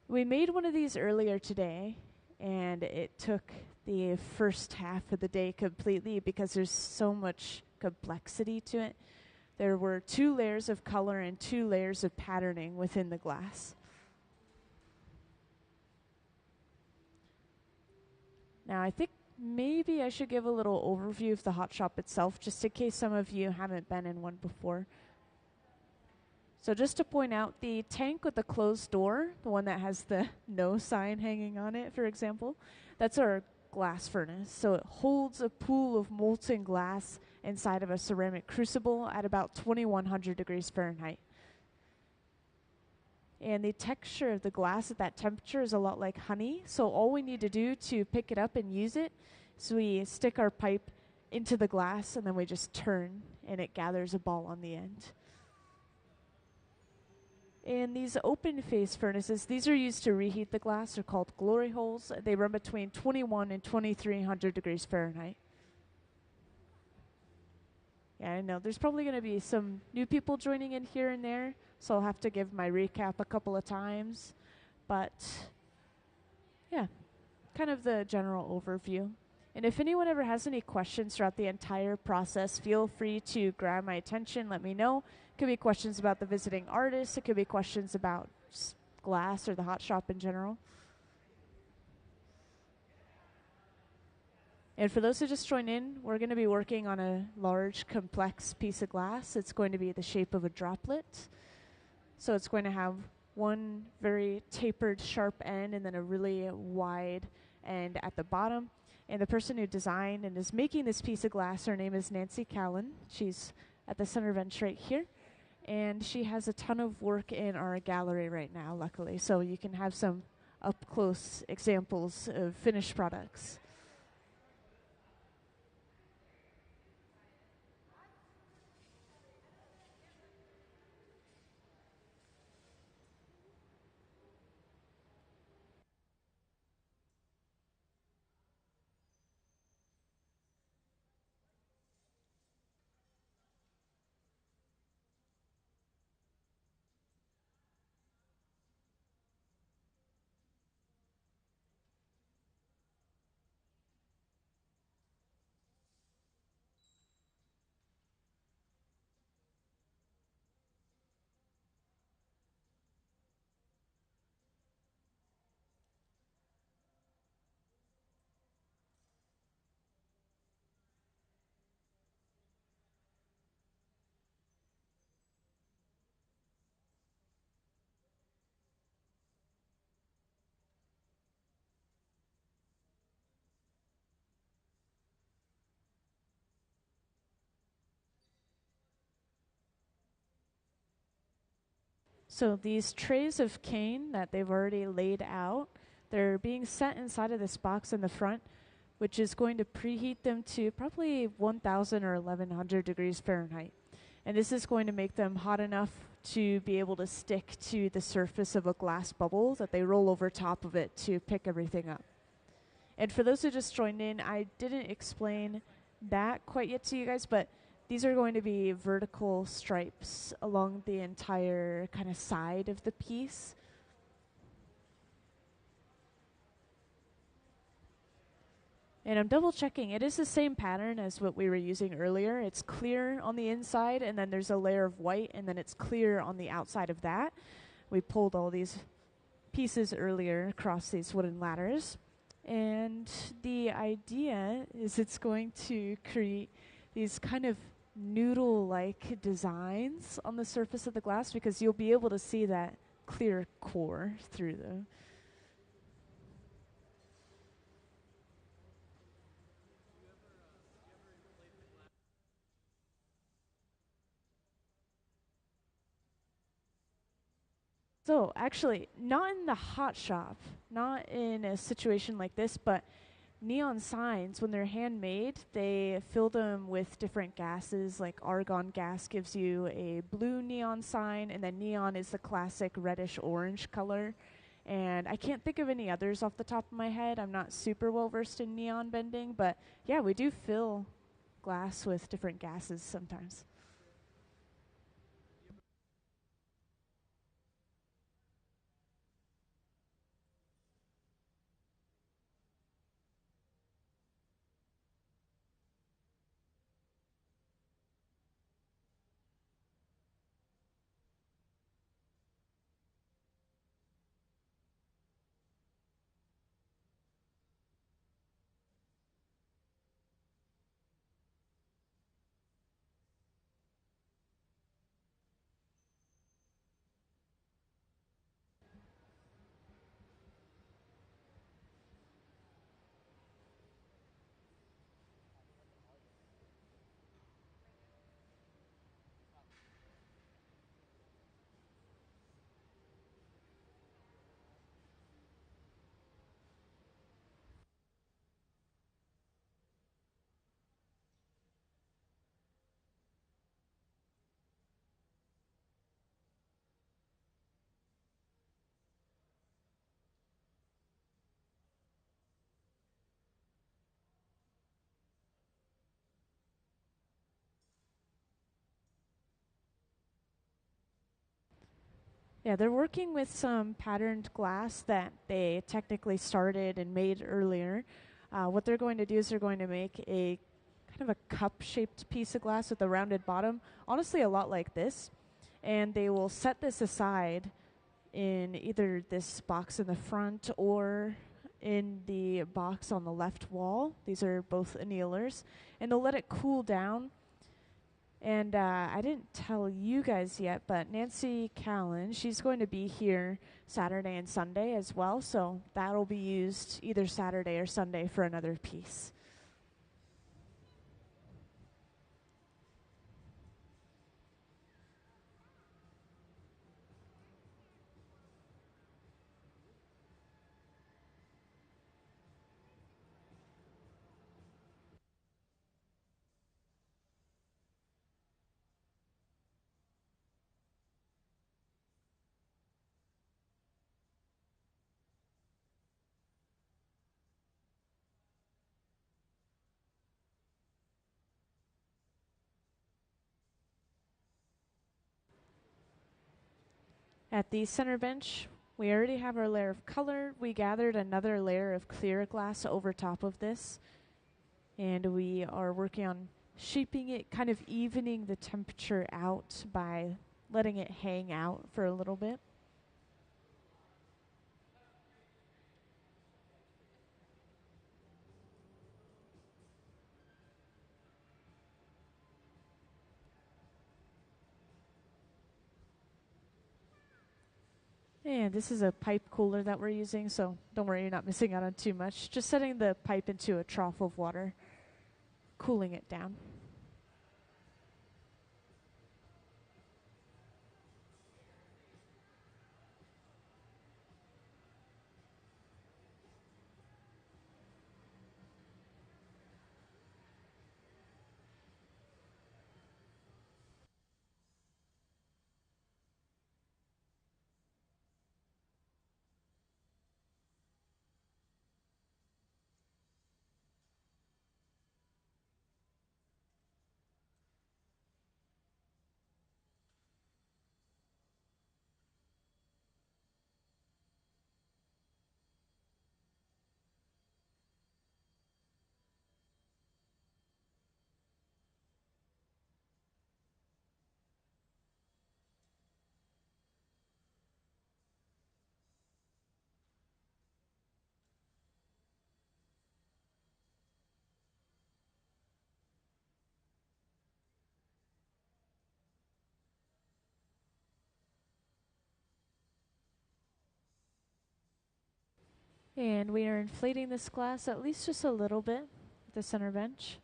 We made one of these earlier today, and it took the first half of the day completely because there's so much complexity to it. There were 2 layers of color and 2 layers of patterning within the glass. Now I think maybe I should give a little overview of the hot shop itself, just in case some of you haven't been in one before. So just to point out, the tank with the closed door, the one that has the no sign hanging on it, for example, that's our glass furnace. So it holds a pool of molten glass inside of a ceramic crucible at about 2100 degrees Fahrenheit. And the texture of the glass at that temperature is a lot like honey. So all we need to do to pick it up and use it is we stick our pipe into the glass and then we just turn and it gathers a ball on the end. And these open face furnaces, these are used to reheat the glass. They're called glory holes. They run between 21 and 2300 degrees Fahrenheit. Yeah, I know. There's probably going to be some new people joining in here and there, so I'll have to give my recap a couple of times. But, yeah, kind of the general overview. And if anyone ever has any questions throughout the entire process, feel free to grab my attention, let me know. It could be questions about the visiting artist. It could be questions about glass or the hot shop in general. And for those who just joined in, we're going to be working on a large, complex piece of glass. It's going to be the shape of a droplet. So it's going to have one very tapered, sharp end and then a really wide end at the bottom. And the person who designed and is making this piece of glass, her name is Nancy Callan. She's at the center bench right here. And she has a ton of work in our gallery right now, luckily. So you can have some up-close examples of finished products. So these trays of cane that they've already laid out, they're being set inside of this box in the front, which is going to preheat them to probably 1000 or 1100 degrees Fahrenheit. And this is going to make them hot enough to be able to stick to the surface of a glass bubble that they roll over top of it to pick everything up. And for those who just joined in, I didn't explain that quite yet to you guys, but these are going to be vertical stripes along the entire kind of side of the piece. And I'm double checking. It is the same pattern as what we were using earlier. It's clear on the inside, and then there's a layer of white, and then it's clear on the outside of that. We pulled all these pieces earlier across these wooden ladders. And the idea is it's going to create these kind of noodle-like designs on the surface of the glass, because you'll be able to see that clear core through them. So actually, not in the hot shop, not in a situation like this, but neon signs, when they're handmade, they fill them with different gases. Like argon gas gives you a blue neon sign, and then neon is the classic reddish orange color. And I can't think of any others off the top of my head. I'm not super well versed in neon bending, but yeah, we do fill glass with different gases sometimes. Yeah, they're working with some patterned glass that they technically started and made earlier. What they're going to do is they're going to make a kind of a cup-shaped piece of glass with a rounded bottom, honestly a lot like this. And they will set this aside in either this box in the front or in the box on the left wall. These are both annealers. And they'll let it cool down. And I didn't tell you guys yet, but Nancy Callan, she's going to be here Saturday and Sunday as well. So that'll be used either Saturday or Sunday for another piece. At the center bench, we already have our layer of color. We gathered another layer of clear glass over top of this. And we are working on shaping it, kind of evening the temperature out by letting it hang out for a little bit. And this is a pipe cooler that we're using, so don't worry, you're not missing out on too much. Just setting the pipe into a trough of water, cooling it down. And we are inflating this glass at least just a little bit, the center bench.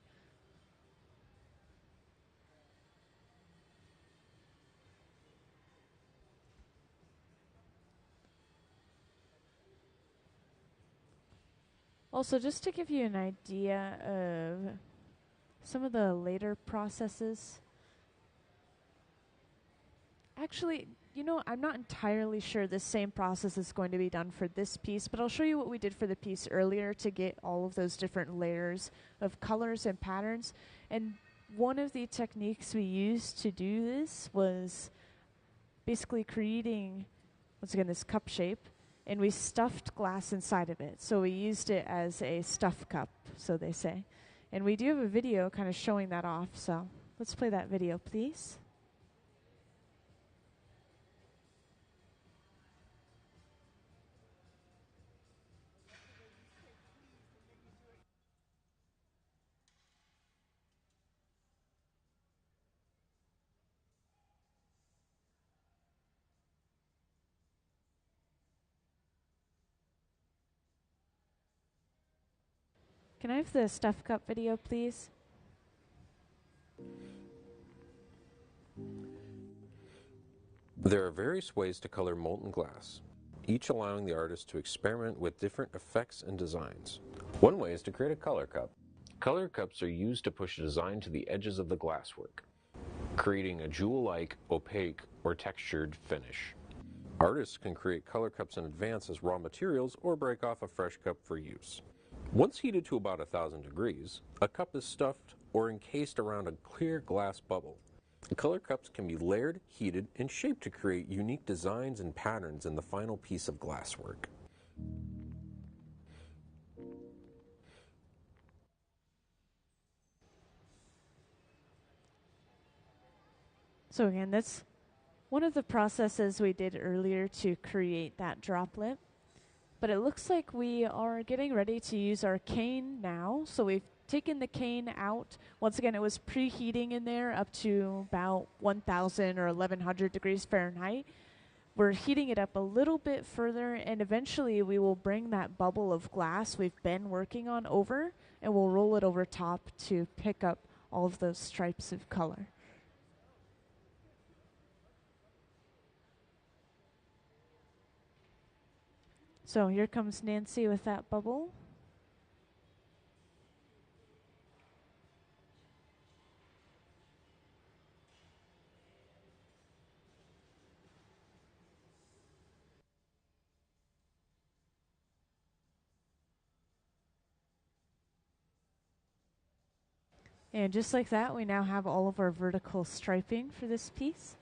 Also, just to give you an idea of some of the later processes. Actually, you know, I'm not entirely sure this same process is going to be done for this piece, but I'll show you what we did for the piece earlier to get all of those different layers of colors and patterns. And one of the techniques we used to do this was basically creating, once again, this cup shape, and we stuffed glass inside of it. So we used it as a stuff cup, so they say. And we do have a video kind of showing that off, so let's play that video, please. Can I have the stuff cup video, please? There are various ways to color molten glass, each allowing the artist to experiment with different effects and designs. One way is to create a color cup. Color cups are used to push a design to the edges of the glasswork, creating a jewel-like, opaque, or textured finish. Artists can create color cups in advance as raw materials or break off a fresh cup for use. Once heated to about 1,000 degrees, a cup is stuffed or encased around a clear glass bubble. The color cups can be layered, heated, and shaped to create unique designs and patterns in the final piece of glasswork. So again, that's one of the processes we did earlier to create that droplet. But it looks like we are getting ready to use our cane now. So we've taken the cane out. Once again, it was preheating in there up to about 1,000 or 1,100 degrees Fahrenheit. We're heating it up a little bit further, and eventually we will bring that bubble of glass we've been working on over, and we'll roll it over top to pick up all of those stripes of color. So here comes Nancy with that bubble. And just like that, we now have all of our vertical striping for this piece.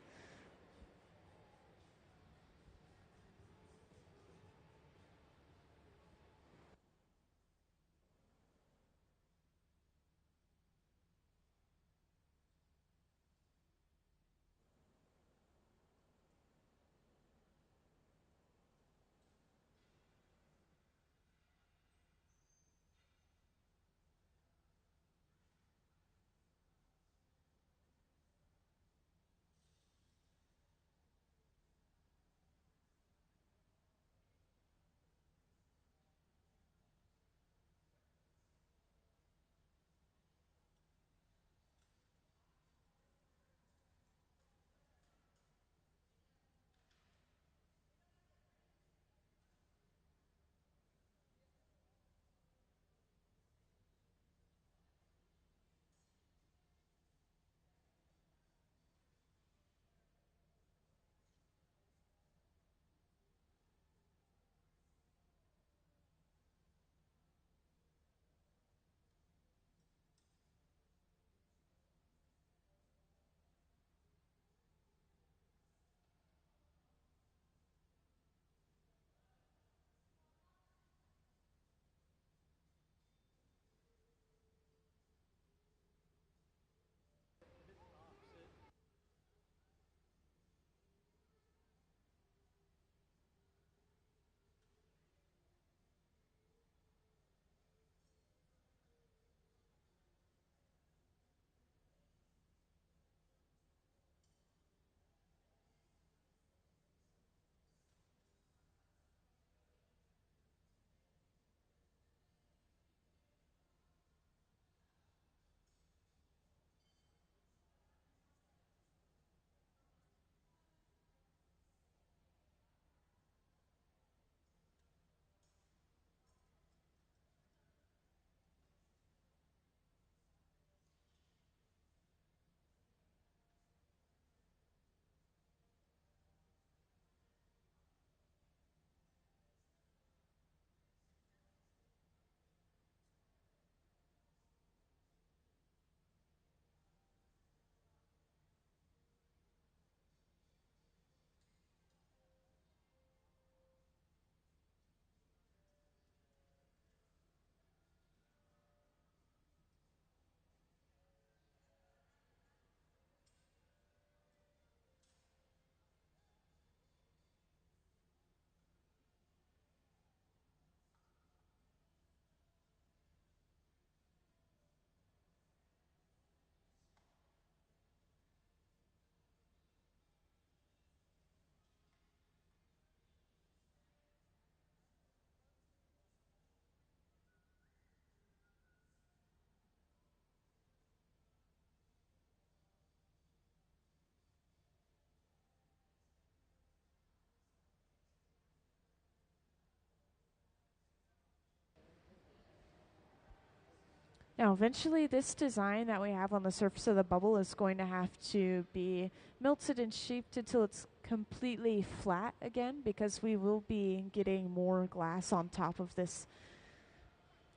Now, eventually, this design that we have on the surface of the bubble is going to have to be melted and shaped until it's completely flat again, because we will be getting more glass on top of this.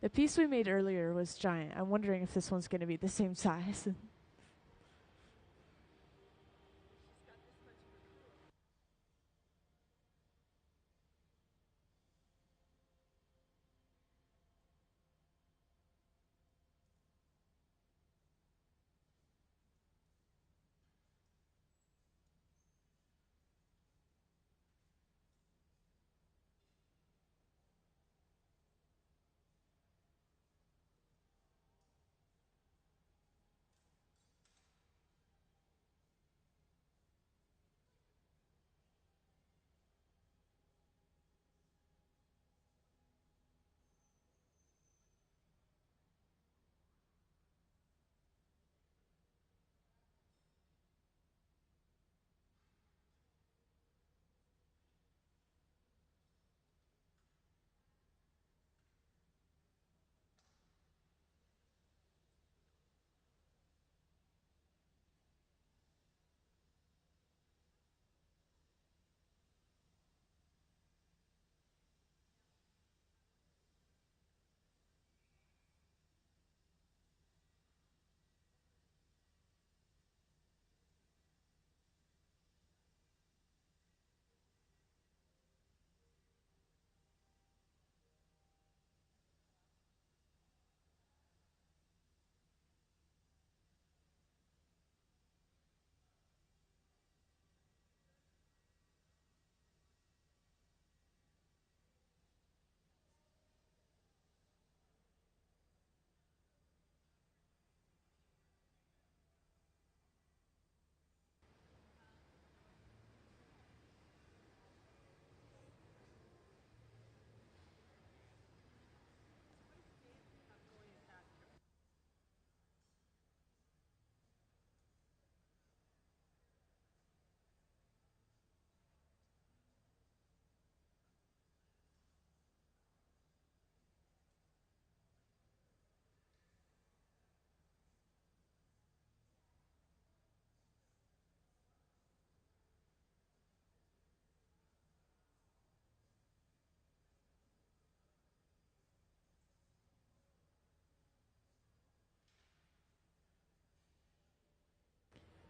The piece we made earlier was giant. I'm wondering if this one's going to be the same size.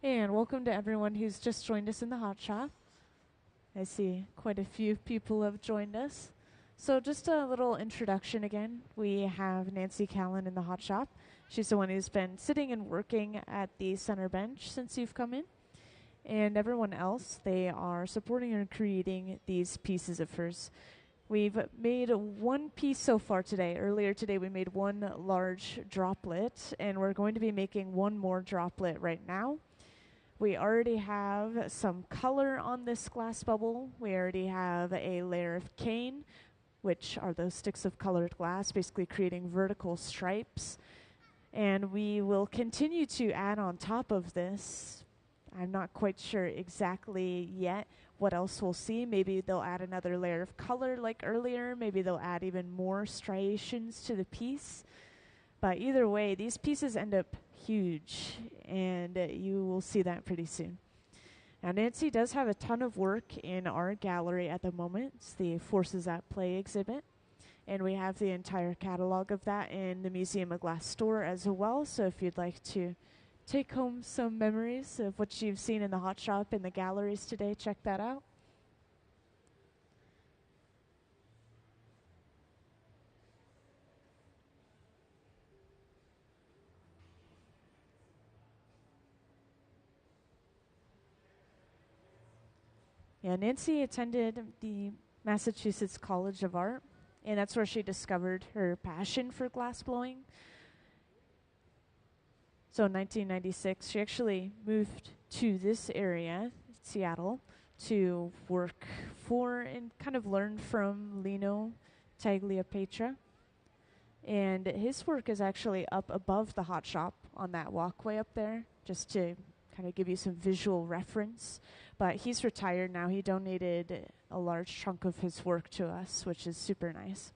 And welcome to everyone who's just joined us in the hot shop. I see quite a few people have joined us. So just a little introduction again. We have Nancy Callan in the hot shop. She's the one who's been sitting and working at the center bench since you've come in. And everyone else, they are supporting and creating these pieces of hers. We've made one piece so far today. Earlier today we made one large droplet, and we're going to be making one more droplet right now. We already have some color on this glass bubble. We already have a layer of cane, which are those sticks of colored glass, basically creating vertical stripes. And we will continue to add on top of this. I'm not quite sure exactly yet what else we'll see. Maybe they'll add another layer of color like earlier. Maybe they'll add even more striations to the piece. But either way, these pieces end up huge, and you will see that pretty soon. Now, Nancy does have a ton of work in our gallery at the moment. It's the Forces at Play exhibit, and we have the entire catalog of that in the Museum of Glass store as well. So if you'd like to take home some memories of what you've seen in the hot shop in the galleries today, check that out. Yeah, Nancy attended the Massachusetts College of Art, and that's where she discovered her passion for glass blowing. So in 1996, she actually moved to this area, Seattle, to work for and kind of learn from Lino Tagliapietra. And his work is actually up above the hot shop on that walkway up there, just to kind of give you some visual reference. But he's retired now. He donated a large chunk of his work to us, which is super nice.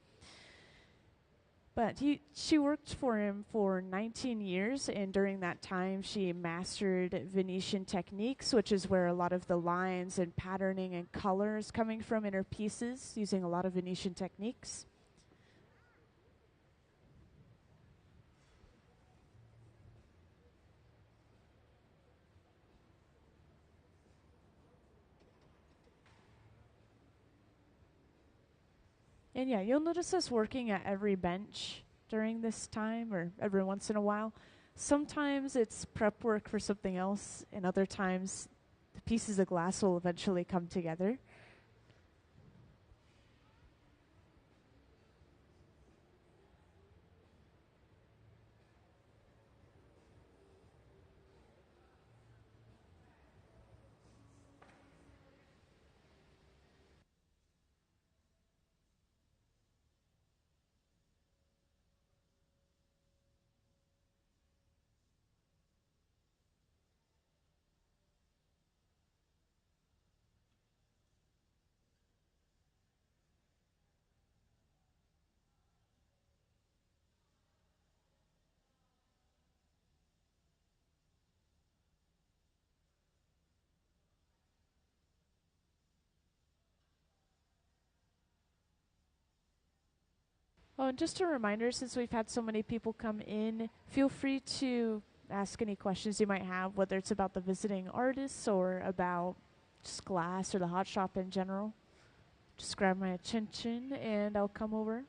But she worked for him for 19 years, and during that time, she mastered Venetian techniques, which is where a lot of the lines and patterning and color is coming from in her pieces, using a lot of Venetian techniques. And yeah, you'll notice us working at every bench during this time or every once in a while. Sometimes it's prep work for something else, and other times the pieces of glass will eventually come together. Oh, and just a reminder, since we've had so many people come in, feel free to ask any questions you might have, whether it's about the visiting artists or about just glass or the hot shop in general. Just grab my attention and I'll come over.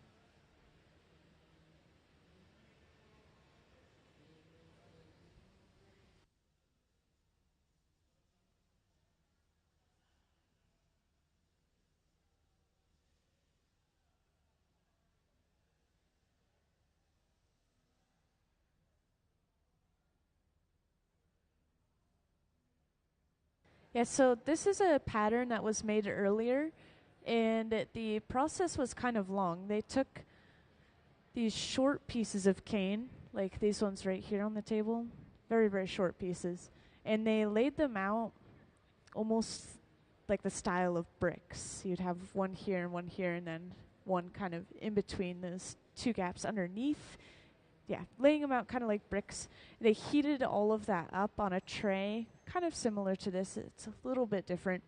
Yeah, so this is a pattern that was made earlier, and the process was kind of long. They took these short pieces of cane, like these ones right here on the table, very, very short pieces, and they laid them out almost like the style of bricks. You'd have one here, and then one kind of in between those two gaps underneath. Yeah, laying them out kind of like bricks. They heated all of that up on a tray, kind of similar to this. It's a little bit different.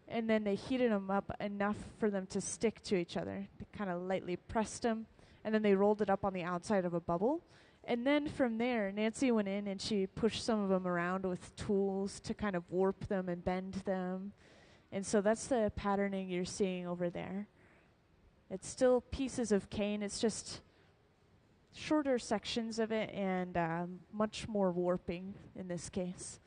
And then they heated them up enough for them to stick to each other. They kind of lightly pressed them, and then they rolled it up on the outside of a bubble. And then from there, Nancy went in and she pushed some of them around with tools to kind of warp them and bend them. And so that's the patterning you're seeing over there. It's still pieces of cane. It's just shorter sections of it and much more warping in this case.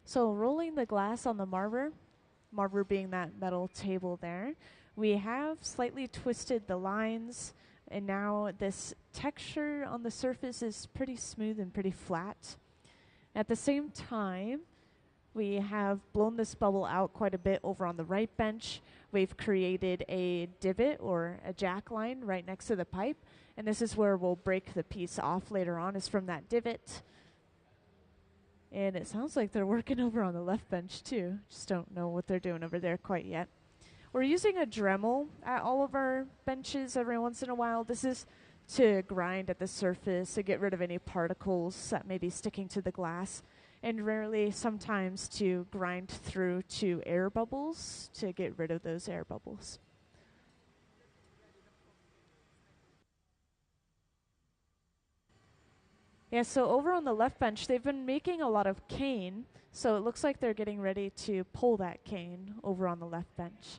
So rolling the glass on the marble, marver being that metal table there. We have slightly twisted the lines, and now this texture on the surface is pretty smooth and pretty flat. At the same time, we have blown this bubble out quite a bit over on the right bench. We've created a divot or a jack line right next to the pipe, and this is where we'll break the piece off later on, is from that divot. And it sounds like they're working over on the left bench too. Just don't know what they're doing over there quite yet. We're using a Dremel at all of our benches every once in a while. This is to grind at the surface to get rid of any particles that may be sticking to the glass, and rarely sometimes to grind through to air bubbles to get rid of those air bubbles. Yeah, so over on the left bench, they've been making a lot of cane, so it looks like they're getting ready to pull that cane over on the left bench.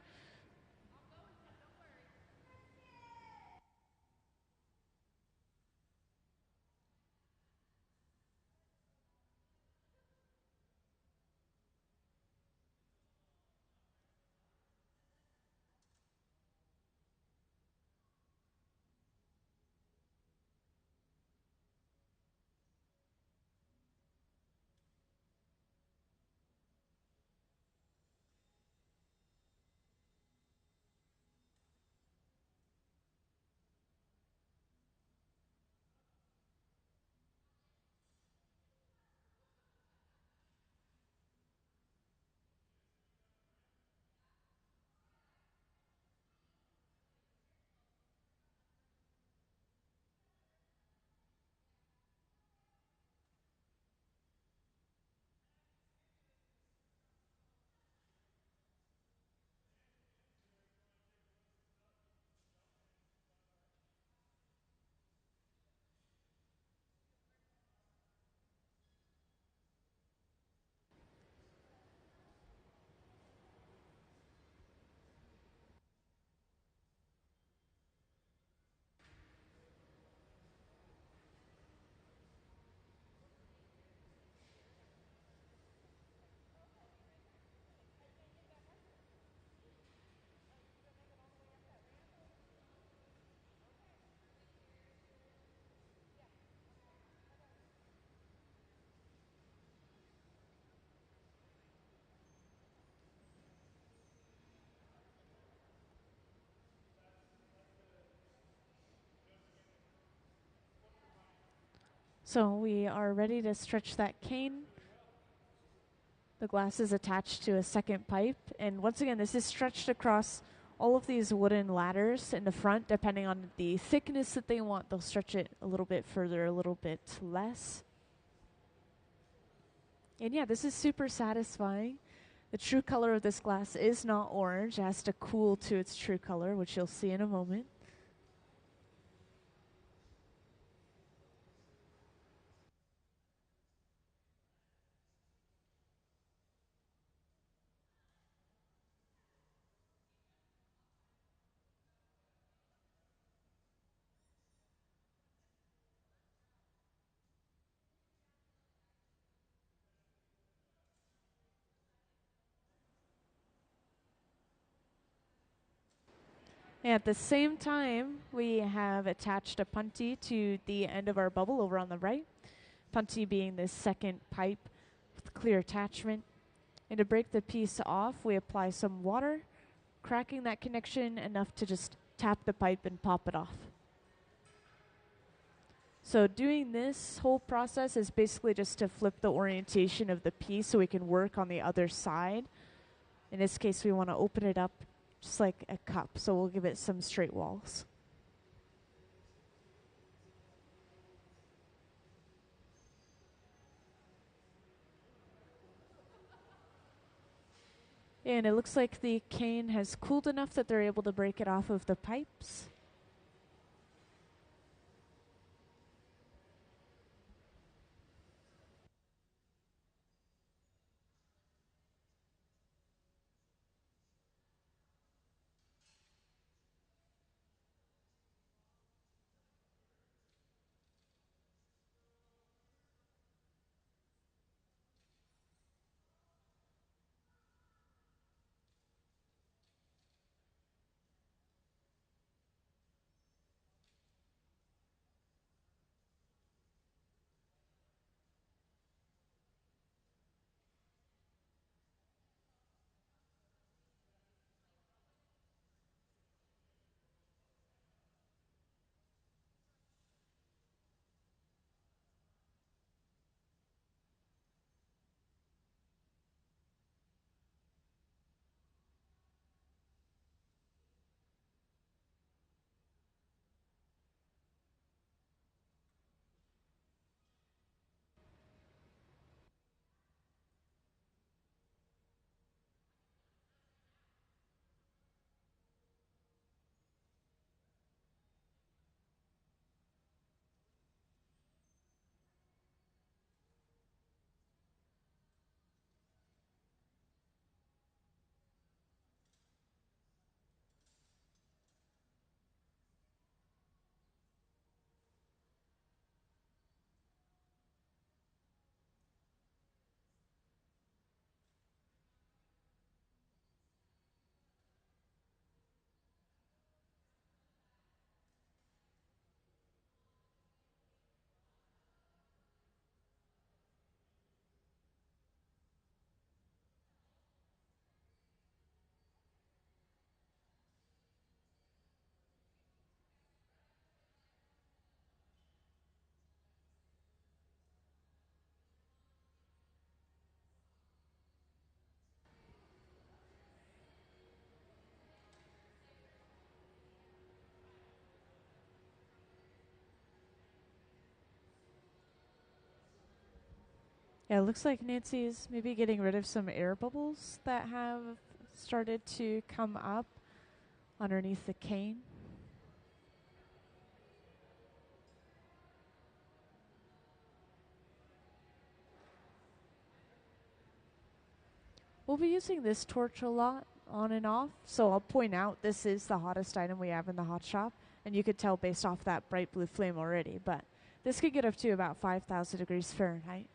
So we are ready to stretch that cane. The glass is attached to a second pipe, and once again, this is stretched across all of these wooden ladders in the front. Depending on the thickness that they want, they'll stretch it a little bit further, a little bit less. And yeah, this is super satisfying. The true color of this glass is not orange. It has to cool to its true color, which you'll see in a moment. At the same time, we have attached a punty to the end of our bubble over on the right. Punty being this second pipe with clear attachment. And to break the piece off, we apply some water, cracking that connection enough to just tap the pipe and pop it off. So doing this whole process is basically just to flip the orientation of the piece so we can work on the other side. In this case, we want to open it up just like a cup, so we'll give it some straight walls. And it looks like the cane has cooled enough that they're able to break it off of the pipes. Yeah, it looks like Nancy is maybe getting rid of some air bubbles that have started to come up underneath the cane. We'll be using this torch a lot on and off, so I'll point out this is the hottest item we have in the hot shop, and you could tell based off that bright blue flame already, but this could get up to about 5,000 degrees Fahrenheit.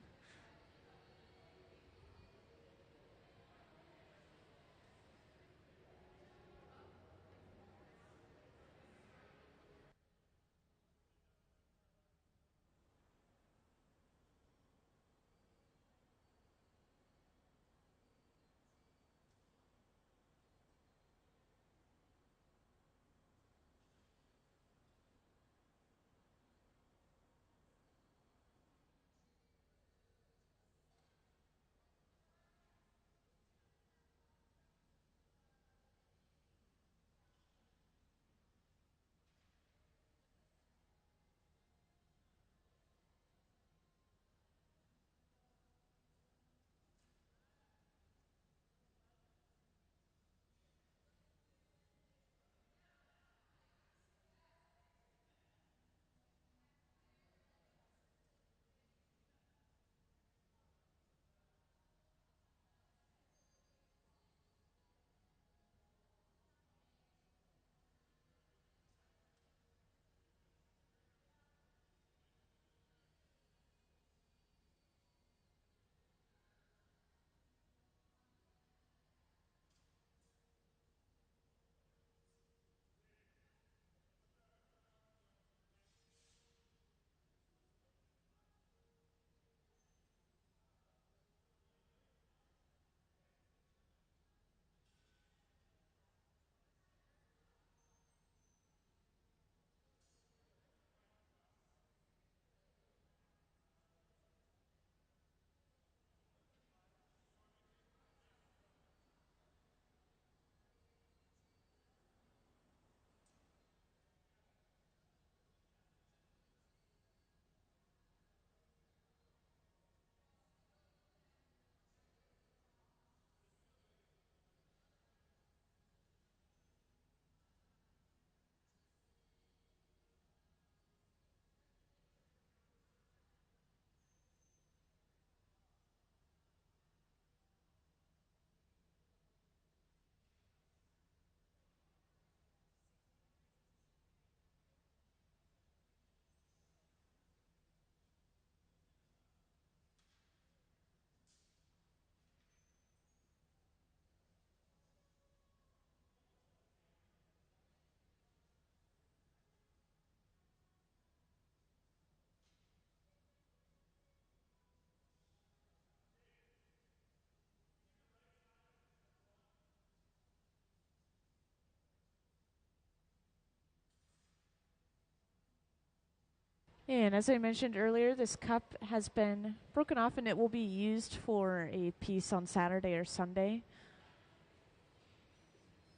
And as I mentioned earlier, this cup has been broken off and it will be used for a piece on Saturday or Sunday.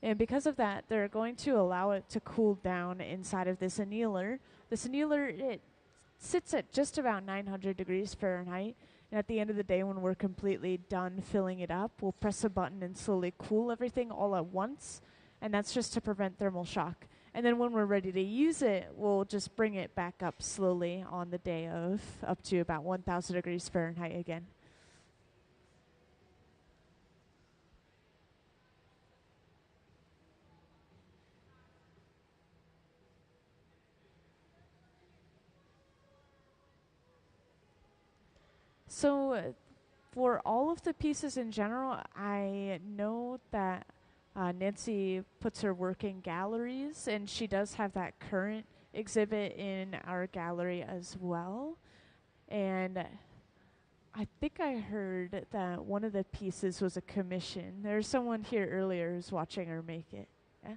And because of that, they're going to allow it to cool down inside of this annealer. This annealer, it sits at just about 900 degrees Fahrenheit. And at the end of the day, when we're completely done filling it up, we'll press a button and slowly cool everything all at once. And that's just to prevent thermal shock. And then when we're ready to use it, we'll just bring it back up slowly on the day of up to about 1,000 degrees Fahrenheit again. So for all of the pieces in general, I know that Nancy puts her work in galleries, and she does have that current exhibit in our gallery as well. And I think I heard that one of the pieces was a commission. There's someone here earlier who's watching her make it. Yeah.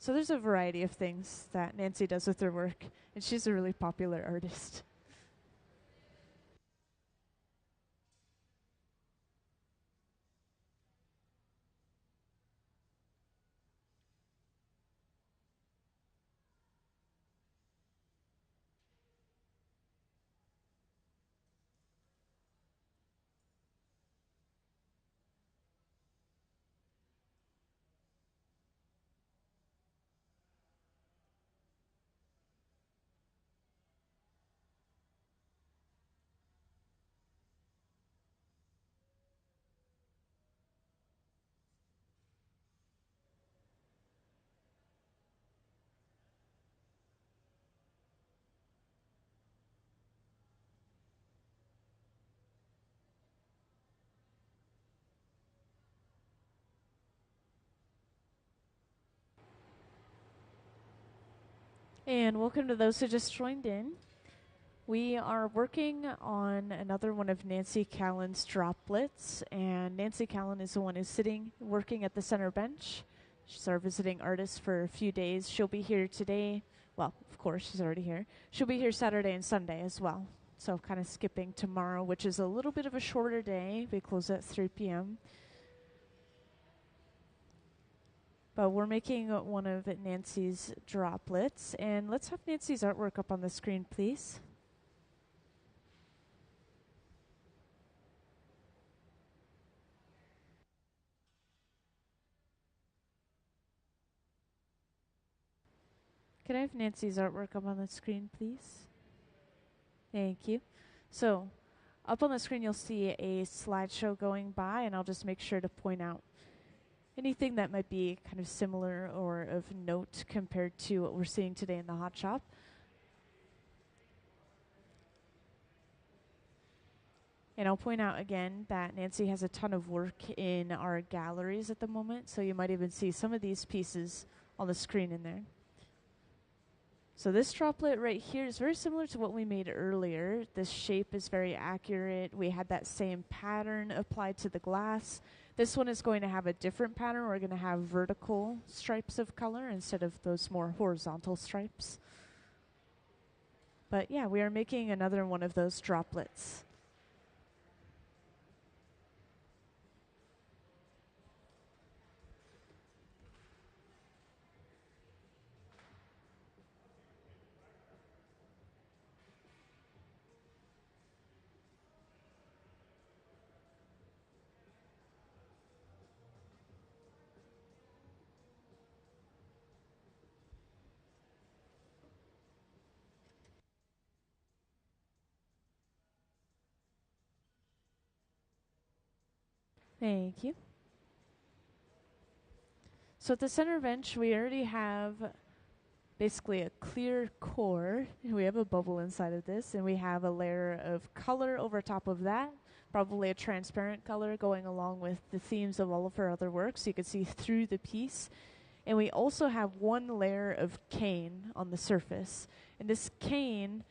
So there's a variety of things that Nancy does with her work, and she's a really popular artist. And welcome to those who just joined in. We are working on another one of Nancy Callan's droplets, and Nancy Callan is the one who's sitting, working at the center bench. She's our visiting artist for a few days. She'll be here today. Well, of course, she's already here. She'll be here Saturday and Sunday as well. So kind of skipping tomorrow, which is a little bit of a shorter day. We close at 3 p.m. But we're making one of Nancy's droplets. And let's have Nancy's artwork up on the screen, please. Could I have Nancy's artwork up on the screen, please? Thank you. So, up on the screen, you'll see a slideshow going by, and I'll just make sure to point out anything that might be kind of similar or of note compared to what we're seeing today in the hot shop. And I'll point out again that Nancy has a ton of work in our galleries at the moment, so you might even see some of these pieces on the screen in there. So this droplet right here is very similar to what we made earlier. This shape is very accurate. We had that same pattern applied to the glass. This one is going to have a different pattern. We're going to have vertical stripes of color instead of those more horizontal stripes. But yeah, we are making another one of those droplets. Thank you. So at the center bench, we already have basically a clear core. We have a bubble inside of this, and we have a layer of color over top of that, probably a transparent color going along with the themes of all of her other work, so you can see through the piece. And we also have one layer of cane on the surface. And this cane,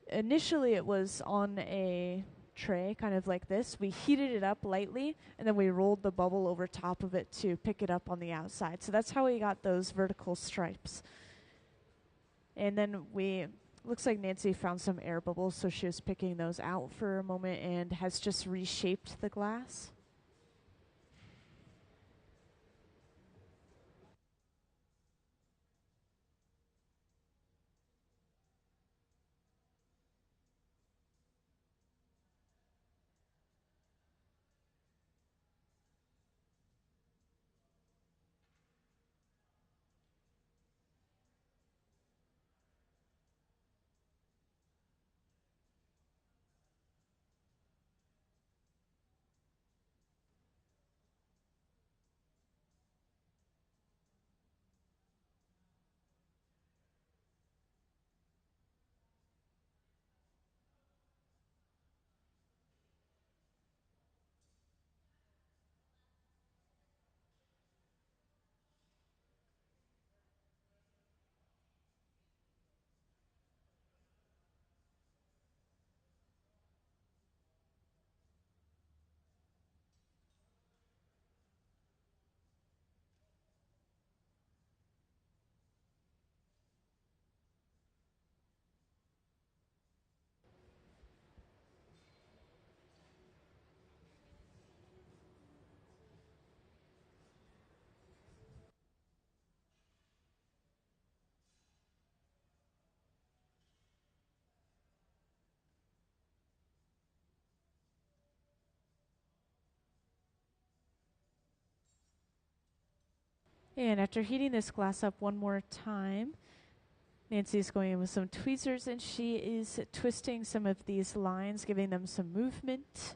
initially it was on a tray, kind of like this. We heated it up lightly, and then we rolled the bubble over top of it to pick it up on the outside. So that's how we got those vertical stripes. And then looks like Nancy found some air bubbles, so she was picking those out for a moment and has just reshaped the glass. And after heating this glass up one more time, Nancy's going in with some tweezers, and she is twisting some of these lines, giving them some movement.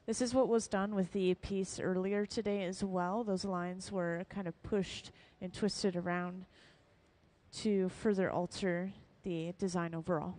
This is what was done with the piece earlier today as well. Those lines were kind of pushed and twisted around to further alter the design overall.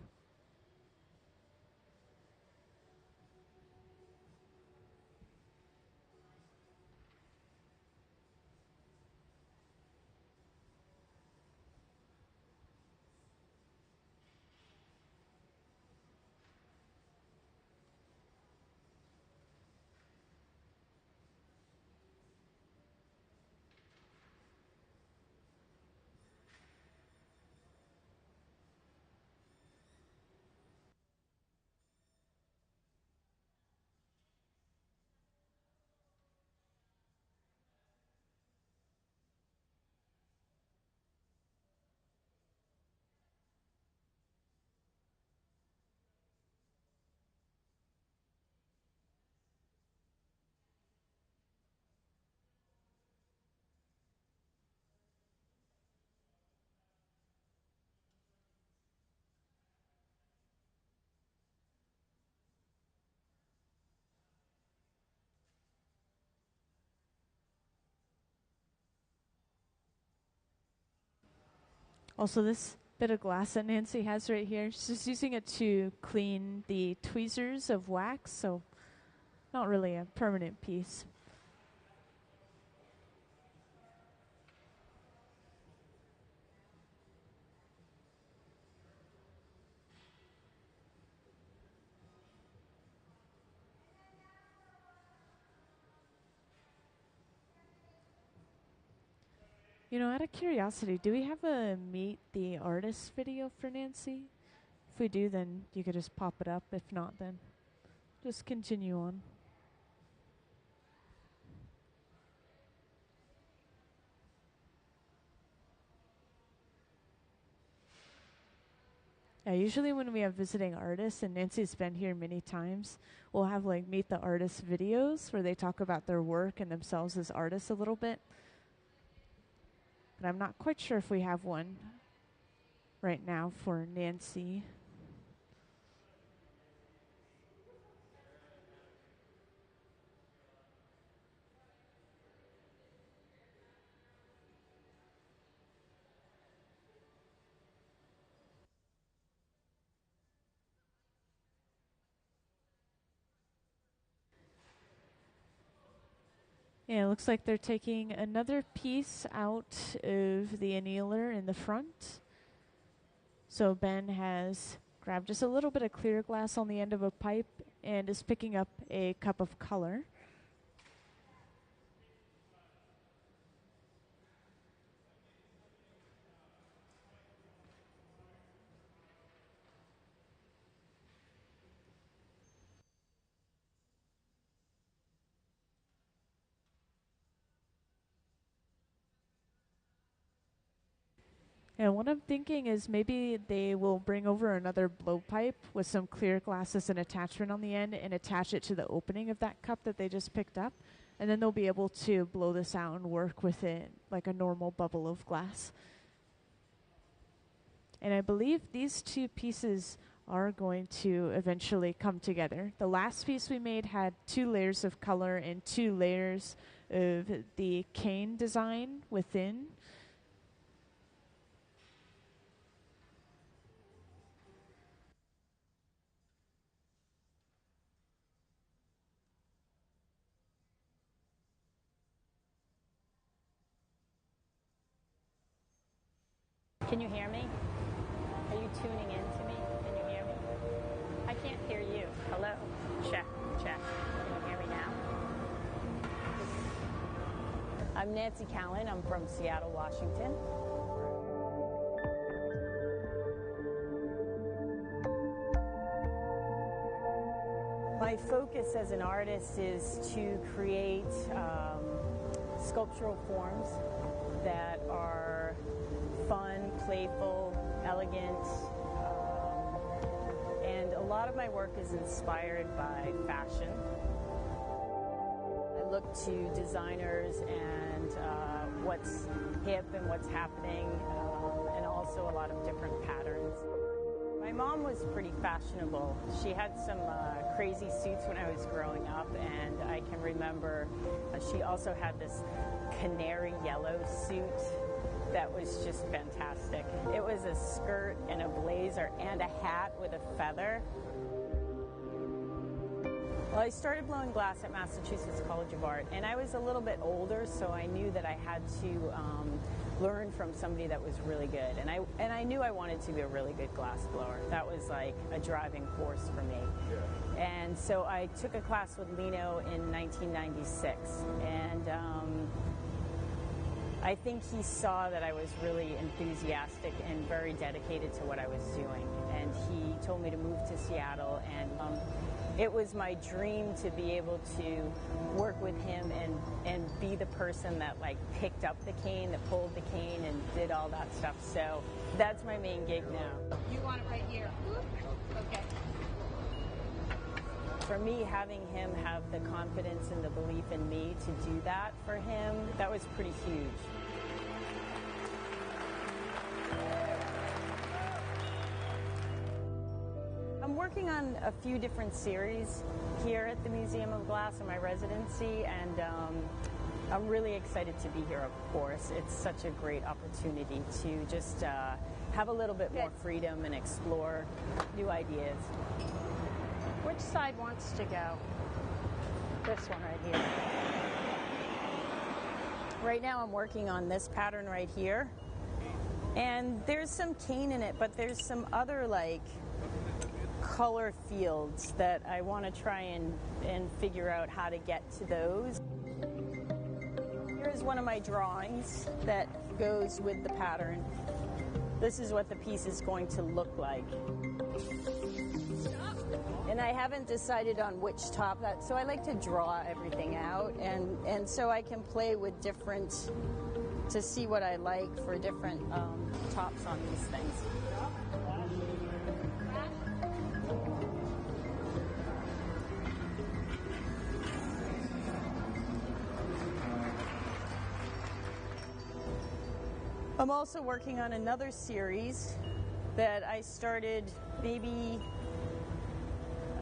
Also, this bit of glass that Nancy has right here, she's just using it to clean the tweezers of wax, so not really a permanent piece. You know, out of curiosity, do we have a Meet the Artist video for Nancy? If we do, then you could just pop it up. If not, then just continue on. Yeah, usually when we have visiting artists, and Nancy's been here many times, we'll have like Meet the Artist videos where they talk about their work and themselves as artists a little bit. But I'm not quite sure if we have one right now for Nancy. Yeah, it looks like they're taking another piece out of the annealer in the front. So Ben has grabbed just a little bit of clear glass on the end of a pipe and is picking up a cup of color. And what I'm thinking is maybe they will bring over another blowpipe with some clear glass as an attachment on the end and attach it to the opening of that cup that they just picked up. And then they'll be able to blow this out and work with it like a normal bubble of glass. And I believe these two pieces are going to eventually come together. The last piece we made had 2 layers of color and 2 layers of the cane design within. Can you hear me? Are you tuning in to me? Can you hear me? I can't hear you. Hello? Check, check. Can you hear me now? I'm Nancy Callan. I'm from Seattle, Washington. My focus as an artist is to create sculptural forms that are fun, playful, elegant, and a lot of my work is inspired by fashion. I look to designers and what's hip and what's happening, and also a lot of different patterns. My mom was pretty fashionable. She had some crazy suits when I was growing up, and I can remember she also had this canary yellow suit that was just fantastic. It was a skirt and a blazer and a hat with a feather. Well, I started blowing glass at Massachusetts College of Art, and I was a little bit older, so I knew that I had to learn from somebody that was really good. And I knew I wanted to be a really good glass blower. That was like a driving force for me. Yeah. And so I took a class with Lino in 1996, and I think he saw that I was really enthusiastic and very dedicated to what I was doing. And he told me to move to Seattle, and it was my dream to be able to work with him and be the person that like picked up the cane, that pulled the cane and did all that stuff. So that's my main gig now. You want it right here. Okay. For me, having him have the confidence and the belief in me to do that for him, that was pretty huge. I'm working on a few different series here at the Museum of Glass in my residency, and I'm really excited to be here, of course. It's such a great opportunity to just have a little bit more freedom and explore new ideas. Which side wants to go? This one right here. Right now I'm working on this pattern right here. And there's some cane in it, but there's some other like color fields that I want to try and figure out how to get to those. Here's one of my drawings that goes with the pattern. This is what the piece is going to look like. And I haven't decided on which top so I like to draw everything out and so I can play with different, to see what I like for different tops on these things. I'm also working on another series that I started maybe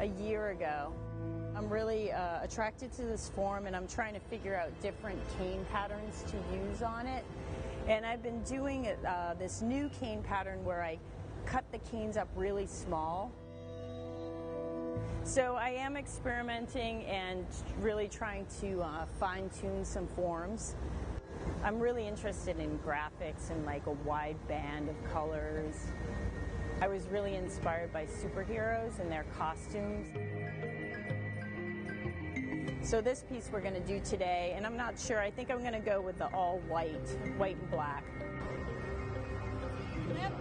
a year ago. I'm really attracted to this form and I'm trying to figure out different cane patterns to use on it. And I've been doing this new cane pattern where I cut the canes up really small. So I am experimenting and really trying to fine-tune some forms. I'm really interested in graphics and like a wide band of colors. I was really inspired by superheroes and their costumes. So this piece we're going to do today, and I'm not sure, I think I'm going to go with the all white and black. Yep.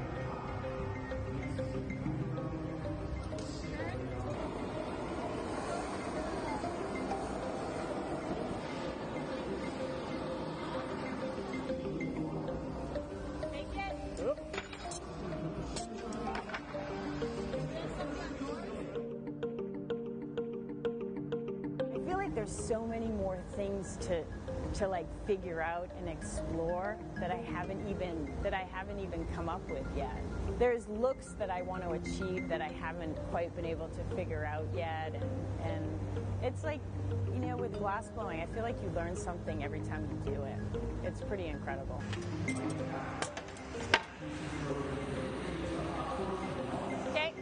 I feel like there's so many more things to like figure out and explore that I haven't even come up with yet. There's looks that I want to achieve that I haven't quite been able to figure out yet, and it's like, you know, with glass blowing, I feel like you learn something every time you do it. It's pretty incredible. Okay.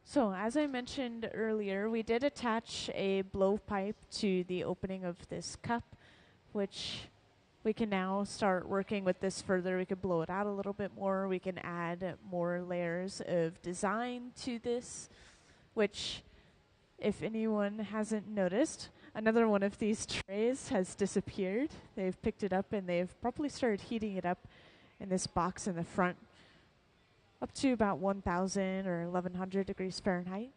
So as I mentioned earlier, we did attach a blowpipe to the opening of this cup, which we can now start working with this further. We could blow it out a little bit more. We can add more layers of design to this, which, if anyone hasn't noticed, another one of these trays has disappeared. They've picked it up and they've probably started heating it up in this box in the front, up to about 1,000 or 1,100 degrees Fahrenheit.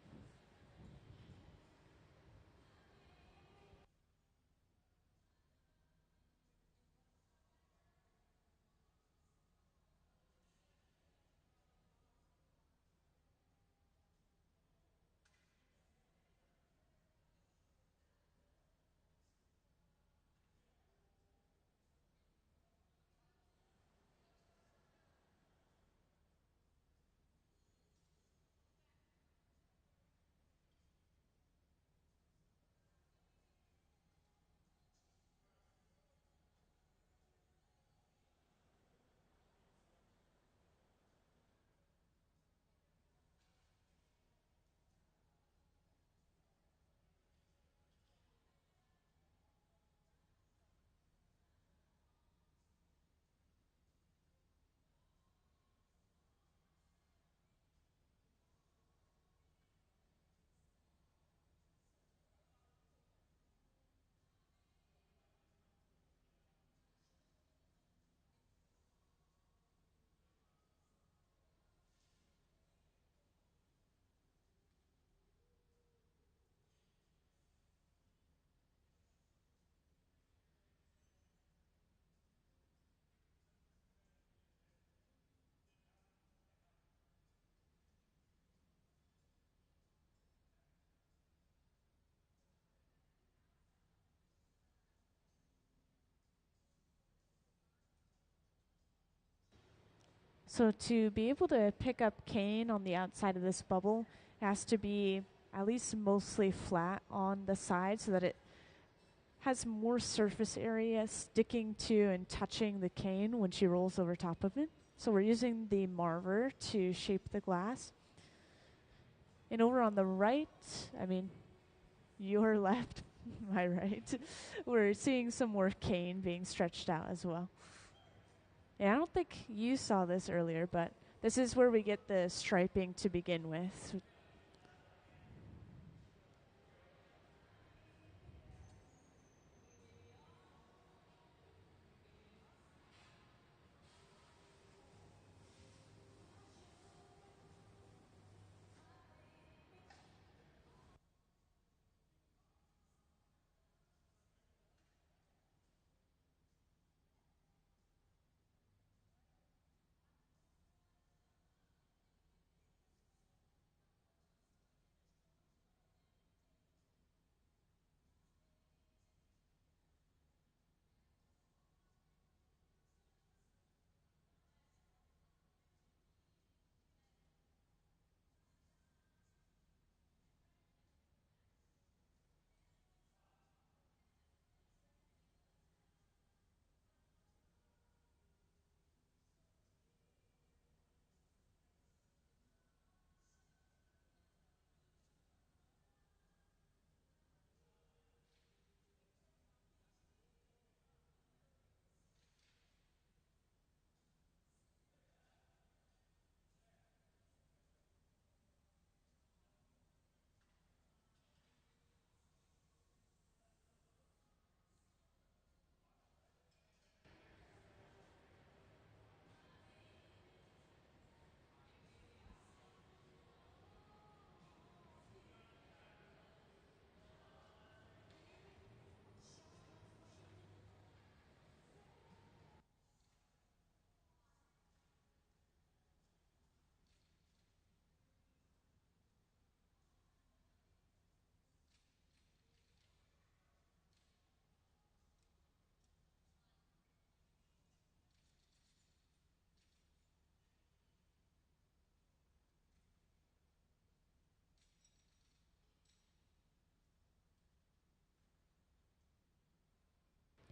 So to be able to pick up cane on the outside of this bubble, it has to be at least mostly flat on the side so that it has more surface area sticking to and touching the cane when she rolls over top of it. So we're using the marver to shape the glass. And over on the right, I mean, your left, my right, we're seeing some more cane being stretched out as well. And I don't think you saw this earlier, but this is where we get the striping to begin with.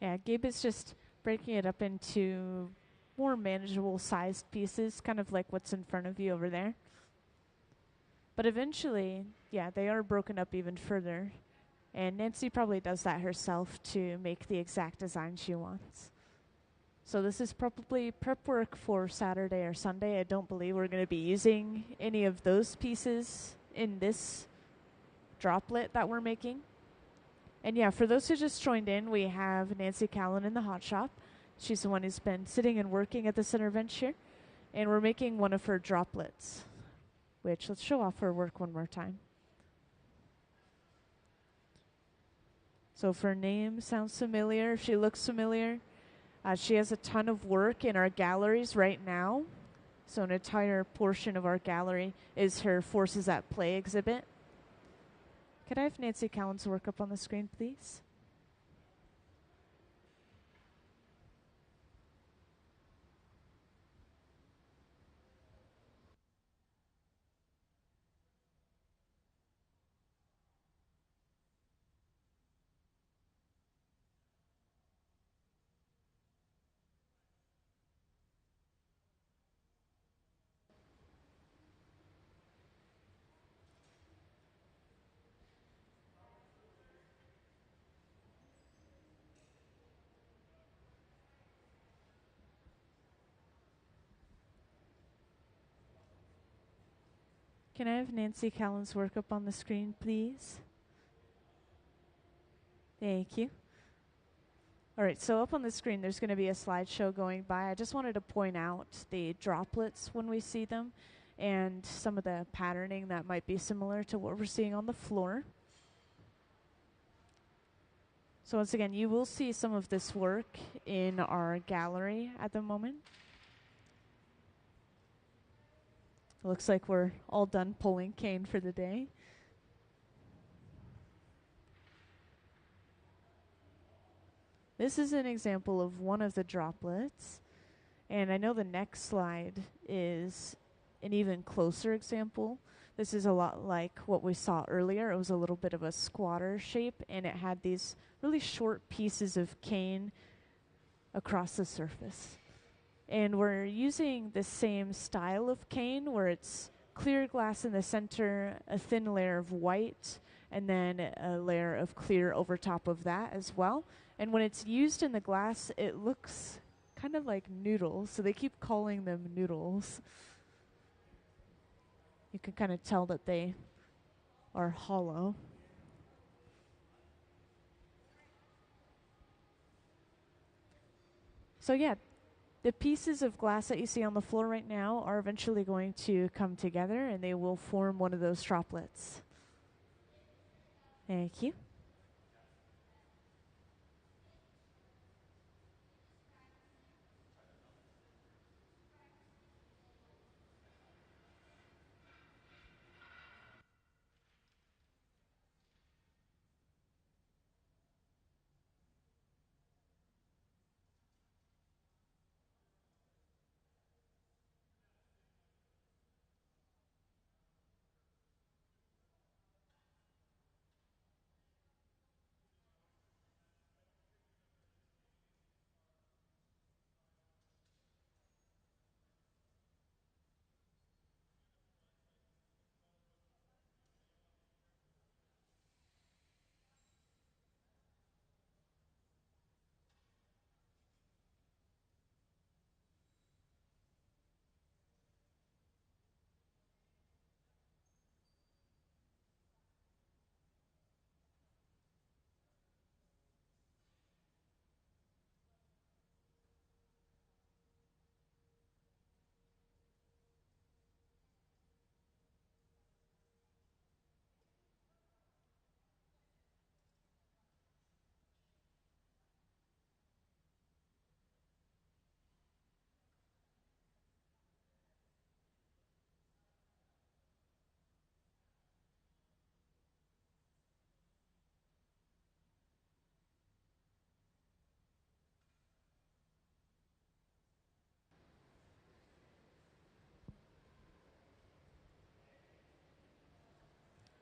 Yeah, Gabe is just breaking it up into more manageable sized pieces, kind of like what's in front of you over there. But eventually, yeah, they are broken up even further. And Nancy probably does that herself to make the exact design she wants. So this is probably prep work for Saturday or Sunday. I don't believe we're going to be using any of those pieces in this droplet that we're making. And yeah, for those who just joined in, we have Nancy Callan in the hot shop. She's the one who's been sitting and working at the center bench here. And we're making one of her droplets, which let's show off her work one more time. So if her name sounds familiar, if she looks familiar, she has a ton of work in our galleries right now. So an entire portion of our gallery is her Forces at Play exhibit. Could I have Nancy Callan's work up on the screen, please? Can I have Nancy Callan's work up on the screen, please? Thank you. All right, so up on the screen, there's going to be a slideshow going by. I just wanted to point out the droplets when we see them and some of the patterning that might be similar to what we're seeing on the floor. So once again, you will see some of this work in our gallery at the moment. It looks like we're all done pulling cane for the day. This is an example of one of the droplets. And I know the next slide is an even closer example. This is a lot like what we saw earlier. It was a little bit of a squatter shape, and it had these really short pieces of cane across the surface. And we're using the same style of cane where it's clear glass in the center, a thin layer of white, and then a layer of clear over top of that as well. And when it's used in the glass, it looks kind of like noodles, so they keep calling them noodles. You can kind of tell that they are hollow. So yeah, the pieces of glass that you see on the floor right now are eventually going to come together and they will form one of those droplets. Thank you.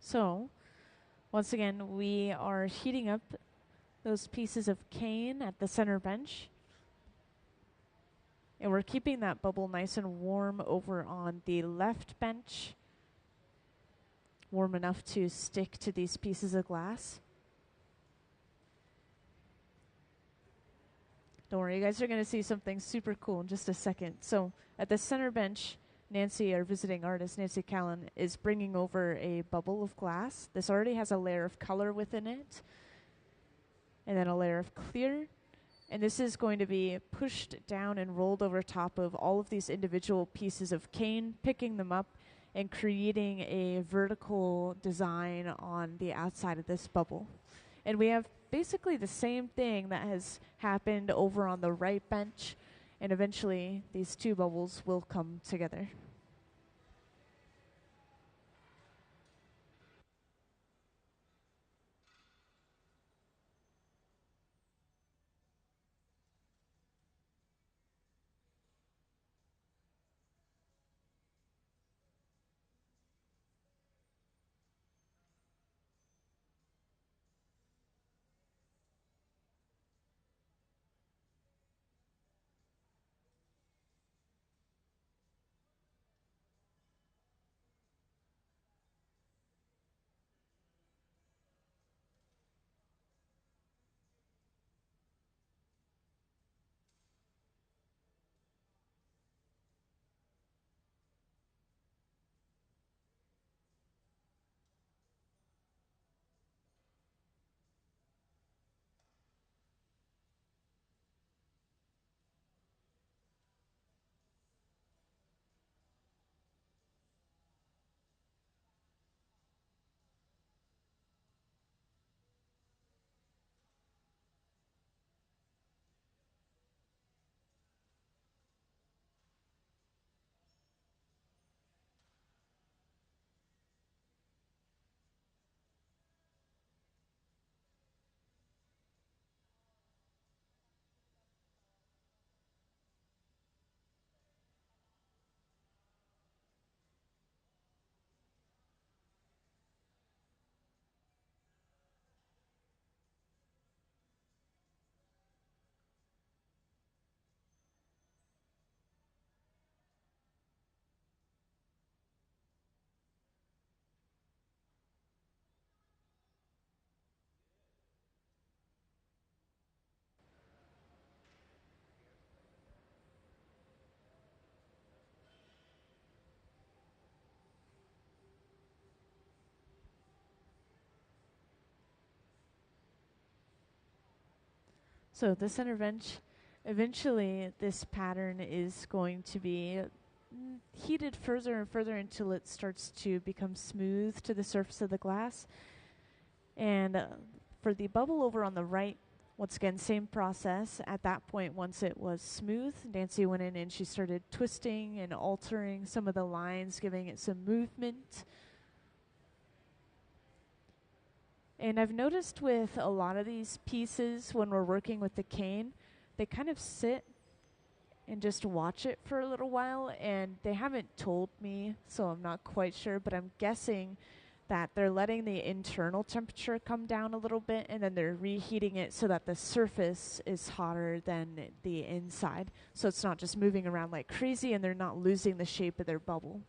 So, once again, we are heating up those pieces of cane at the center bench. And we're keeping that bubble nice and warm over on the left bench. Warm enough to stick to these pieces of glass. Don't worry, you guys are going to see something super cool in just a second. So at the center bench, Nancy, our visiting artist, Nancy Callan, is bringing over a bubble of glass. This already has a layer of color within it, and then a layer of clear. And this is going to be pushed down and rolled over top of all of these individual pieces of cane, picking them up and creating a vertical design on the outside of this bubble. And we have basically the same thing that has happened over on the right bench, and eventually these two bubbles will come together. So this intervention, eventually this pattern is going to be heated further and further until it starts to become smooth to the surface of the glass. And for the bubble over on the right, once again, same process. At that point, once it was smooth, Nancy went in and she started twisting and altering some of the lines, giving it some movement. And I've noticed with a lot of these pieces, when we're working with the cane, they kind of sit and just watch it for a little while, and they haven't told me, so I'm not quite sure, but I'm guessing that they're letting the internal temperature come down a little bit, and then they're reheating it so that the surface is hotter than the inside. So it's not just moving around like crazy, and they're not losing the shape of their bubble.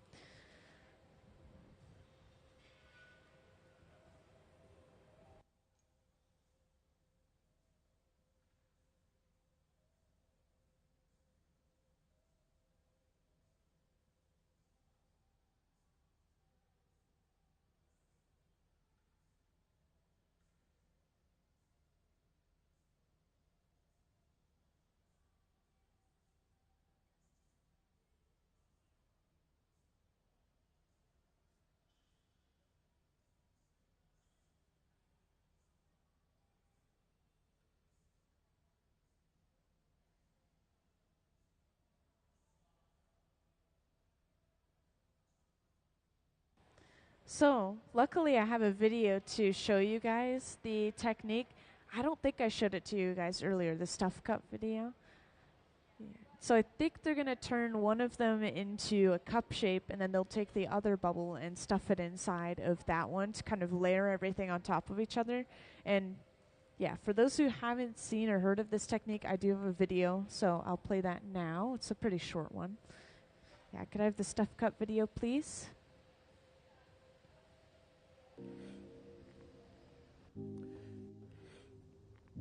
So, luckily I have a video to show you guys the technique. I don't think I showed it to you guys earlier, the stuff cup video. So I think they're going to turn one of them into a cup shape, and then they'll take the other bubble and stuff it inside of that one to kind of layer everything on top of each other. And yeah, for those who haven't seen or heard of this technique, I do have a video, so I'll play that now. It's a pretty short one. Yeah, could I have the stuff cup video, please?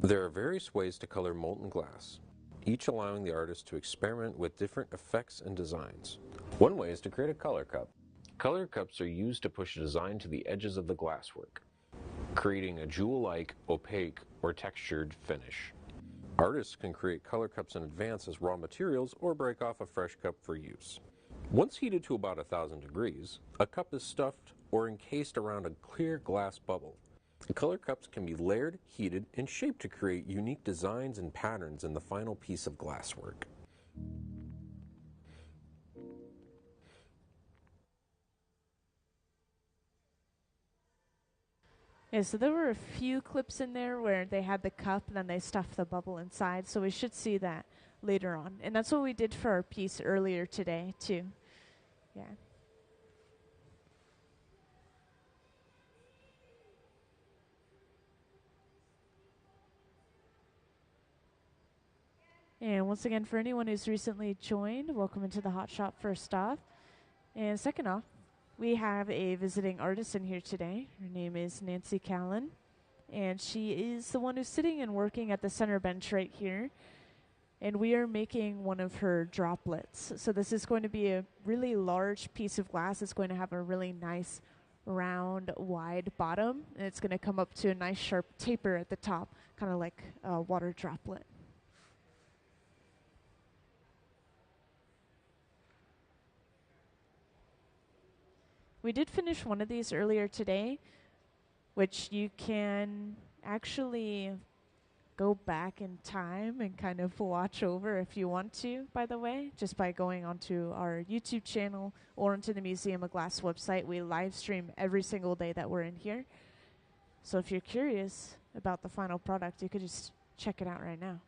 There are various ways to color molten glass, each allowing the artist to experiment with different effects and designs. One way is to create a color cup. Color cups are used to push a design to the edges of the glasswork, creating a jewel-like, opaque, or textured finish. Artists can create color cups in advance as raw materials or break off a fresh cup for use. Once heated to about 1,000 degrees, a cup is stuffed or encased around a clear glass bubble. The color cups can be layered, heated, and shaped to create unique designs and patterns in the final piece of glasswork. Yeah, so there were a few clips in there where they had the cup and then they stuffed the bubble inside, so we should see that later on. And that's what we did for our piece earlier today, too. Yeah. And once again, for anyone who's recently joined, welcome into the Hot Shop first off. And second off, we have a visiting artist in here today. Her name is Nancy Callan, and she is the one who's sitting and working at the center bench right here. And we are making one of her droplets. So this is going to be a really large piece of glass. It's going to have a really nice round, wide bottom, and it's going to come up to a nice sharp taper at the top, kind of like a water droplet. We did finish one of these earlier today, which you can actually go back in time and kind of watch over if you want to, by the way, just by going onto our YouTube channel or onto the Museum of Glass website. We live stream every single day that we're in here. So if you're curious about the final product, you could just check it out right now.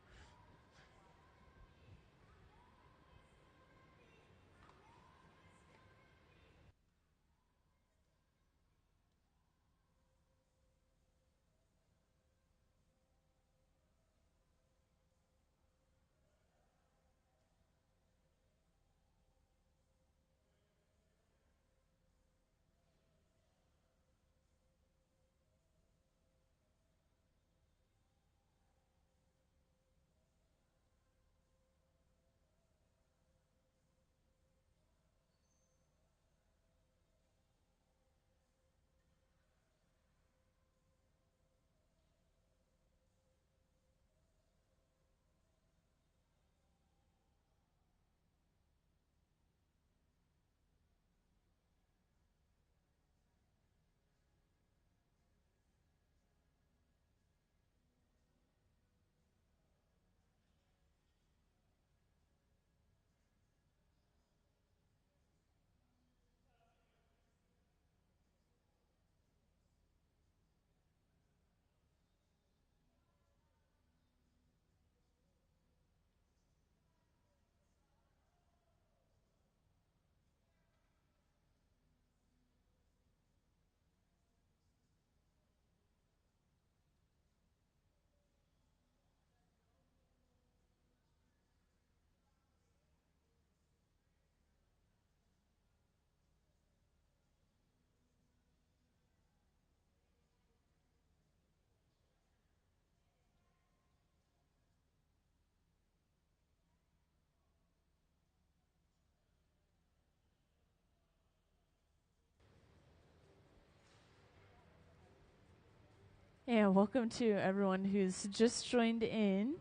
And welcome to everyone who's just joined in.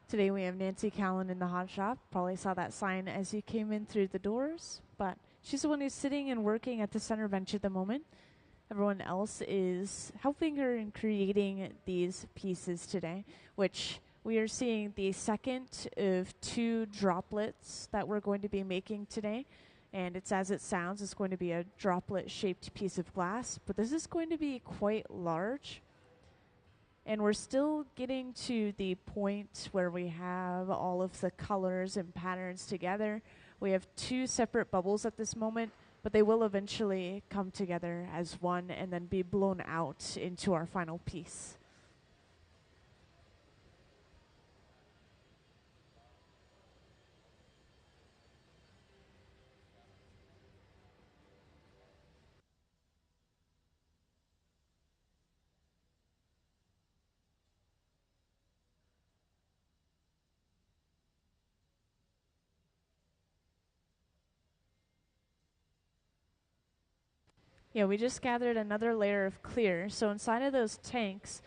Today we have Nancy Callan in the hot shop. Probably saw that sign as you came in through the doors, but she's the one who's sitting and working at the center bench at the moment. Everyone else is helping her in creating these pieces today, which we are seeing the second of 2 droplets that we're going to be making today. And it's as it sounds, it's going to be a droplet-shaped piece of glass, but this is going to be quite large. And we're still getting to the point where we have all of the colors and patterns together. We have 2 separate bubbles at this moment, but they will eventually come together as one and then be blown out into our final piece. Yeah, we just gathered another layer of clear. So inside of those tanks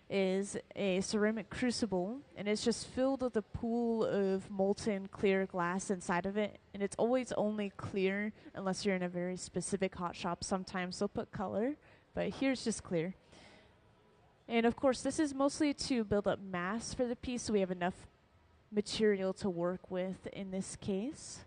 is a ceramic crucible, and it's just filled with a pool of molten clear glass inside of it. And it's always only clear unless you're in a very specific hot shop. Sometimes they'll put color, but here's just clear. And of course, this is mostly to build up mass for the piece, so we have enough material to work with in this case.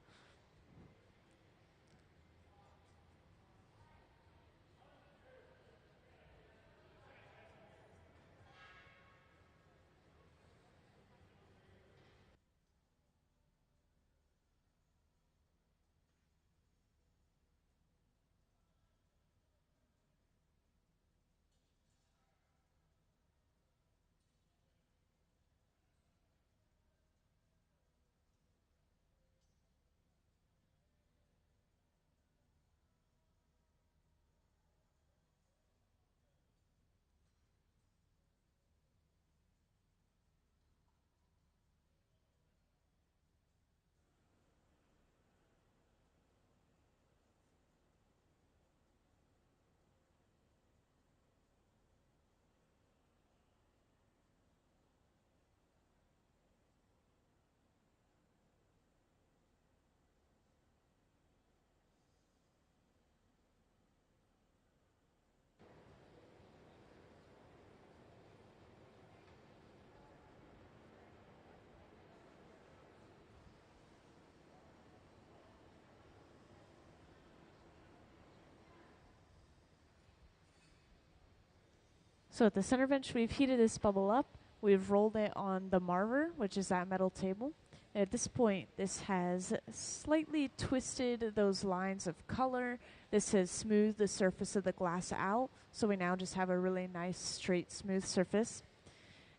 So at the center bench, we've heated this bubble up. We've rolled it on the marver, which is that metal table. And at this point, this has slightly twisted those lines of color. This has smoothed the surface of the glass out. So we now just have a really nice, straight, smooth surface.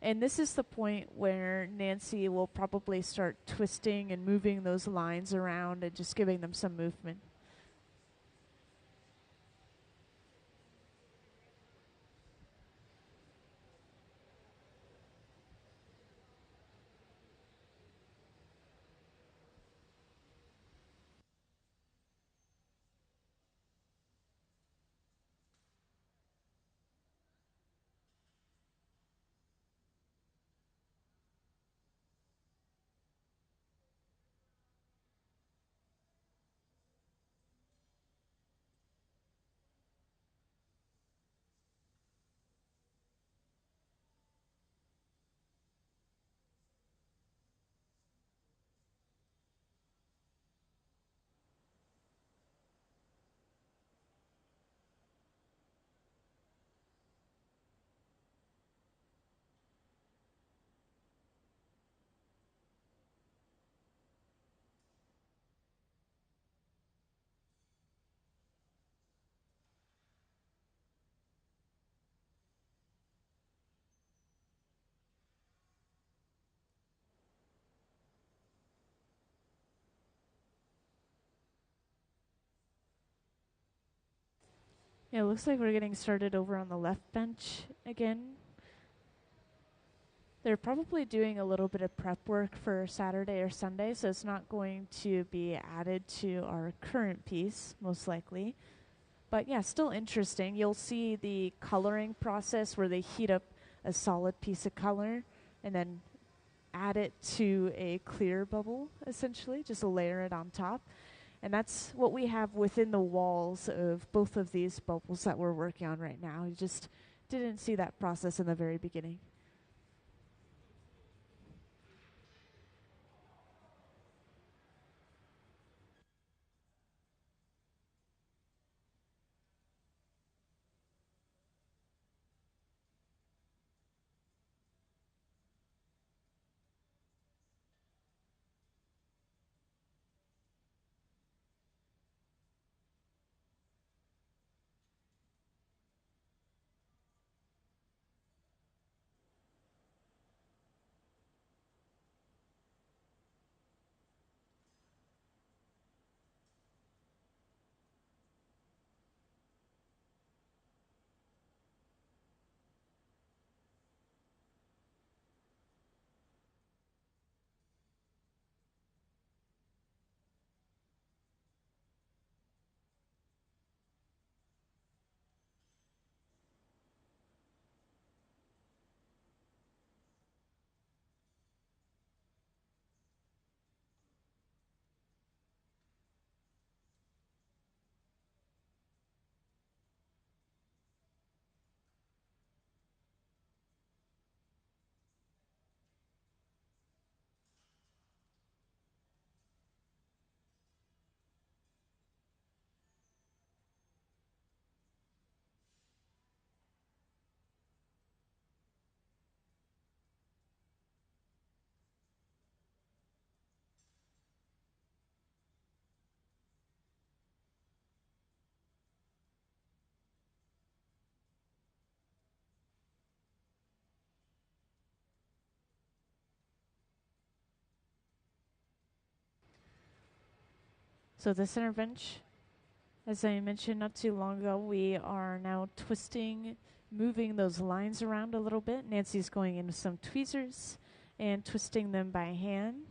And this is the point where Nancy will probably start twisting and moving those lines around and just giving them some movement. Yeah, it looks like we're getting started over on the left bench again. They're probably doing a little bit of prep work for Saturday or Sunday, so it's not going to be added to our current piece, most likely. But yeah, still interesting. You'll see the coloring process where they heat up a solid piece of color and then add it to a clear bubble, essentially, just layer it on top. And that's what we have within the walls of both of these bubbles that we're working on right now. You just didn't see that process in the very beginning. So the center bench, as I mentioned not too long ago, we are now twisting, moving those lines around a little bit. Nancy's going into some tweezers and twisting them by hand.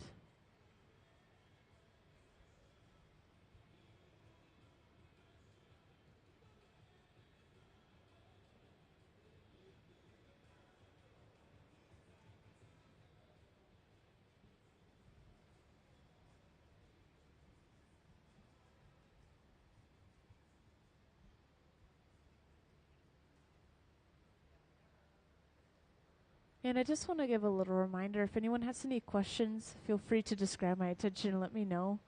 And I just want to give a little reminder, if anyone has any questions, feel free to just grab my attention and let me know.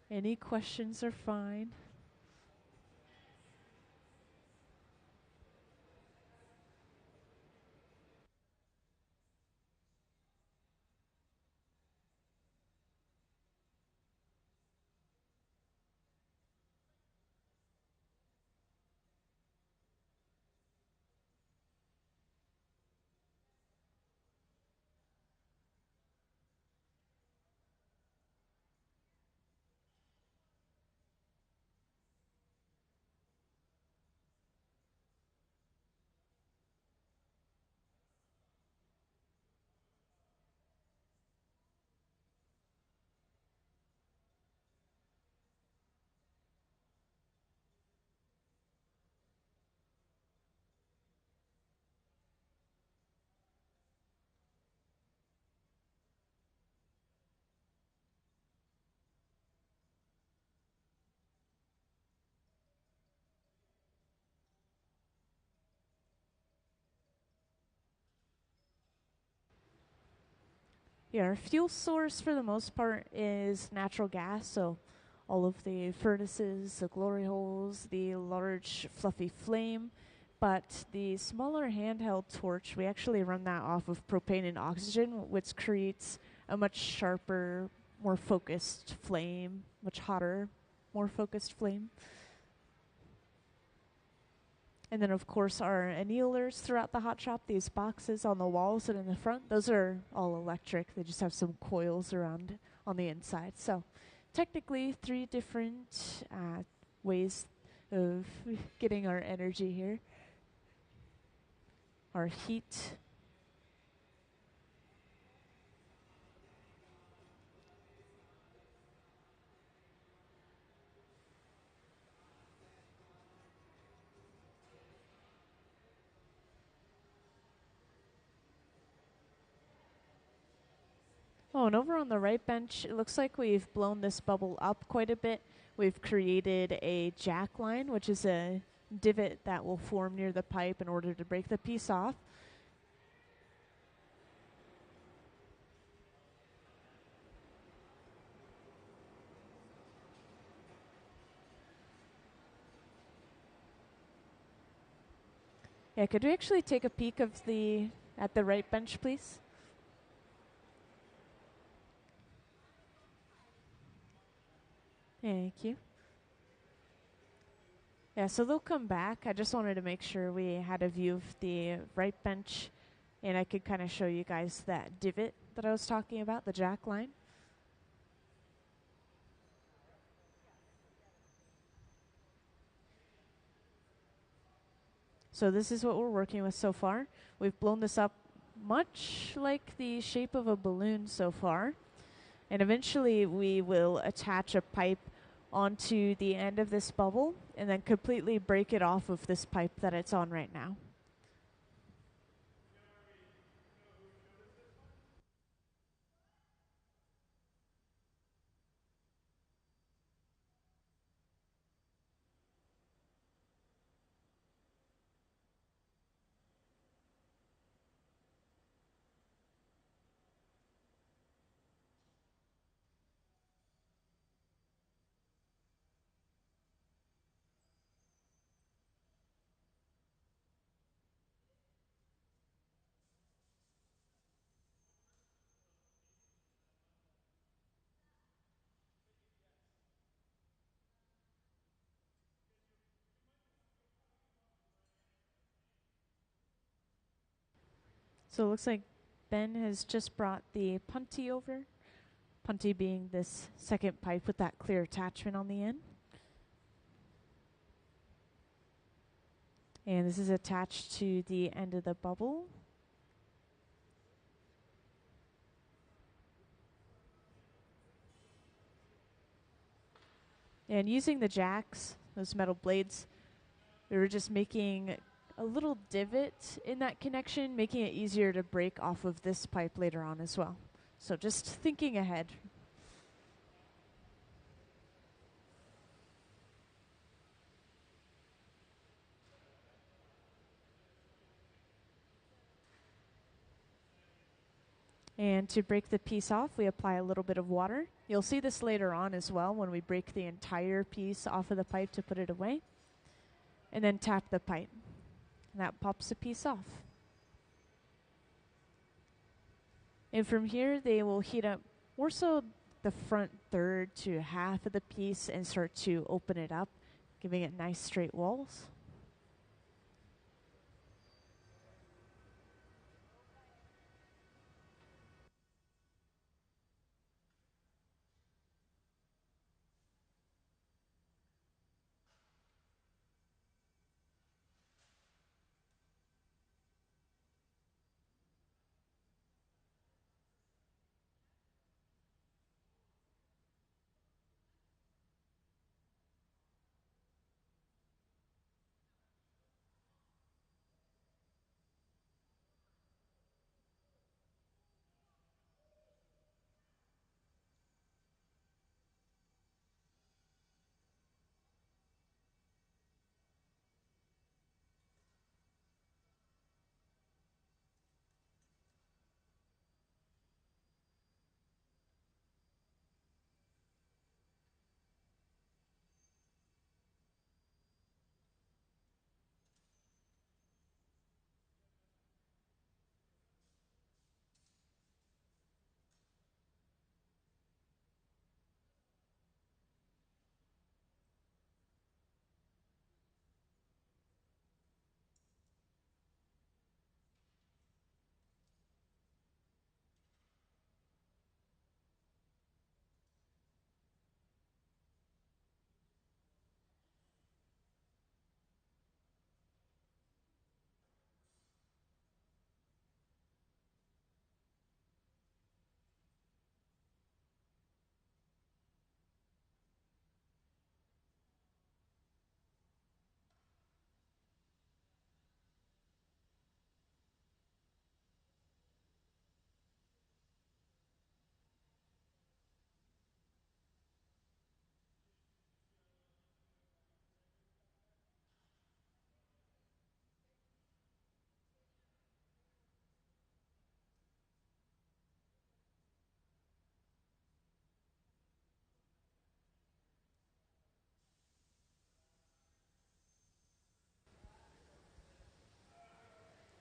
Any questions are fine. Yeah, our fuel source for the most part is natural gas, so all of the furnaces, the glory holes, the large fluffy flame. But the smaller handheld torch, we actually run that off of propane and oxygen, which creates a much sharper, more focused flame, much hotter, more focused flame. And then, of course, our annealers throughout the hot shop, these boxes on the walls and in the front, those are all electric. They just have some coils around on the inside. So technically 3 different ways of getting our energy here. Our heat. Oh, and over on the right bench, it looks like we've blown this bubble up quite a bit. We've created a jack line, which is a divot that will form near the pipe in order to break the piece off. Yeah, could we actually take a peek of at the right bench, please? Thank you. Yeah, so they'll come back. I just wanted to make sure we had a view of the right bench, and I could kind of show you guys that divot that I was talking about, the jack line. So this is what we're working with so far. We've blown this up much like the shape of a balloon so far. And eventually we will attach a pipe onto the end of this bubble and then completely break it off of this pipe that it's on right now. So it looks like Ben has just brought the punty over. Punty being this second pipe with that clear attachment on the end. And this is attached to the end of the bubble. And using the jacks, those metal blades, we were just making a little divot in that connection, making it easier to break off of this pipe later on as well. So just thinking ahead. And to break the piece off, we apply a little bit of water. You'll see this later on as well when we break the entire piece off of the pipe to put it away. And then tap the pipe. And that pops the piece off. And from here, they will heat up more so the front third to half of the piece and start to open it up, giving it nice straight walls.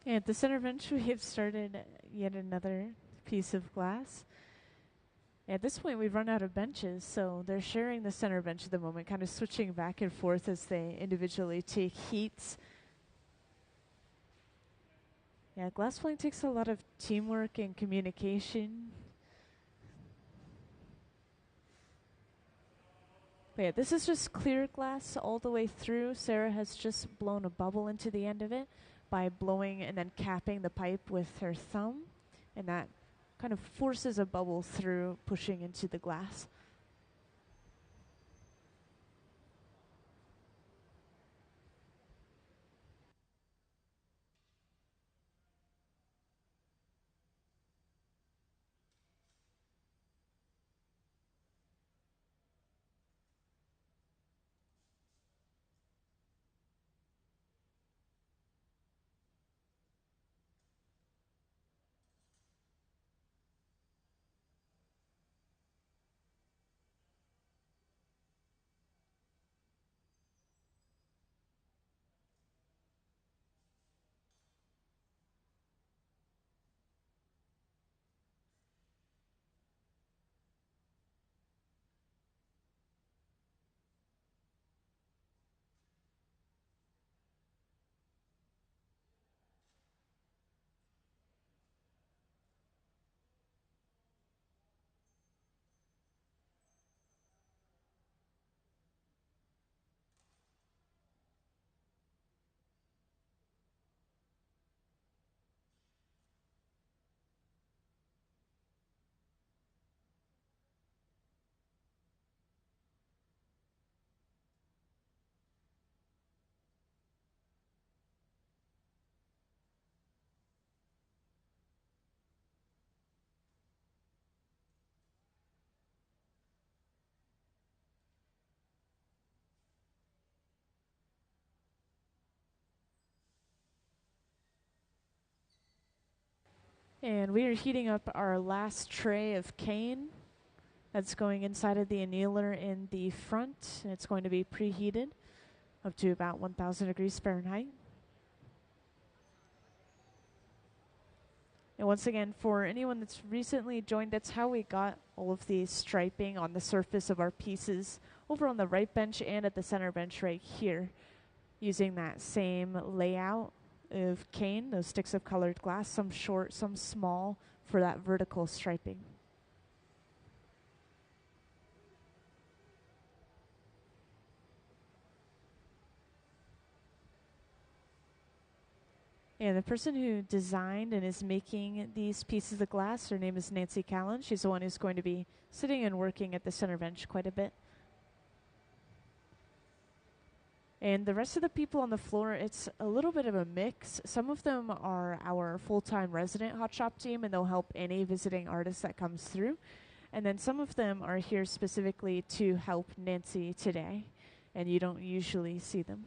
At the center bench, we have started yet another piece of glass. At this point, we've run out of benches, so they're sharing the center bench at the moment, kind of switching back and forth as they individually take heats. Yeah, glassblowing takes a lot of teamwork and communication. But yeah, this is just clear glass all the way through. Sarah has just blown a bubble into the end of it by blowing and then capping the pipe with her thumb, and that kind of forces a bubble through, pushing into the glass. And we are heating up our last tray of cane. That's going inside of the annealer in the front. And it's going to be preheated up to about 1,000 degrees Fahrenheit. And once again, for anyone that's recently joined, that's how we got all of the striping on the surface of our pieces over on the right bench and at the center bench right here, using that same layout of cane, those sticks of colored glass, some short, some small, for that vertical striping. And the person who designed and is making these pieces of glass, her name is Nancy Callan. She's the one who's going to be sitting and working at the center bench quite a bit. And the rest of the people on the floor, it's a little bit of a mix. Some of them are our full-time resident hot shop team, and they'll help any visiting artist that comes through. And then some of them are here specifically to help Nancy today, and you don't usually see them.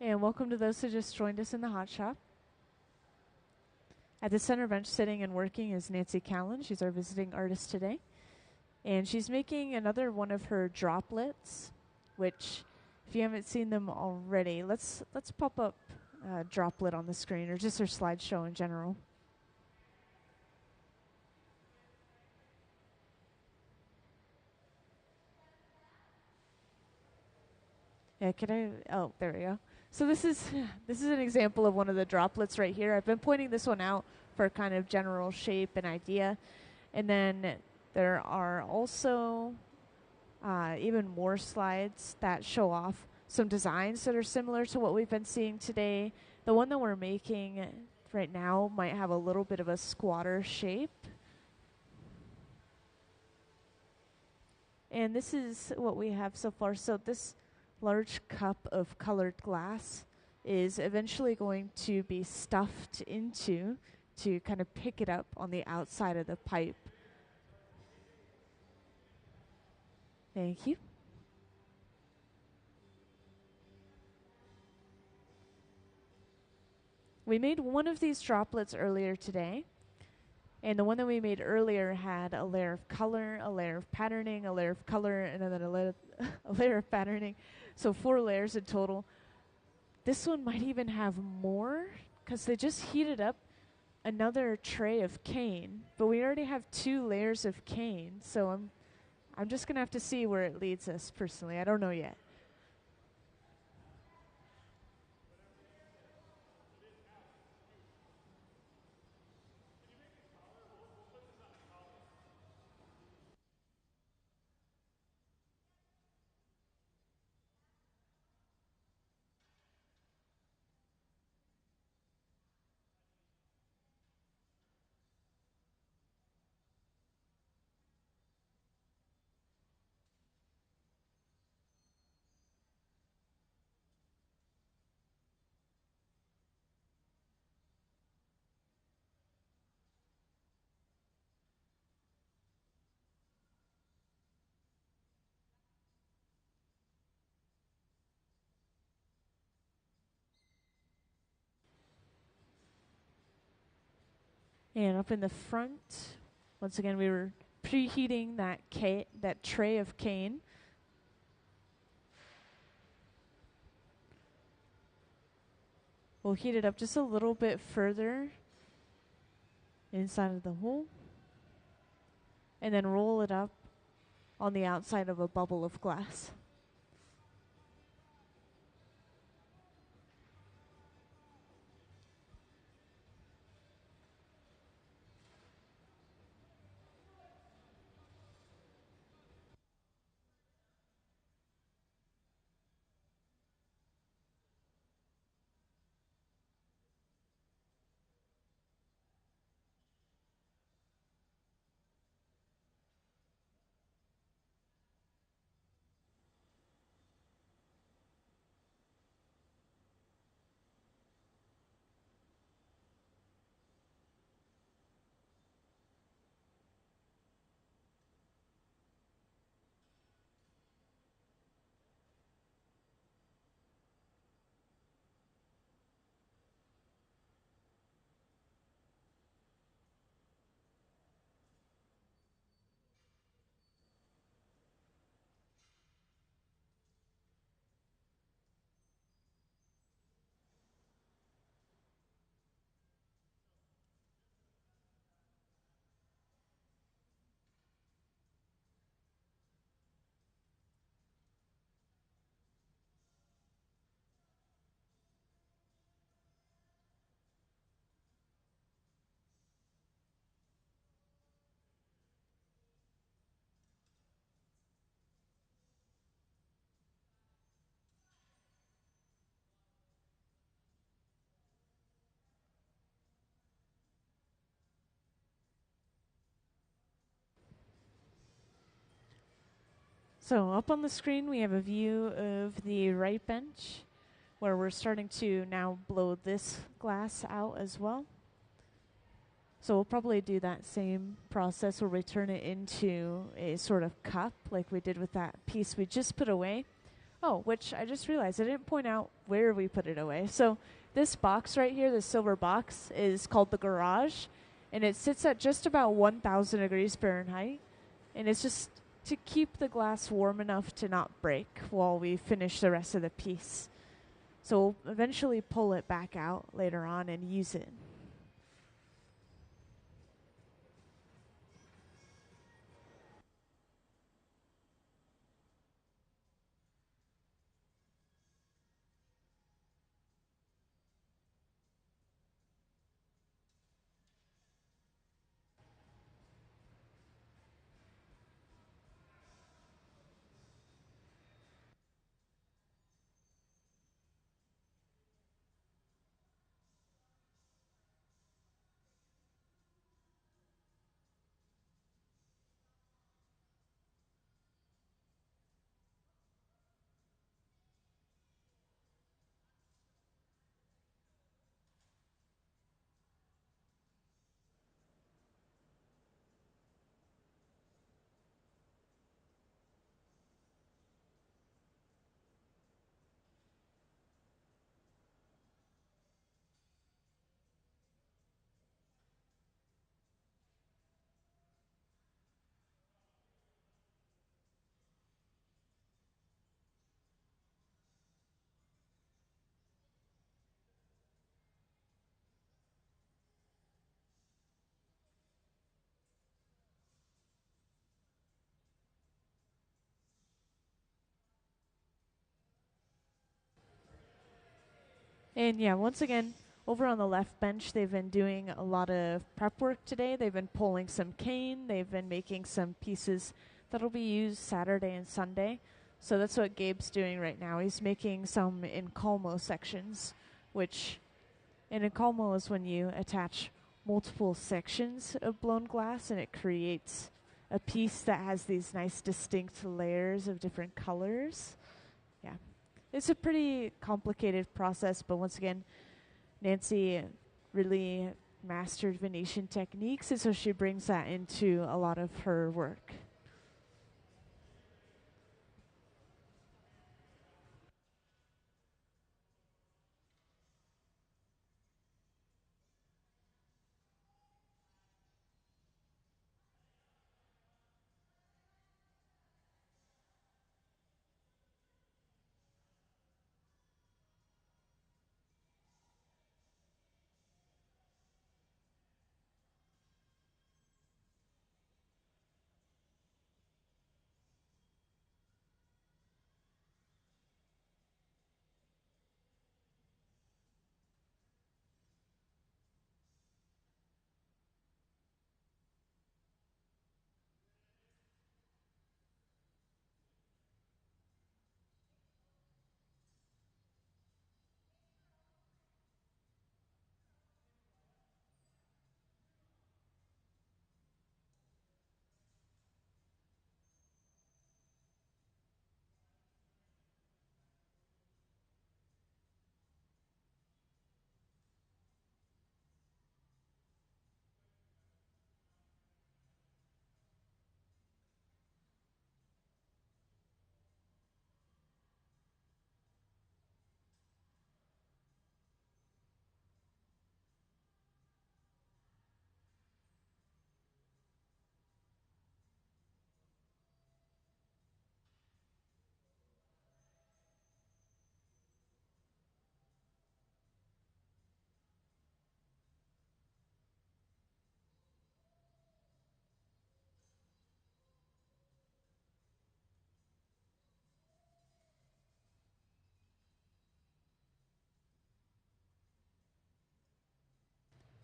And welcome to those who just joined us in the hot shop. At the center bench sitting and working is Nancy Callan. She's our visiting artist today. And she's making another one of her droplets, which, if you haven't seen them already, let's pop up droplet on the screen, or just her slideshow in general. Yeah, can I? Oh, there we go. So this is an example of one of the droplets right here. I've been pointing this one out for kind of general shape and idea. And then there are also even more slides that show off some designs that are similar to what we've been seeing today. The one that we're making right now might have a little bit of a squatter shape. And this is what we have so far. So this large cup of colored glass is eventually going to be stuffed into to kind of pick it up on the outside of the pipe. Thank you. We made one of these droplets earlier today, and the one that we made earlier had a layer of color, a layer of patterning, a layer of color, and then a layer of patterning. So 4 layers in total. This one might even have more because they just heated up another tray of cane, but we already have 2 layers of cane, so I'm just gonna have to see where it leads us personally. I don't know yet. And up in the front, once again, we were preheating that tray of cane. We'll heat it up just a little bit further inside of the hole, and then roll it up on the outside of a bubble of glass. So up on the screen, we have a view of the right bench where we're starting to now blow this glass out as well. So we'll probably do that same process where we turn it into a sort of cup like we did with that piece we just put away. Oh, which I just realized I didn't point out where we put it away. So this box right here, this silver box, is called the garage, and it sits at just about 1,000 degrees Fahrenheit, and it's just to keep the glass warm enough to not break while we finish the rest of the piece. So we'll eventually pull it back out later on and use it. And yeah, once again, over on the left bench, they've been doing a lot of prep work today. They've been pulling some cane. They've been making some pieces that'll be used Saturday and Sunday. So that's what Gabe's doing right now. He's making some encalmo sections, which an encalmo is when you attach multiple sections of blown glass and it creates a piece that has these nice distinct layers of different colors. Yeah. It's a pretty complicated process, but once again, Nancy really mastered Venetian techniques, and so she brings that into a lot of her work.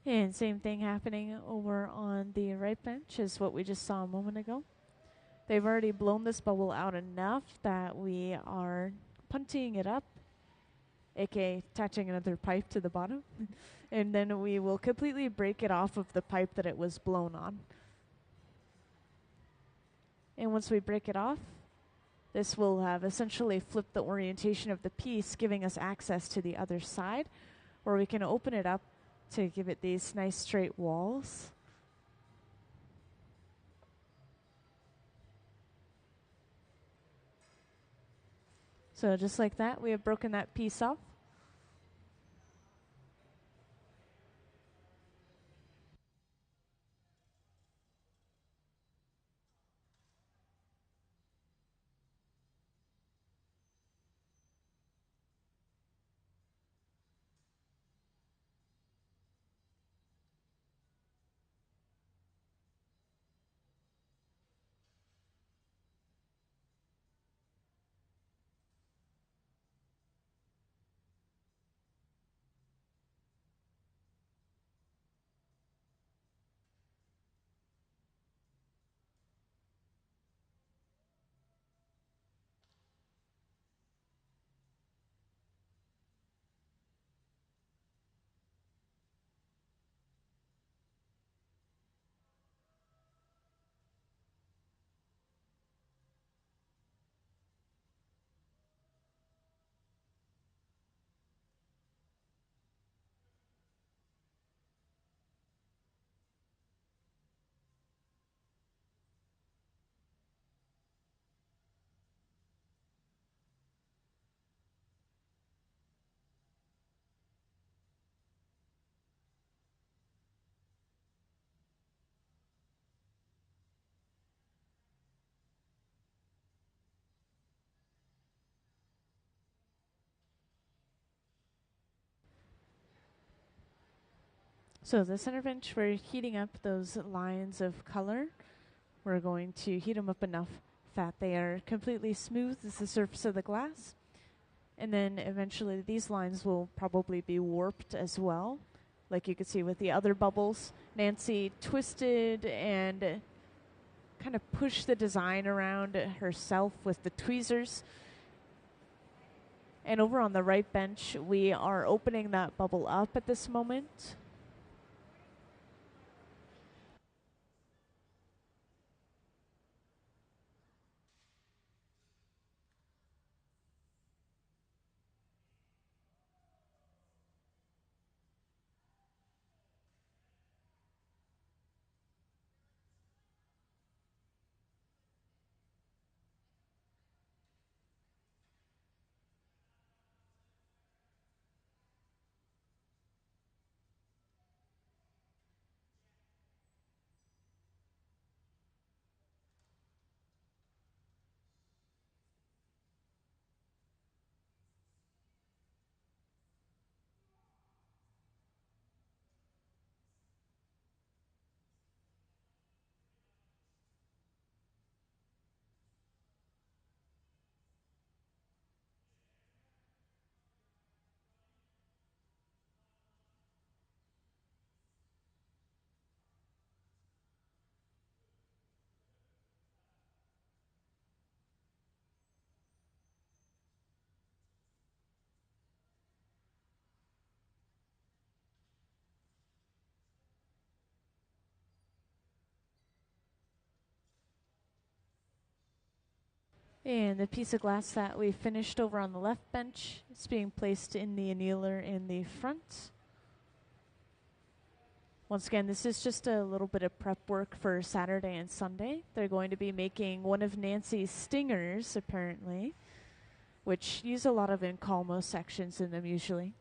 And same thing happening over on the right bench as what we just saw a moment ago. They've already blown this bubble out enough that we are punting it up, aka attaching another pipe to the bottom, and then we will completely break it off of the pipe that it was blown on. And once we break it off, this will have essentially flipped the orientation of the piece, giving us access to the other side, where we can open it up to give it these nice straight walls. So just like that, we have broken that piece off. So the center bench, we're heating up those lines of color. We're going to heat them up enough that they are completely smooth as the surface of the glass. And then eventually these lines will probably be warped as well. Like you could see with the other bubbles, Nancy twisted and kind of pushed the design around herself with the tweezers. And over on the right bench, we are opening that bubble up at this moment. And the piece of glass that we finished over on the left bench is being placed in the annealer in the front. Once again, this is just a little bit of prep work for Saturday and Sunday. They're going to be making one of Nancy's stingers, apparently, which use a lot of encalmo sections in them usually.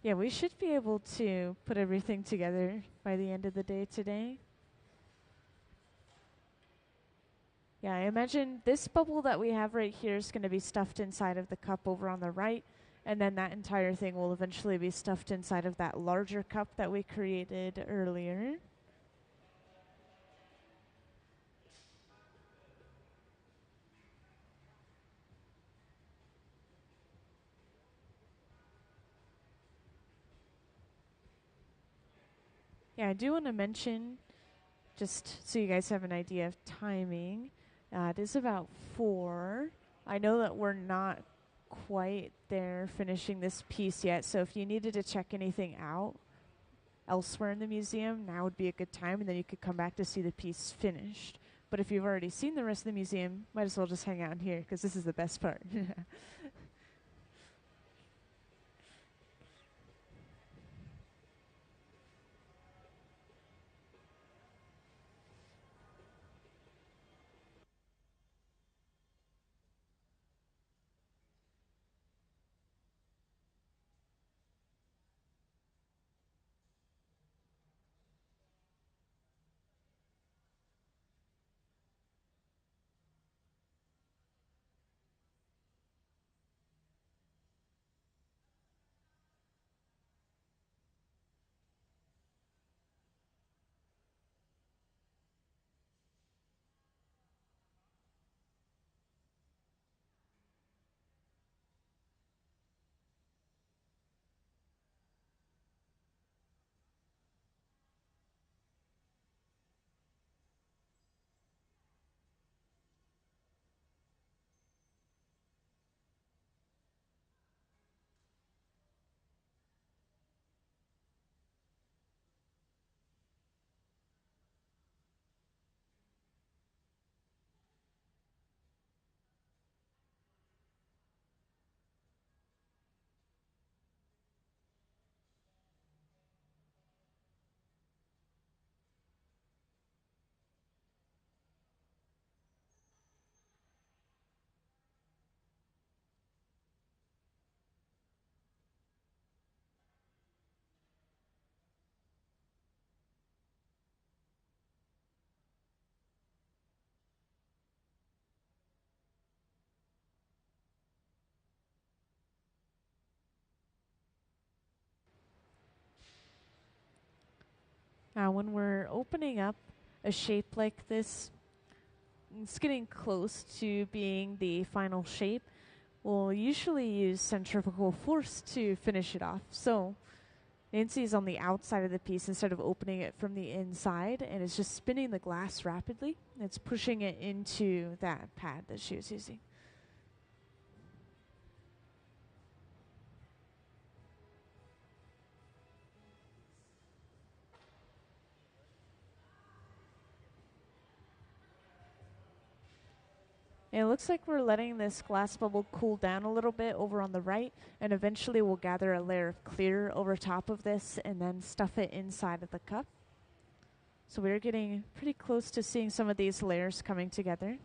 Yeah, we should be able to put everything together by the end of the day today. Yeah, I imagine this bubble that we have right here is going to be stuffed inside of the cup over on the right, and then that entire thing will eventually be stuffed inside of that larger cup that we created earlier. Yeah, I do want to mention, just so you guys have an idea of timing, it is about 4. I know that we're not quite there finishing this piece yet, so if you needed to check anything out elsewhere in the museum, now would be a good time, and then you could come back to see the piece finished. But if you've already seen the rest of the museum, might as well just hang out in here, because this is the best part. Now, when we're opening up a shape like this, it's getting close to being the final shape. We'll usually use centrifugal force to finish it off. So Nancy is on the outside of the piece instead of opening it from the inside, and it's just spinning the glass rapidly. It's pushing it into that pad that she was using. And it looks like we're letting this glass bubble cool down a little bit over on the right, and eventually we'll gather a layer of clear over top of this and then stuff it inside of the cup. So we're getting pretty close to seeing some of these layers coming together.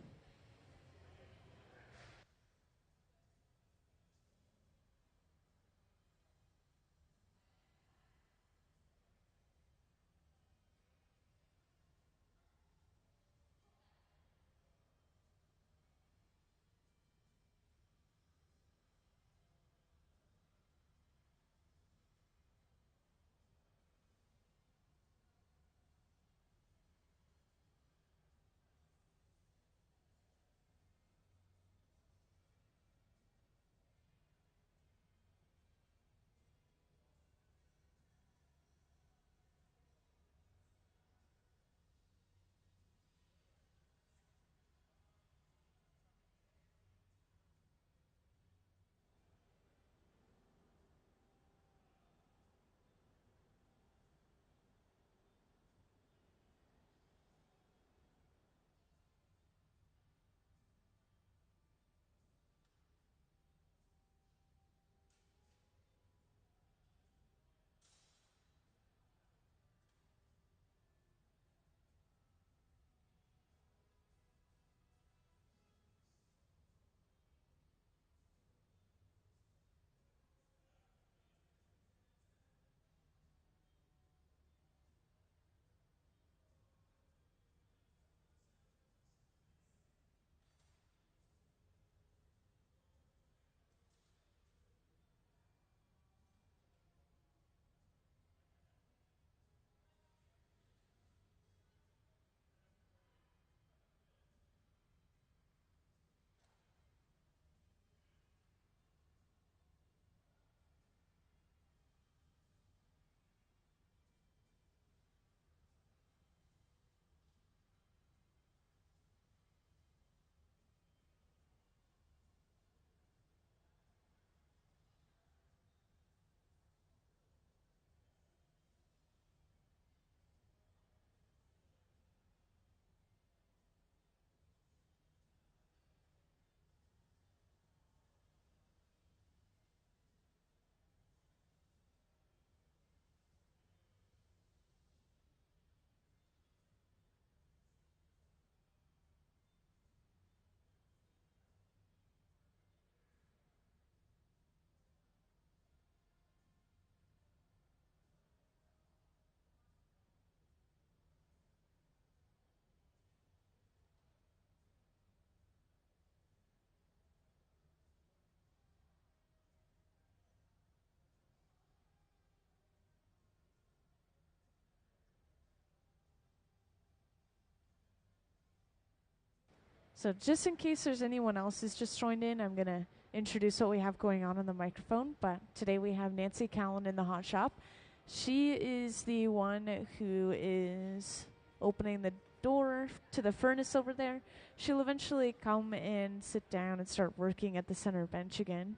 So just in case there's anyone else who's just joined in, I'm going to introduce what we have going on the microphone. But today we have Nancy Callan in the hot shop. She is the one who is opening the door to the furnace over there. She'll eventually come and sit down and start working at the center bench again.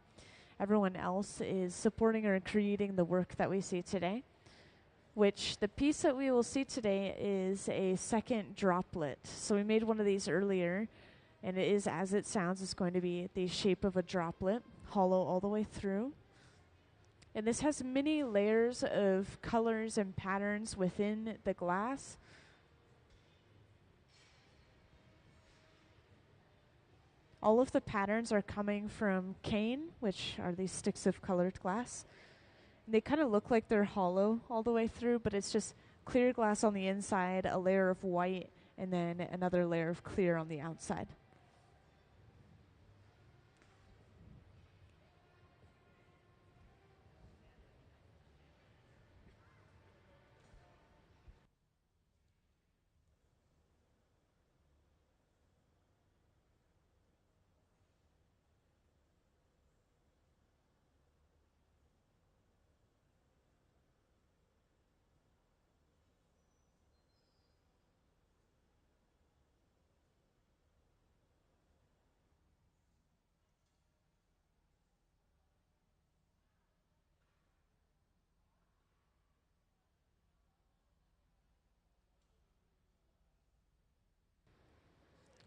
Everyone else is supporting her and creating the work that we see today, which the piece that we will see today is a second droplet. So we made one of these earlier, and it is as it sounds. It's going to be the shape of a droplet, hollow all the way through. And this has many layers of colors and patterns within the glass. All of the patterns are coming from cane, which are these sticks of colored glass. They kind of look like they're hollow all the way through, but it's just clear glass on the inside, a layer of white, and then another layer of clear on the outside.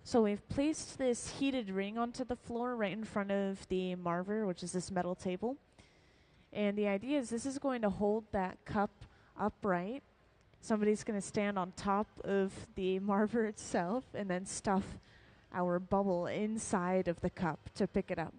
So we've placed this heated ring onto the floor right in front of the marver, which is this metal table. And the idea is this is going to hold that cup upright. Somebody's going to stand on top of the marver itself and then stuff our bubble inside of the cup to pick it up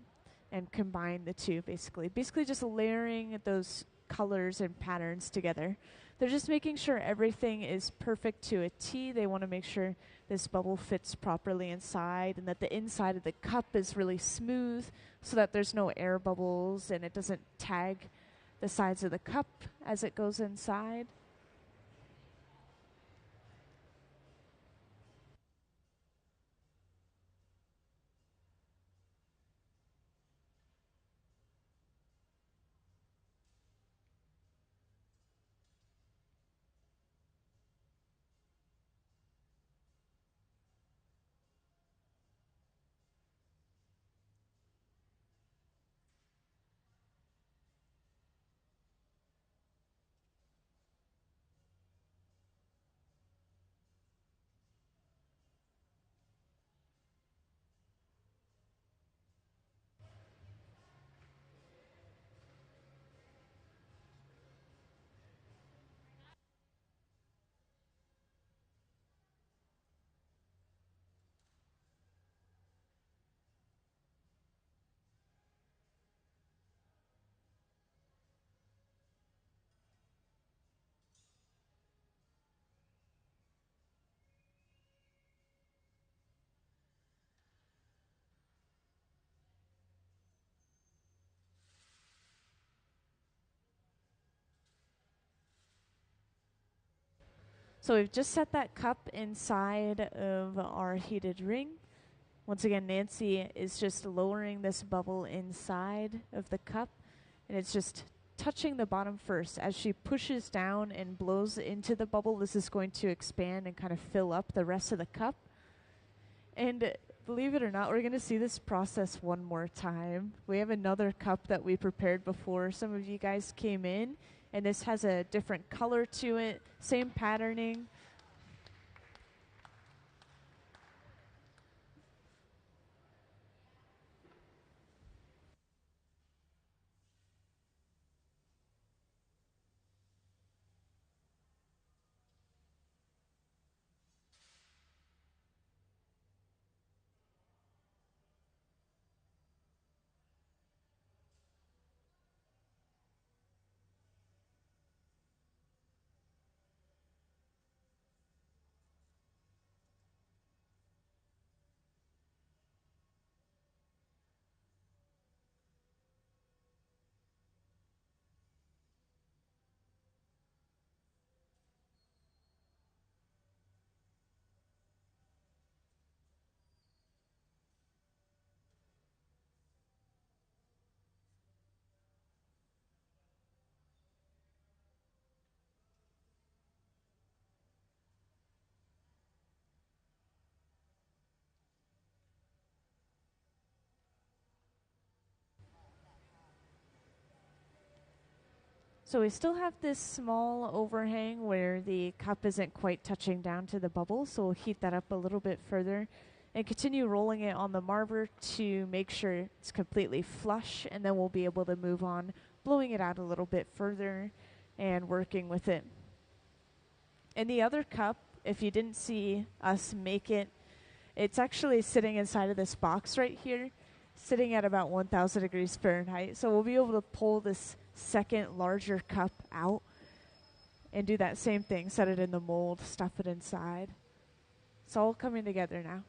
and combine the two, basically. Basically just layering those colors and patterns together. They're just making sure everything is perfect to a T. They want to make sure this bubble fits properly inside and that the inside of the cup is really smooth so that there's no air bubbles and it doesn't tag the sides of the cup as it goes inside. So we've just set that cup inside of our heated ring. Once again, Nancy is just lowering this bubble inside of the cup, and it's just touching the bottom first. As she pushes down and blows into the bubble, this is going to expand and kind of fill up the rest of the cup. And believe it or not, we're going to see this process one more time. We have another cup that we prepared before. Some of you guys came in, and this has a different color to it, same patterning. So we still have this small overhang where the cup isn't quite touching down to the bubble, so we'll heat that up a little bit further and continue rolling it on the marver to make sure it's completely flush, and then we'll be able to move on, blowing it out a little bit further and working with it. And the other cup, if you didn't see us make it, it's actually sitting inside of this box right here, sitting at about 1,000 degrees Fahrenheit. So we'll be able to pull this second larger cup out and do that same thing, set it in the mold, stuff it inside. It's all coming together now.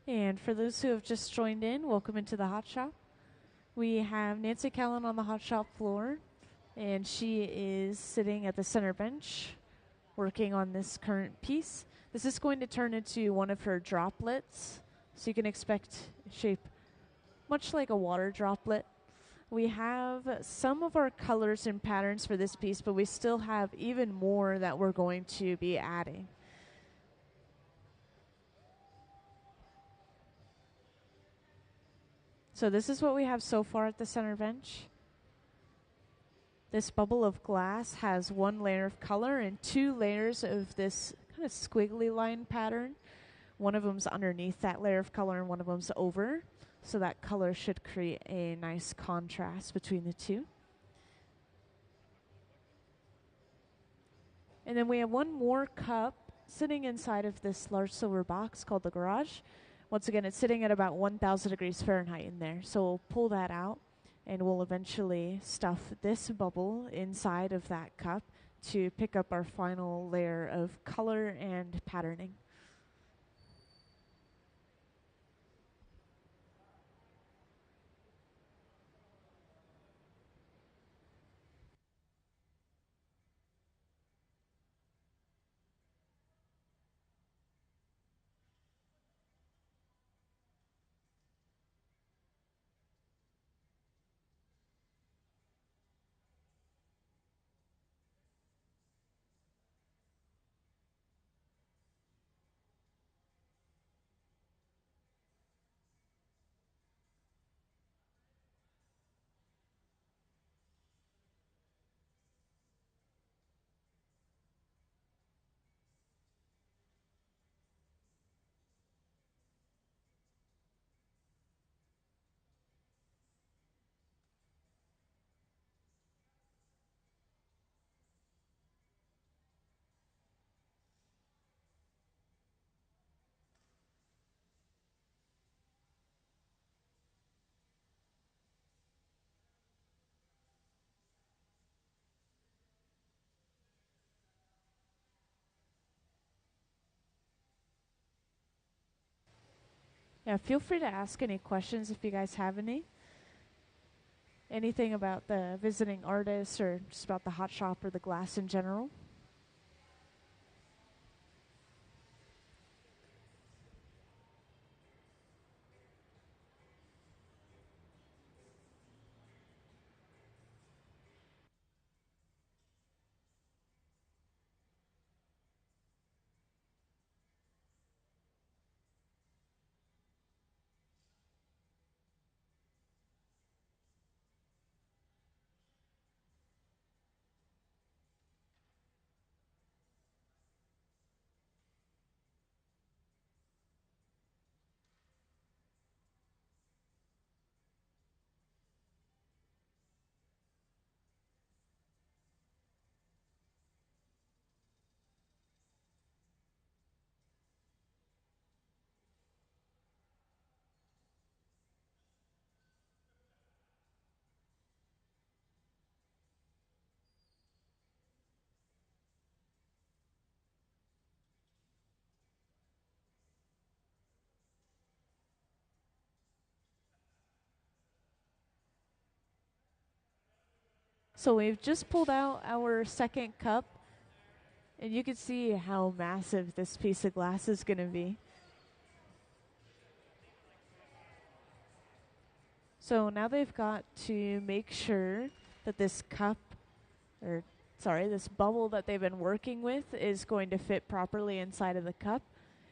And for those who have just joined in, welcome into the hot shop. We have Nancy Callan on the hot shop floor, and she is sitting at the center bench working on this current piece. This is going to turn into one of her droplets, so you can expect shape much like a water droplet. We have some of our colors and patterns for this piece, but we still have even more that we're going to be adding. So this is what we have so far at the center bench. This bubble of glass has one layer of color and two layers of this kind of squiggly line pattern. One of them's underneath that layer of color and one of them's over. So that color should create a nice contrast between the two. And then we have one more cup sitting inside of this large silver box called the garage. Once again, it's sitting at about 1,000 degrees Fahrenheit in there. So we'll pull that out and we'll eventually stuff this bubble inside of that cup to pick up our final layer of color and patterning. Yeah, feel free to ask any questions if you guys have any. Anything about the visiting artist or just about the hot shop or the glass in general. So we've just pulled out our second cup, and you can see how massive this piece of glass is going to be. So now they've got to make sure that this this bubble that they've been working with is going to fit properly inside of the cup,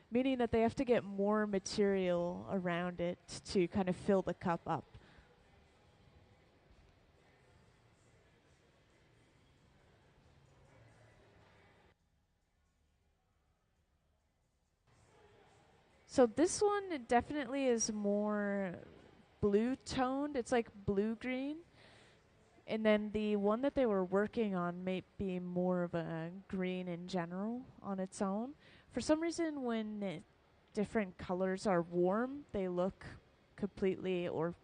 meaning that they have to get more material around it to kind of fill the cup up. So this one definitely is more blue toned. It's like blue-green. And then the one that they were working on may be more of a green in general on its own. For some reason, when different colors are warm, they look completely or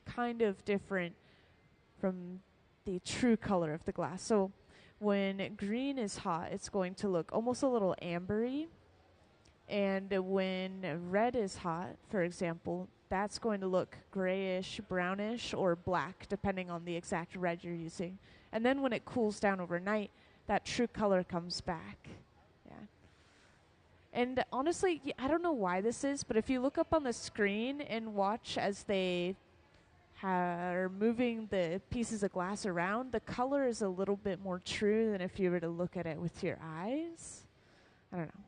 kind of different from the true color of the glass. So when green is hot, it's going to look almost a little ambery. And when red is hot, for example, that's going to look grayish, brownish, or black, depending on the exact red you're using. And then when it cools down overnight, that true color comes back. Yeah. And honestly, I don't know why this is, but if you look up on the screen and watch as they are moving the pieces of glass around, the color is a little bit more true than if you were to look at it with your eyes. I don't know.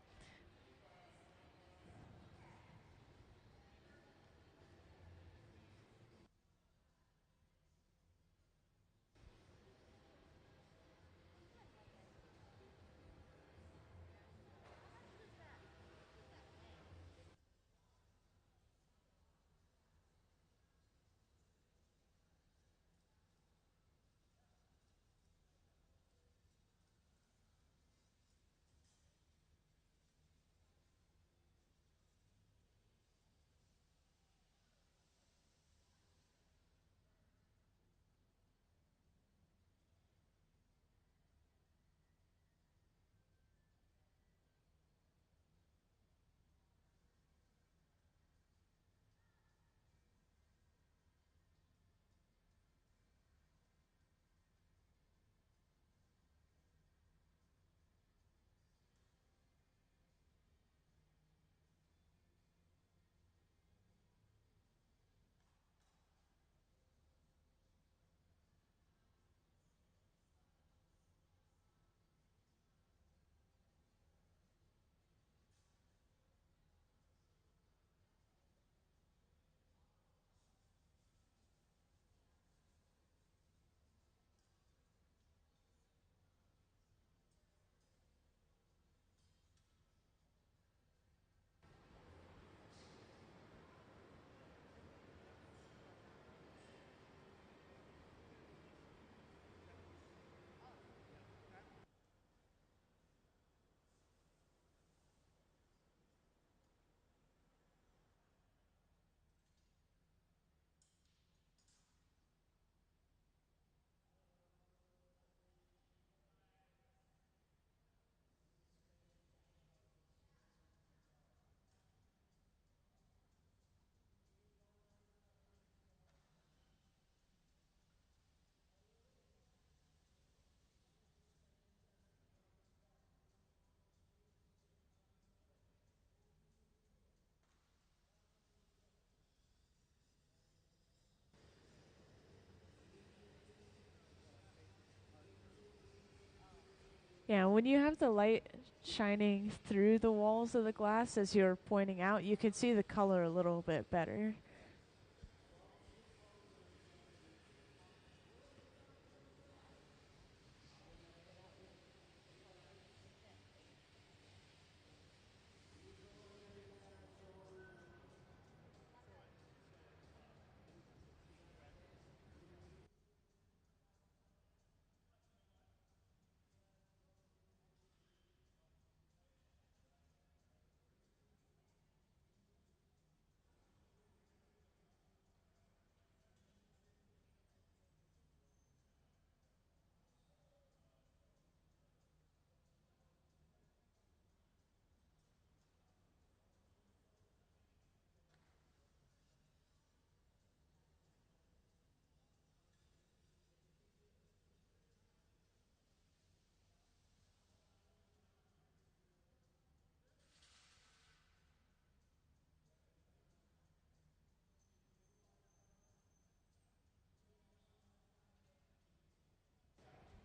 Yeah, when you have the light shining through the walls of the glass as you're pointing out, you can see the color a little bit better.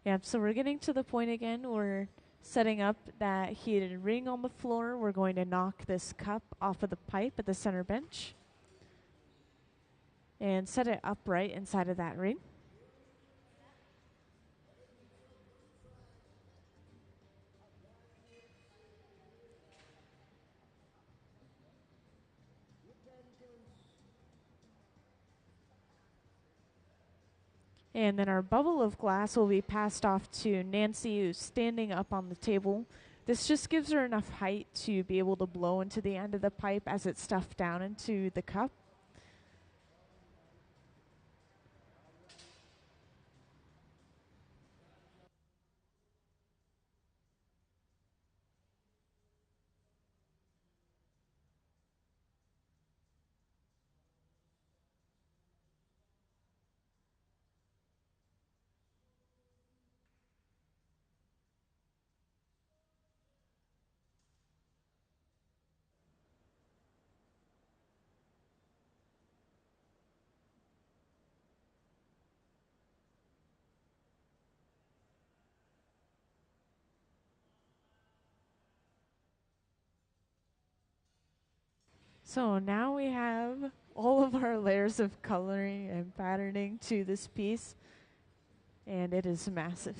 Yeah, so we're getting to the point again. We're setting up that heated ring on the floor. We're going to knock this cup off of the pipe at the center bench and set it upright inside of that ring. And then our bubble of glass will be passed off to Nancy, who's standing up on the table. This just gives her enough height to be able to blow into the end of the pipe as it's stuffed down into the cup. So now we have all of our layers of coloring and patterning to this piece, and it is massive.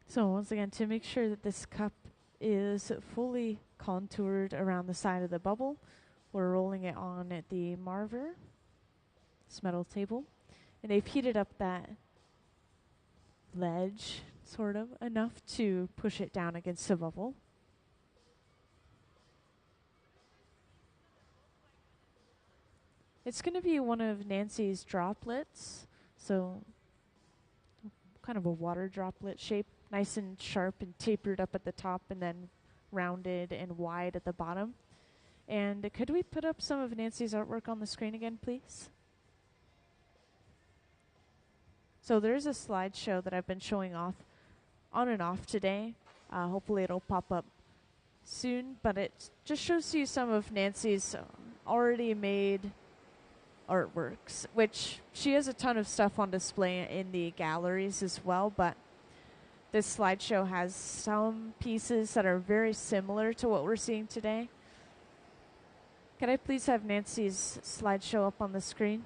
So once again, to make sure that this cup is fully contoured around the side of the bubble, we're rolling it on at the marver, this metal table, and they've heated up that ledge sort of enough to push it down against the bubble. It's going to be one of Nancy's droplets, so kind of a water droplet shape, nice and sharp and tapered up at the top and then rounded and wide at the bottom. And could we put up some of Nancy's artwork on the screen again, please? So there's a slideshow that I've been showing off on and off today. Hopefully it'll pop up soon, but it just shows you some of Nancy's already made artworks, which she has a ton of stuff on display in the galleries as well, but this slideshow has some pieces that are very similar to what we're seeing today. Can I please have Nancy's slideshow up on the screen?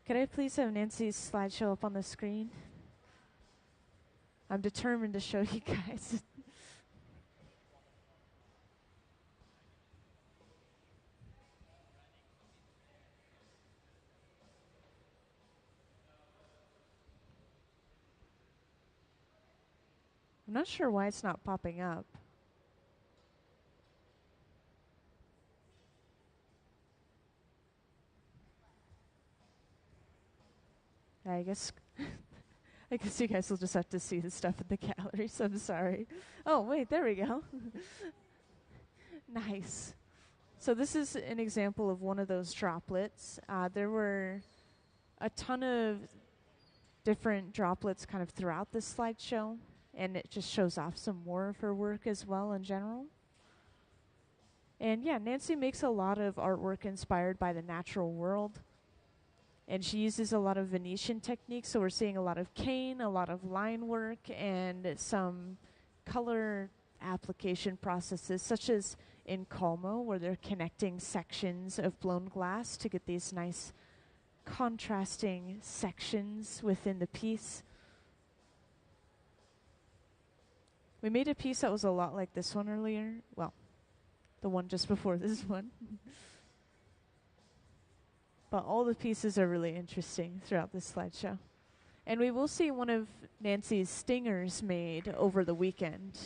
Could I please have Nancy's slideshow up on the screen? I'm determined to show you guys. I'm not sure why it's not popping up. I guess I guess you guys will just have to see the stuff in the gallery, so I'm sorry. Oh, wait, there we go. Nice. So this is an example of one of those droplets. There were a ton of different droplets kind of throughout this slideshow, and it just shows off some more of her work as well in general. And yeah, Nancy makes a lot of artwork inspired by the natural world. And she uses a lot of Venetian techniques, so we're seeing a lot of cane, a lot of line work, and some color application processes, such as in Como, where they're connecting sections of blown glass to get these nice contrasting sections within the piece. We made a piece that was a lot like this one earlier. Well, the one just before this one. But all the pieces are really interesting throughout this slideshow. And we will see one of Nancy's stingers made over the weekend.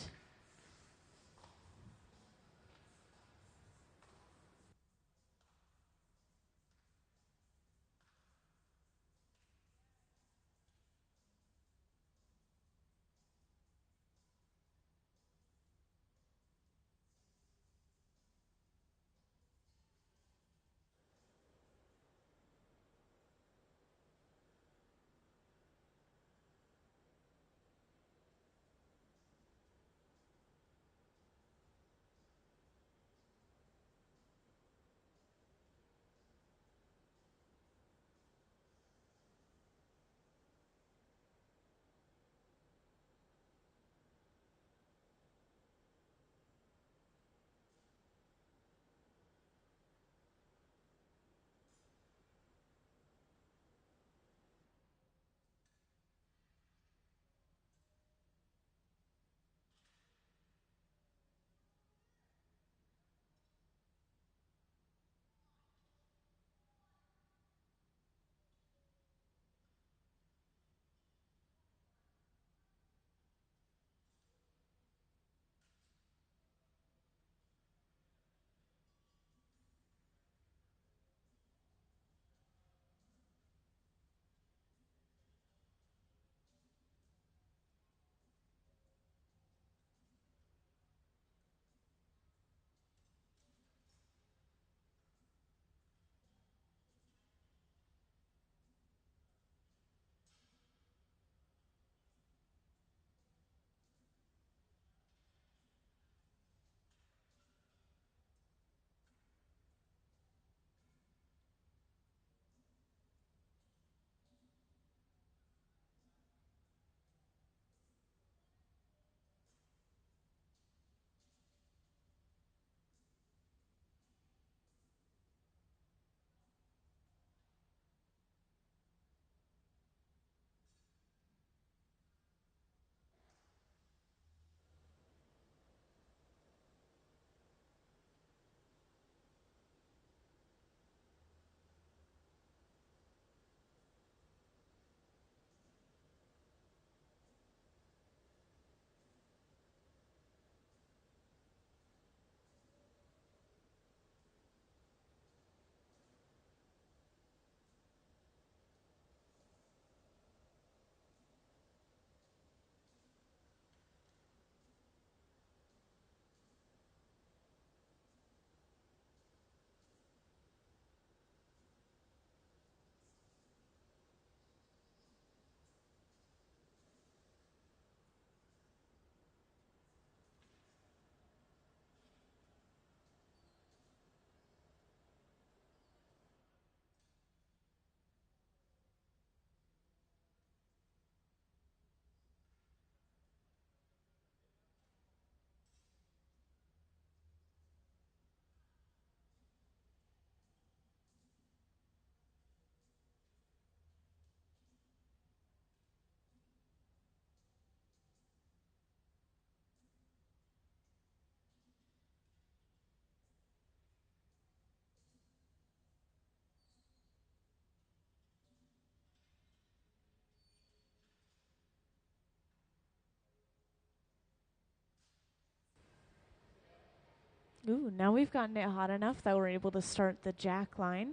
Ooh, now we've gotten it hot enough that we're able to start the jack line,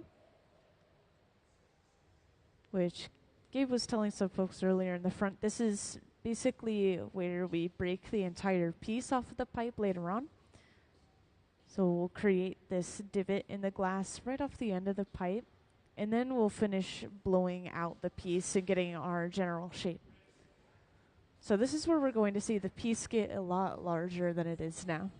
which Gabe was telling some folks earlier in the front. This is basically where we break the entire piece off of the pipe later on. So we'll create this divot in the glass right off the end of the pipe, and then we'll finish blowing out the piece and getting our general shape. So this is where we're going to see the piece get a lot larger than it is now.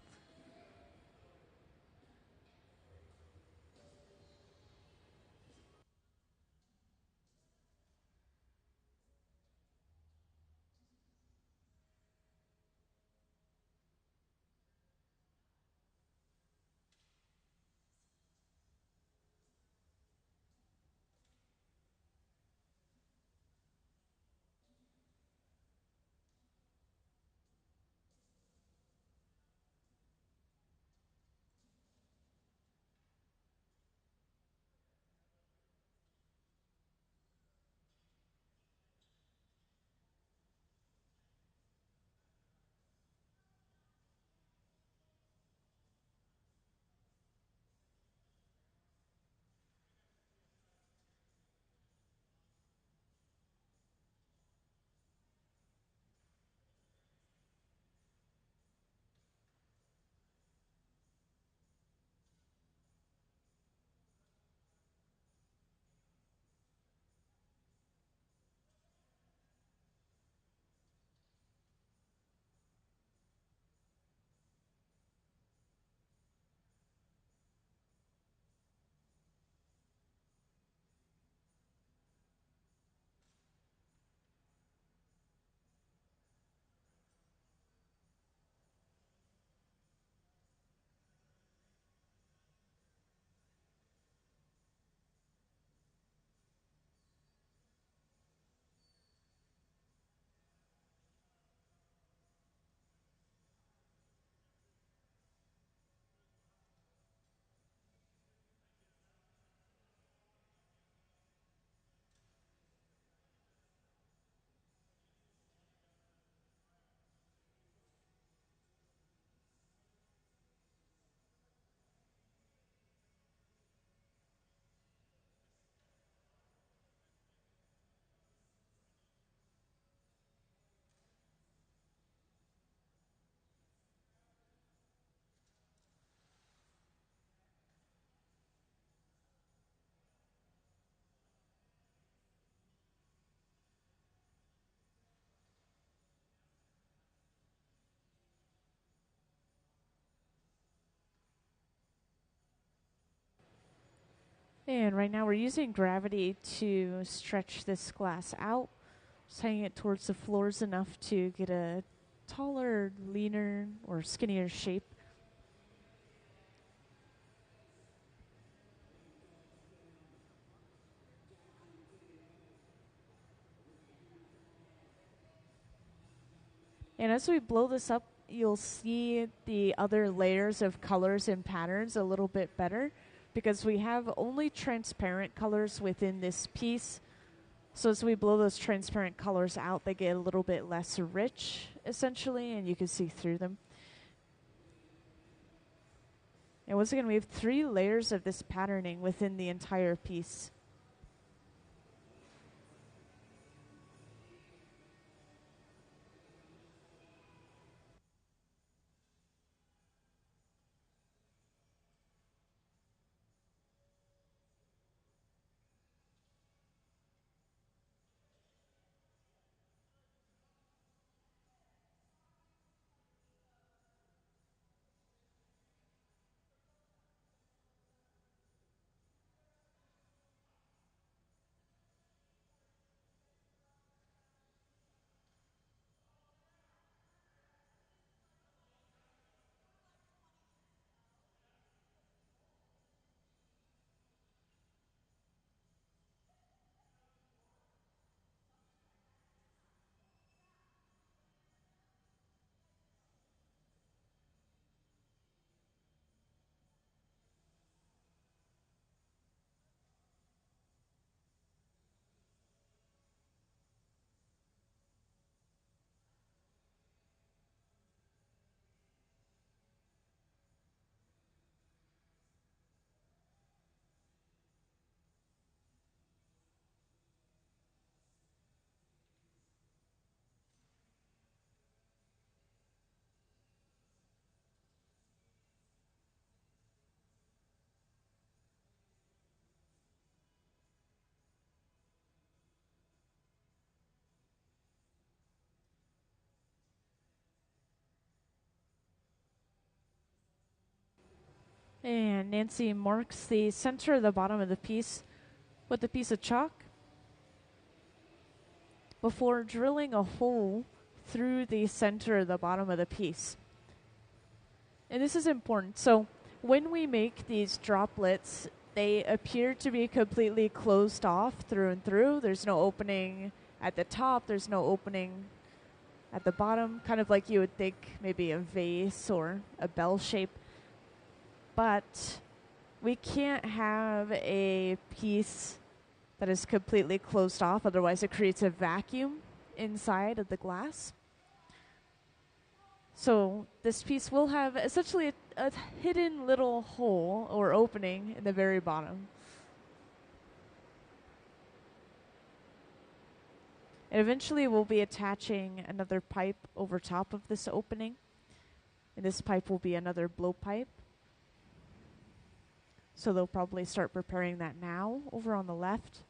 And right now we're using gravity to stretch this glass out, just hanging it towards the floors enough to get a taller, leaner, or skinnier shape. And as we blow this up, you'll see the other layers of colors and patterns a little bit better because we have only transparent colors within this piece. So as we blow those transparent colors out, they get a little bit less rich, essentially, and you can see through them. And once again, we have 3 layers of this patterning within the entire piece. And Nancy marks the center of the bottom of the piece with a piece of chalk before drilling a hole through the center of the bottom of the piece. And this is important. So when we make these droplets, they appear to be completely closed off through and through. There's no opening at the top. There's no opening at the bottom, kind of like you would think maybe a vase or a bell shape. But we can't have a piece that is completely closed off, otherwise it creates a vacuum inside of the glass. So this piece will have essentially a hidden little hole or opening in the very bottom. And eventually we'll be attaching another pipe over top of this opening. And this pipe will be another blowpipe. So they'll probably start preparing that now over on the left.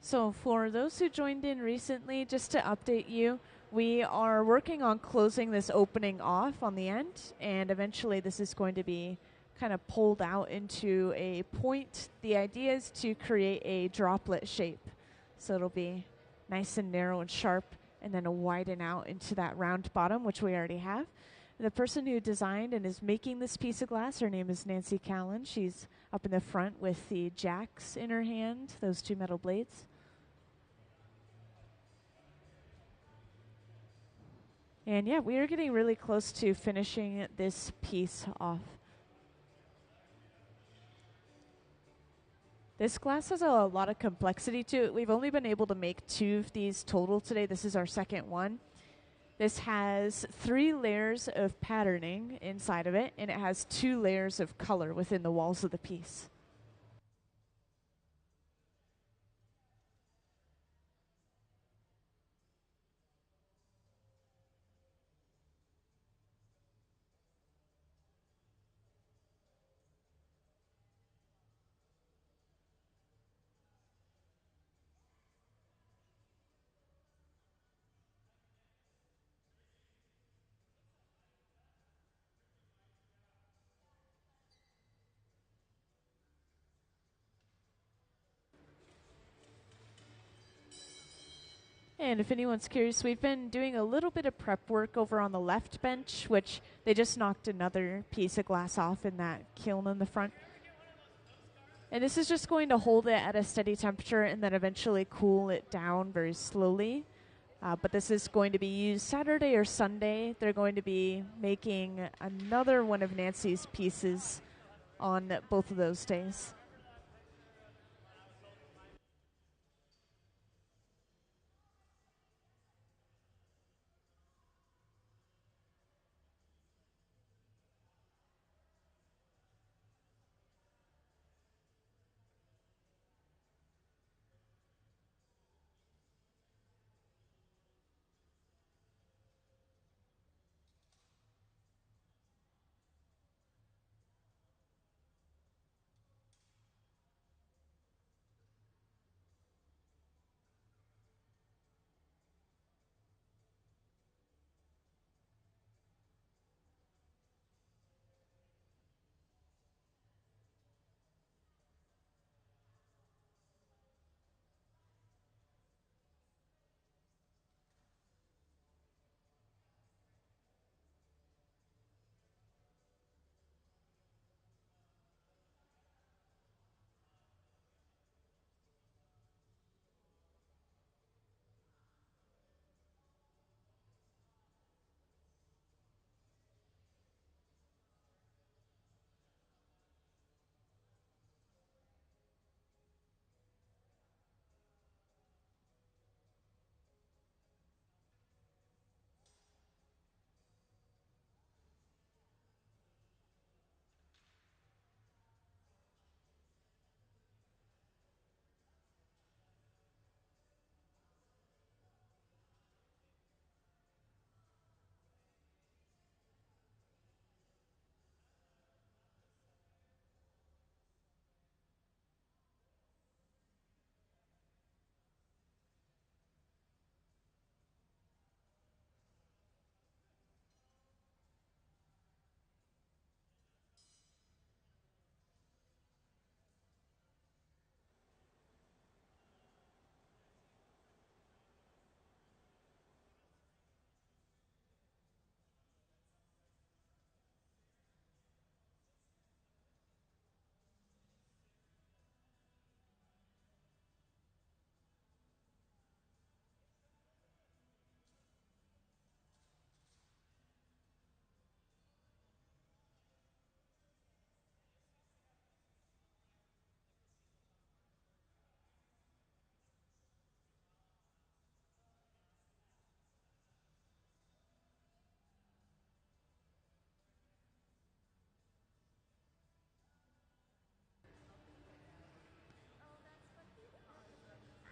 So for those who joined in recently, just to update you, we are working on closing this opening off on the end, and eventually this is going to be kind of pulled out into a point. The idea is to create a droplet shape. So it'll be nice and narrow and sharp, and then widen out into that round bottom, which we already have. The person who designed and is making this piece of glass, her name is Nancy Callan. She's up in the front with the jacks in her hand, those two metal blades. And yeah, we are getting really close to finishing this piece off. This glass has a lot of complexity to it. We've only been able to make 2 of these total today. This is our second one. This has 3 layers of patterning inside of it, and it has 2 layers of color within the walls of the piece. And if anyone's curious, we've been doing a little bit of prep work over on the left bench, which they just knocked another piece of glass off in that kiln in the front. And this is just going to hold it at a steady temperature and then eventually cool it down very slowly. But this is going to be used Saturday or Sunday. They're going to be making another one of Nancy's pieces on both of those days.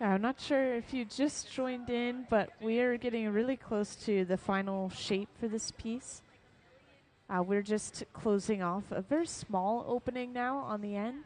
Yeah, I'm not sure if you just joined in, but we are getting really close to the final shape for this piece. We're just closing off a very small opening now on the end.